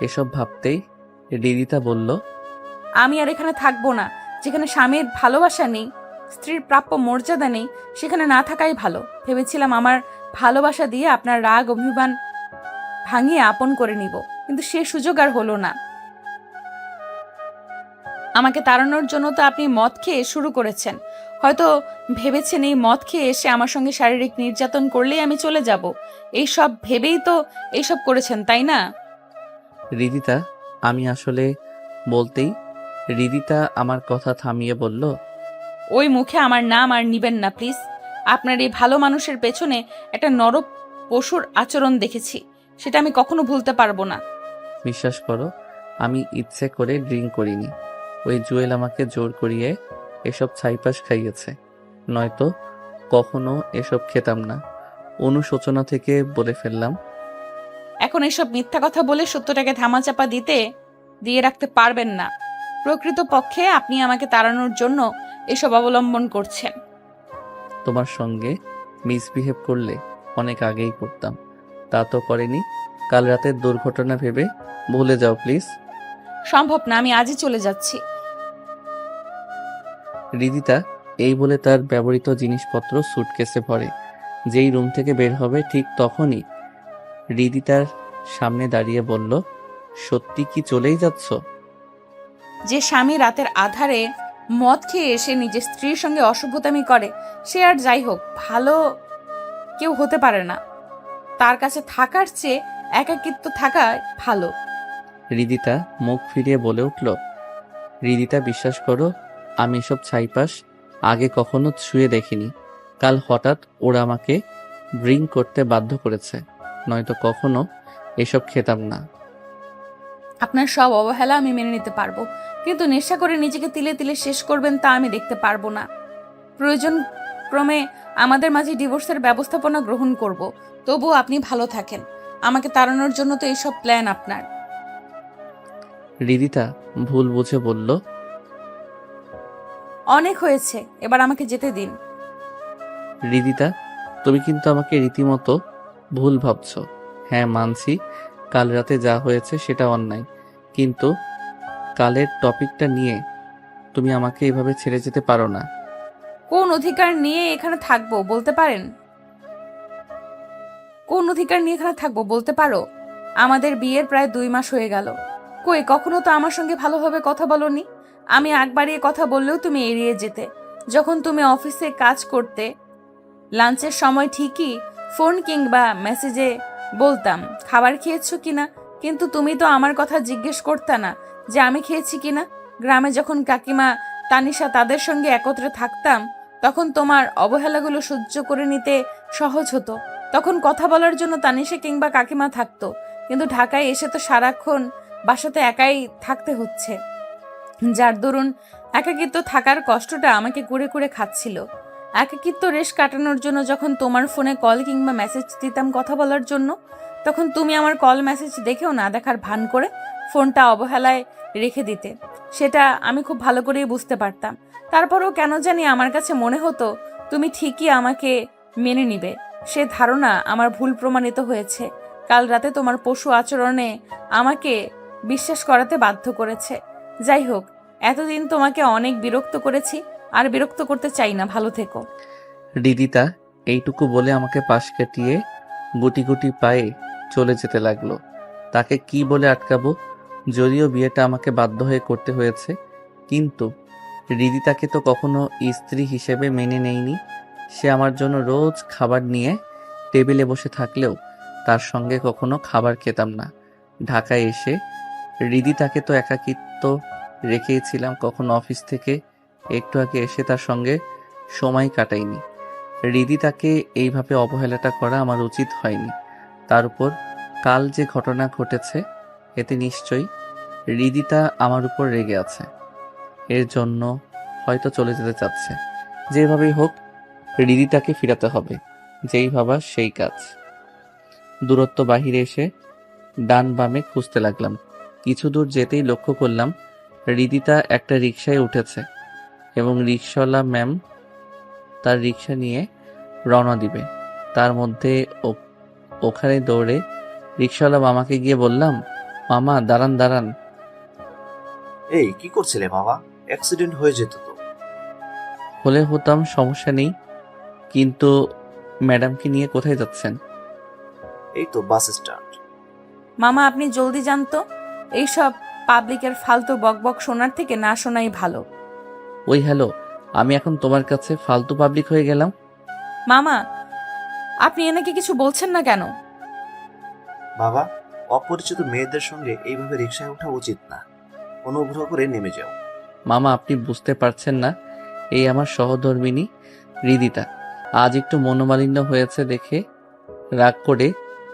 এসব ভাবতেই হৃদিতা বলল, আমি আর এখানে থাকবো না। যেখানে স্বামীর ভালোবাসা নেই, স্ত্রীর প্রাপ্য মর্যাদা নেই, সেখানে না থাকাই ভালো। ভেবেছিলাম আমার ভালোবাসা দিয়ে আপনার রাগ অভিমান ভাঙিয়ে আপন করে নিব, কিন্তু সে সুযোগ আর হলো না। আমাকে তাড়ানোর জন্য তো আপনি মদ খেয়ে শুরু করেছেন। হয়তো ভেবেছেন এই মদ খেয়ে এসে আমার সঙ্গে শারীরিক নির্যাতন করলেই আমি চলে যাব। এই সব ভেবেই তো এইসব করেছেন, তাই না? হৃদিতা আমি আসলে বলতেই হৃদিতা আমার কথা থামিয়ে বলল, ওই মুখে আমার নাম আর নিবেন না প্লিজ। আপনার এই ভালো মানুষের পেছনে একটা নর পশুর আচরণ দেখেছি, সেটা আমি কখনো ভুলতে পারবো না। বিশ্বাস করো আমি ইচ্ছে করে ড্রিঙ্ক করিনি। ওই জুয়েল আমাকে জোর করিয়ে এসব ছাইপাস খাইয়েছে, নয়তো কখনো এসব খেতাম না। অনুশোচনা থেকে বলে ফেললাম, এখন এসব মিথ্যা কথা বলে সত্যটাকে ধামাচাপা দিয়ে রাখতে পারবেন না। প্রকৃত পক্ষে আপনি আমাকে তাড়ানোর জন্য এসব অবলম্বন করছেন। তোমার সঙ্গে মিসবিহেভ করলে অনেক আগেই করতাম, তা তো করেনি। কাল রাতের দুর্ঘটনা ভেবে ভুলে যাও প্লিজ। সম্ভব না, আমি আজই চলে যাচ্ছি। হৃদিতা এই বলে তার ব্যবহৃত জিনিসপত্র সুটকেসে ভরে যেই রুম থেকে বের হবে ঠিক তখনই হৃদিতার সামনে দাঁড়িয়ে বলল, সত্যি কি চলেই যাচ্ছ? যে স্বামী রাতের আধারে মদ খেয়ে সে নিজের স্ত্রীর সঙ্গে অসভ্যতামি করে, সে আর যাই হোক ভালো কেউ হতে পারে না। তার কাছে থাকার চেয়ে একাকিত্ব থাকা ভালো। হৃদিতা মুখ ফিরিয়ে বলে উঠল, হৃদিতা বিশ্বাস করো, আমি এসব ছাইপাশ আগে কখনো ছুঁয়ে দেখিনি। কাল হঠাৎ ওরা আমাকে ড্রিঙ্ক করতে বাধ্য করেছে, নয়তো কখনো এসব খেতাম না। আপনার সব অবহেলা আমি মেনে নিতে পারবো, কিন্তু নেশা করে নিজেকে তিলে তিলে শেষ করবেন তা আমি দেখতে পারবো না। প্রয়োজন ক্রমে আমাদের মাঝে ডিভোর্সের ব্যবস্থাপনা গ্রহণ করব, তবুও আপনি ভালো থাকেন। আমাকে তাড়ানোর জন্য তো এইসব প্ল্যান আপনার। হৃদিতা ভুল বুঝে বলল, অনেক হয়েছে, এবার আমাকে যেতে দিন। হৃদিতা তুমি কিন্তু আমাকে রীতিমতো ভুল ভাবছো। হ্যাঁ মানছি, কাল রাতে যা হয়েছে সেটা অন্যায়, কিন্তু কালের টপিকটা নিয়ে তুমি আমাকে এভাবে ছেড়ে যেতে পারো না। কোন অধিকার নিয়ে এখানে থাকবো বলতে পারেন? কোন অধিকার নিয়ে এখানে থাকবো বলতে পারো? আমাদের বিয়ের প্রায় 2 মাস হয়ে গেল, কই কখনো তো আমার সঙ্গে ভালোভাবে কথা বলনি। আমি আগ বাড়িয়ে কথা বললেও তুমি এড়িয়ে যেতে। যখন তুমি অফিসে কাজ করতে, লাঞ্চের সময় ঠিকই ফোন কিংবা মেসেজে বলতাম খাবার খেয়েছো কিনা, কিন্তু তুমি তো আমার কথা জিজ্ঞেস করতে না যে আমি খেয়েছি কিনা। গ্রামে যখন কাকিমা তানিশা তাদের সঙ্গে একত্রে থাকতাম, তখন তোমার অবহেলাগুলো সহ্য করে নিতে সহজ হতো। তখন কথা বলার জন্য তানিশা কিংবা কাকিমা থাকতো, কিন্তু ঢাকায় এসে তো সারাক্ষণ বাসাতে একাই থাকতে হচ্ছে, যার দরুন একাকিত্ব থাকার কষ্টটা আমাকে কুরে কুরে খাচ্ছিল। একাকিত্ব রেশ কাটানোর জন্য যখন তোমার ফোনে কল কিংবা মেসেজ দিতাম কথা বলার জন্য, তখন তুমি আমার কল মেসেজ দেখেও না দেখার ভান করে ফোনটা অবহেলায় রেখে দিতে। সেটা আমি খুব ভালো করেই বুঝতে পারতাম। তারপরেও কেন জানি আমার কাছে মনে হতো তুমি ঠিকই আমাকে মেনে নিবে। সে ধারণা আমার ভুল প্রমাণিত হয়েছে। কাল রাতে তোমার পশু আচরণে আমাকে বিশ্বাস করাতে বাধ্য করেছে। যাই হোক, এতদিন তোমাকে অনেক বিরক্ত করেছি, আর বিরক্ত করতে চাই না। ভালো থেকো। হৃদিতা এইটুকু বলে আমাকে পাশ কাটিয়ে গুটি গুটি পায়ে চলে যেতে লাগলো। তাকে কি বলে আটকাবো? যদিও বিয়েটা আমাকে বাধ্য হয়ে করতে হয়েছে, কিন্তু হৃদিতাকে তো কখনো স্ত্রী হিসেবে মেনে নেইনি। সে আমার জন্য রোজ খাবার নিয়ে টেবিলে বসে থাকলেও তার সঙ্গে কখনো খাবার খেতাম না। ঢাকায় এসে হৃদিতাকে তো একাকিত্ব রেখেছিলাম, কখনো অফিস থেকে একটু আগে এসে তার সঙ্গে সময় কাটাইনি। হৃদিতাকে এইভাবে অবহেলাটা করা আমার উচিত হয়নি। তার উপর কাল যে ঘটনা ঘটেছে, এতে নিশ্চয়ই হৃদিতা আমার উপর রেগে আছে। এর জন্য হয়তো চলে যেতে চাচ্ছে। যেভাবেই হোক হৃদিতাকে ফিরাতে হবে, যেই ভাবা সেই কাজ। দূরত্ব বাহিরে এসে ডান বামে খুঁজতে লাগলাম। কিছু দূর যেতেই লক্ষ্য করলাম হৃদিতা একটা রিকশায় উঠেছে এবং রিকশাওয়ালা ম্যাম তার রিকশা নিয়ে রওনা দিবে। তার মধ্যে ওখানে দৌড়ে রিকশাওয়ালা মামাকে গিয়ে বললাম, মামা দাঁড়ান দাঁড়ান। এই কি করছিলে বাবা? অ্যাক্সিডেন্ট হয়ে যেত তো। হলে হতাম, সমস্যা নেই, কিন্তু ম্যাডামকে নিয়ে কোথায় যাচ্ছেন? এই তো বাস স্ট্যান্ড। মামা আপনি জলদি যান তো, এইসব পাবলিকের ফালতু বকবক শোনার থেকে না শোনাই ভালো। ওই হ্যালো, আমি এখন তোমার কাছে ফালতু পাবলিক হয়ে গেলাম? মামা আপনি এনাকে কিছু বলছেন না কেন? বাবা, অপরিচিত মেয়েদের সঙ্গে এইভাবে রিকশায় ওঠা উচিত না। অনুগ্রহ করে নেমে যাও। মামা আপনি বুঝতে পারছেন না, এই আমার সহধর্মিনী হৃদিতা আজ একটু মনোমালিন্য হয়েছে দেখে রাগ করে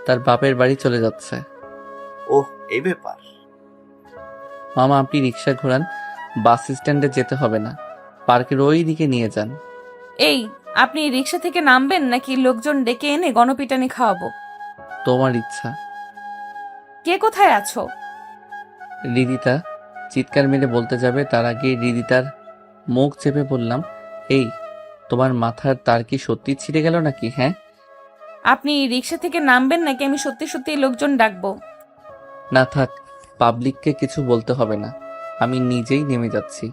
তার বাপের বাড়ি চলে যাচ্ছে। ওহ, এই ব্যাপার। মামা আপনি রিক্সা ঘোরান, বাস স্ট্যান্ডে যেতে হবে না, পার্কের ওই দিকে নিয়ে যান। এই আপনি রিকশা থেকে নামবেন নাকি লোকজন ডেকে এনে গণপিটানি খাওয়াবো? তোমার ইচ্ছা। কে কোথায় আছো? হৃদিতা চিৎকার মেরে বলতে যাবে, তার আগে হৃদিতার মুখ চেপে বললাম, এই তোমার মাথার তার কি সত্যি ছিঁড়ে গেল নাকি? হ্যাঁ, আপনি রিকশা থেকে নামবেন নাকি আমি সত্যি সত্যি লোকজন ডাকবো? না থাক, পাবলিককে কিছু বলতে হবে না, আমি নিজেই নেমে যাচ্ছি।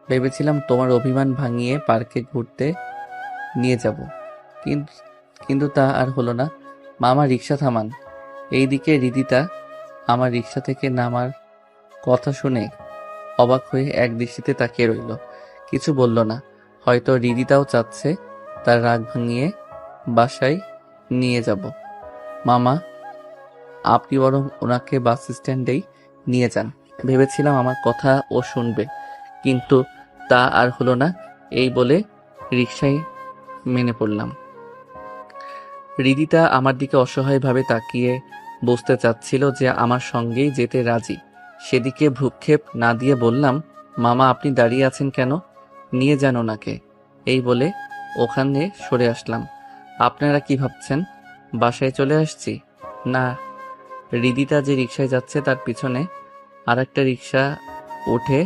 ভেবেছিলাম তোমার অভিমান ভাঙিয়ে পার্কে ঘুরতে নিয়ে যাব, কিন্তু তা আর হলো না। মামা রিক্সা থামান। এইদিকে হৃদিতা আমার রিক্সা থেকে নামার কথা শুনে অবাক হয়ে এক দৃষ্টিতে তাকিয়ে রইল, কিছু বলল না। হয়তো রিদিতাও চাচ্ছে তার রাগ ভাঙিয়ে বাসায় নিয়ে যাব। মামা, আপনি বরং ওনাকে বাস স্ট্যান্ডেই নিয়ে যান। ভেবেছিলাম আমার কথা ও শুনবে, কিন্তু তা আর হলো না। এই বলে রিকশায় মেনে পড়লাম। রিদিতা আমার দিকে অসহায়ভাবে তাকিয়ে বুঝতে চাচ্ছিল যে আমার সঙ্গেই যেতে রাজি। সেদিকে ভ্রুক্ষেপ না দিয়ে বললাম, মামা আপনি দাঁড়িয়ে আছেন কেন? নিয়ে যান ওনাকে। এই বলে ওখানে সরে আসলাম। আপনারা কি ভাবছেন বাসায় চলে আসছি? না, রিদিতা যে রিকশায় যাচ্ছে তার পিছনে আর একটা রিকশা উঠে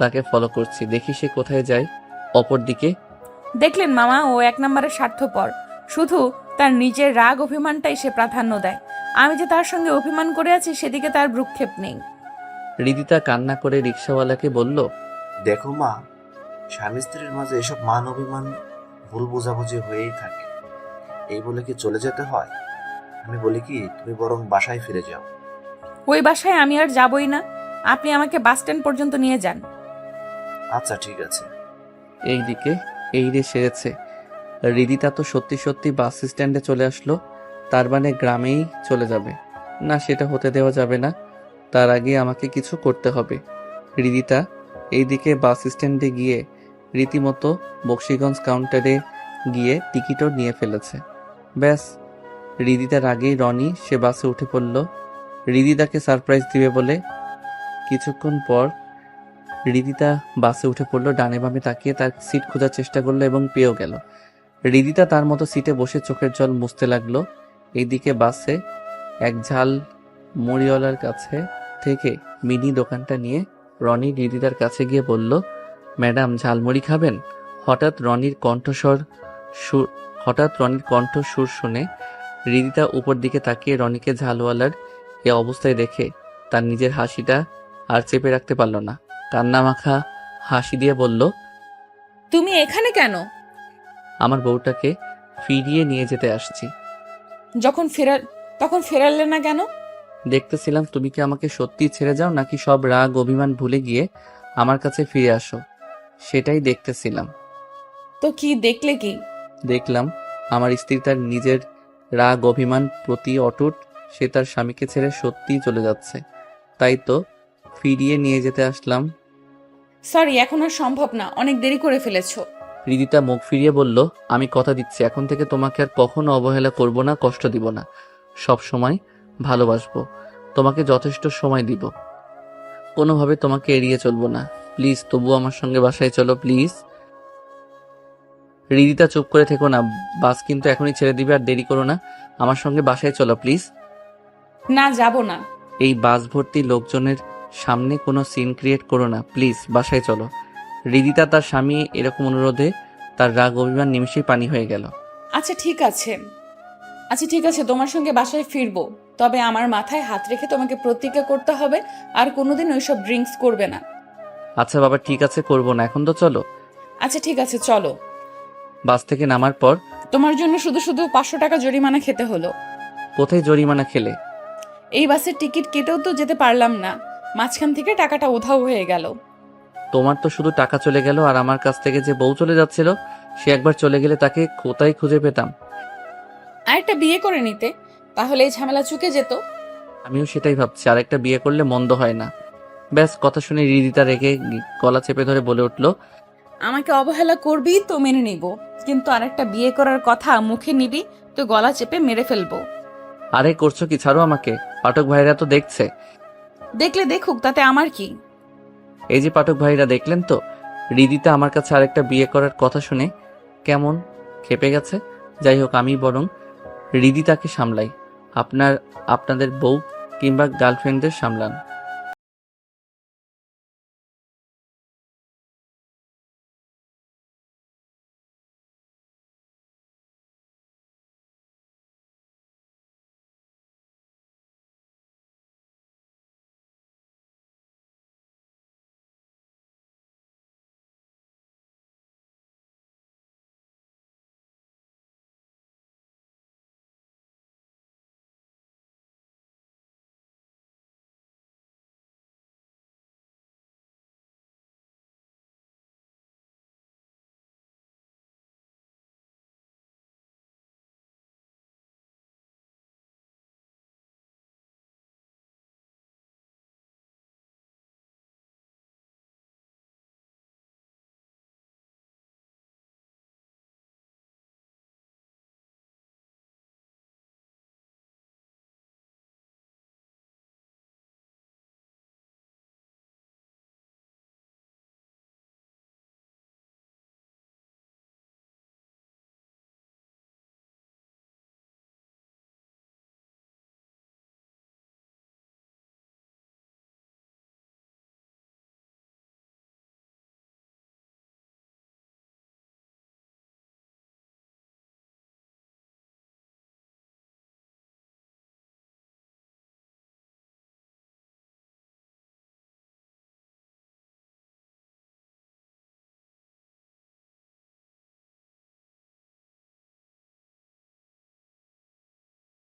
তাকে ফলো করছি। দেখি সে কোথায় যায়। অপরদিকে দেখলেন মামা, ও 1 নম্বরের স্বার্থপর। শুধু তার নিজের রাগ অভিমানটাই সে প্রাধান্য দেয়। আমি যে তার সঙ্গে অভিমান করে আছি সেদিকে তার ভ্রুক্ষেপ নেই। রিদিতা কান্না করে রিকশাওয়ালাকে বলল, দেখো মা, স্বামী স্ত্রীর মাঝে এসব মান অভিমান ভুল বোঝাবুঝি হয়েই থাকে। এই বলে কি চলে যেতে হয়? আমি বলি কি, তুমি বরং বাসায় ফিরে যাও। ওই বাসায় আমি আর যাবই না। আপনি আমাকে বাস স্ট্যান্ড পর্যন্ত নিয়ে যান। আচ্ছা ঠিক আছে। এইদিকে এই রে সেরেছে। রিদিতা তো সত্যি সত্যি বাস স্ট্যান্ডে চলে আসলো। তার মানে গ্রামেই চলে যাবে না, সেটা হতে দেওয়া যাবে না। তার আগে আমাকে কিছু করতে হবে। রিদিতা এইদিকে বাস স্ট্যান্ডে গিয়ে রীতিমতো বক্সিগঞ্জ কাউন্টারে গিয়ে টিকিটও নিয়ে ফেলেছে। ব্যাস, রিদিতার আগেই রনি সে বাসে উঠে পড়ল রিদিতাকে সারপ্রাইজ দিবে বলে। কিছুক্ষণ পর রিদিতা বাসে উঠে পড়ল। ডানে বামে তাকিয়ে তার সিট খোঁজার চেষ্টা করলো এবং পেয়েও গেল। রিদিতা তার মতো সিটে বসে চোখের জল মুছতে লাগলো। এইদিকে বাসে এক ঝাল মুড়িওয়ালার কাছে থেকে মিনি দোকানটা নিয়ে রনি রিদিতার কাছে গিয়ে বলল, ম্যাডাম ঝালমুড়ি খাবেন? হঠাৎ রনির কণ্ঠস্বর শুনে রিদিতা উপর দিকে তাকিয়ে রনিকে ঝালওয়ালার এ অবস্থায় দেখে তার নিজের হাসিটা আর চেপে রাখতে পারল না। কান্না মাখা হাসি দিয়ে বলল, তুমি এখানে কেন? আমার বউটাকে ফিরিয়ে নিয়ে যেতে আসছি। তখন ফেরালে না কেন? দেখতেছিলাম তুমি কি আমাকে সত্যি ছেড়ে যাও নাকি সব রাগ অভিমান ভুলে গিয়ে আমার কাছে ফিরে আসো, সেটাই দেখতেছিলাম। তো কি দেখলে? কি দেখলাম আমার স্ত্রী তার নিজের রাগ অভিমান প্রতি অটুট। সে তার স্বামীকে ছেড়ে সত্যিই চলে যাচ্ছে, তাই তো ফিরিয়ে নিয়ে যেতে আসলাম। সরি, এখন আর সম্ভব না, অনেক দেরি করে ফেলেছো। রিদিতা মুখ ফিরিয়ে বলল, আমি কথা দিচ্ছি এখন থেকে তোমাকে আর কখনো অবহেলা করব না, কষ্ট দিব না, সব সময় ভালোবাসবো, তোমাকে যথেষ্ট সময় দিব, কোনোভাবে তোমাকে এড়িয়ে চলবো না। প্লিজ তবু আমার সঙ্গে বাসায় চলো প্লিজ। রিদিতা চুপ করে থেকো না, বাস কিন্তু এখনই ছেড়ে দিবে, আর দেরি করো না, আমার সঙ্গে বাসায় চলো প্লিজ। না, যাব না। এই বাস ভর্তি লোকজনের সামনে কোনো সিন ক্রিয়েট করো না প্লিজ, বাসায় চলো। রিদিতা তার স্বামী এরকম অনুরোধে তার রাগ অভিমান নিমিশেই পানি হয়ে গেল। আচ্ছা ঠিক আছে, তোমার সঙ্গে বাসায় ফিরবো, তবে আমার মাথায় হাত রেখে তোমাকে প্রতিজ্ঞা করতে হবে আর কোনোদিন ওইসব ড্রিঙ্কস করবে না। আচ্ছা বাবা ঠিক আছে, করবো না, এখন তো চলো। আচ্ছা ঠিক আছে, চলো। বাস থেকে নামার পর তোমার জন্য শুধু 500 টাকা জরিমানা খেতে হলো। কোথায় জরিমানা খেলে? এই বাসের টিকিট কেটেও তো যেতে পারলাম না, মাঝখান থেকে টাকাটা উধাও হয়ে গেল। তোমার তো শুধু টাকা চলে গেল, আর আমার কাছ থেকে যে বউ চলে যাচ্ছিল সে একবার চলে গেলে তাকে কোথায় খুঁজে পেতাম? আর একটা বিয়ে করে নিতে, তাহলে এই ঝামেলা চুকে যেত। আমিও সেটাই ভাবছি, আর একটা বিয়ে করলে মন্দ হয় না। ব্যাস, কথা শুনে রিদিতা রেগে গলা চেপে ধরে বলে উঠল, আমাকে অবহেলা করবি তো মেনে নিব, কিন্তু আর একটা বিয়ে করার কথা মুখে নিবি তো গলা চেপে মেরে ফেলবো। আরে করছো কি, ছাড়ো আমাকে, পাঠক ভাইরা তো দেখছে। দেখলে দেখুক, তাতে আমার কি? এই যে পাঠক ভাইরা দেখলেন তো, রিদিতা আমার কাছে আরেকটা বিয়ে করার কথা শুনে কেমন খেপে গেছে। যাই হোক, আমি বরং রিদিতাকে সামলাই, আপনাদের বউ কিংবা গার্লফ্রেন্ডদের সামলান।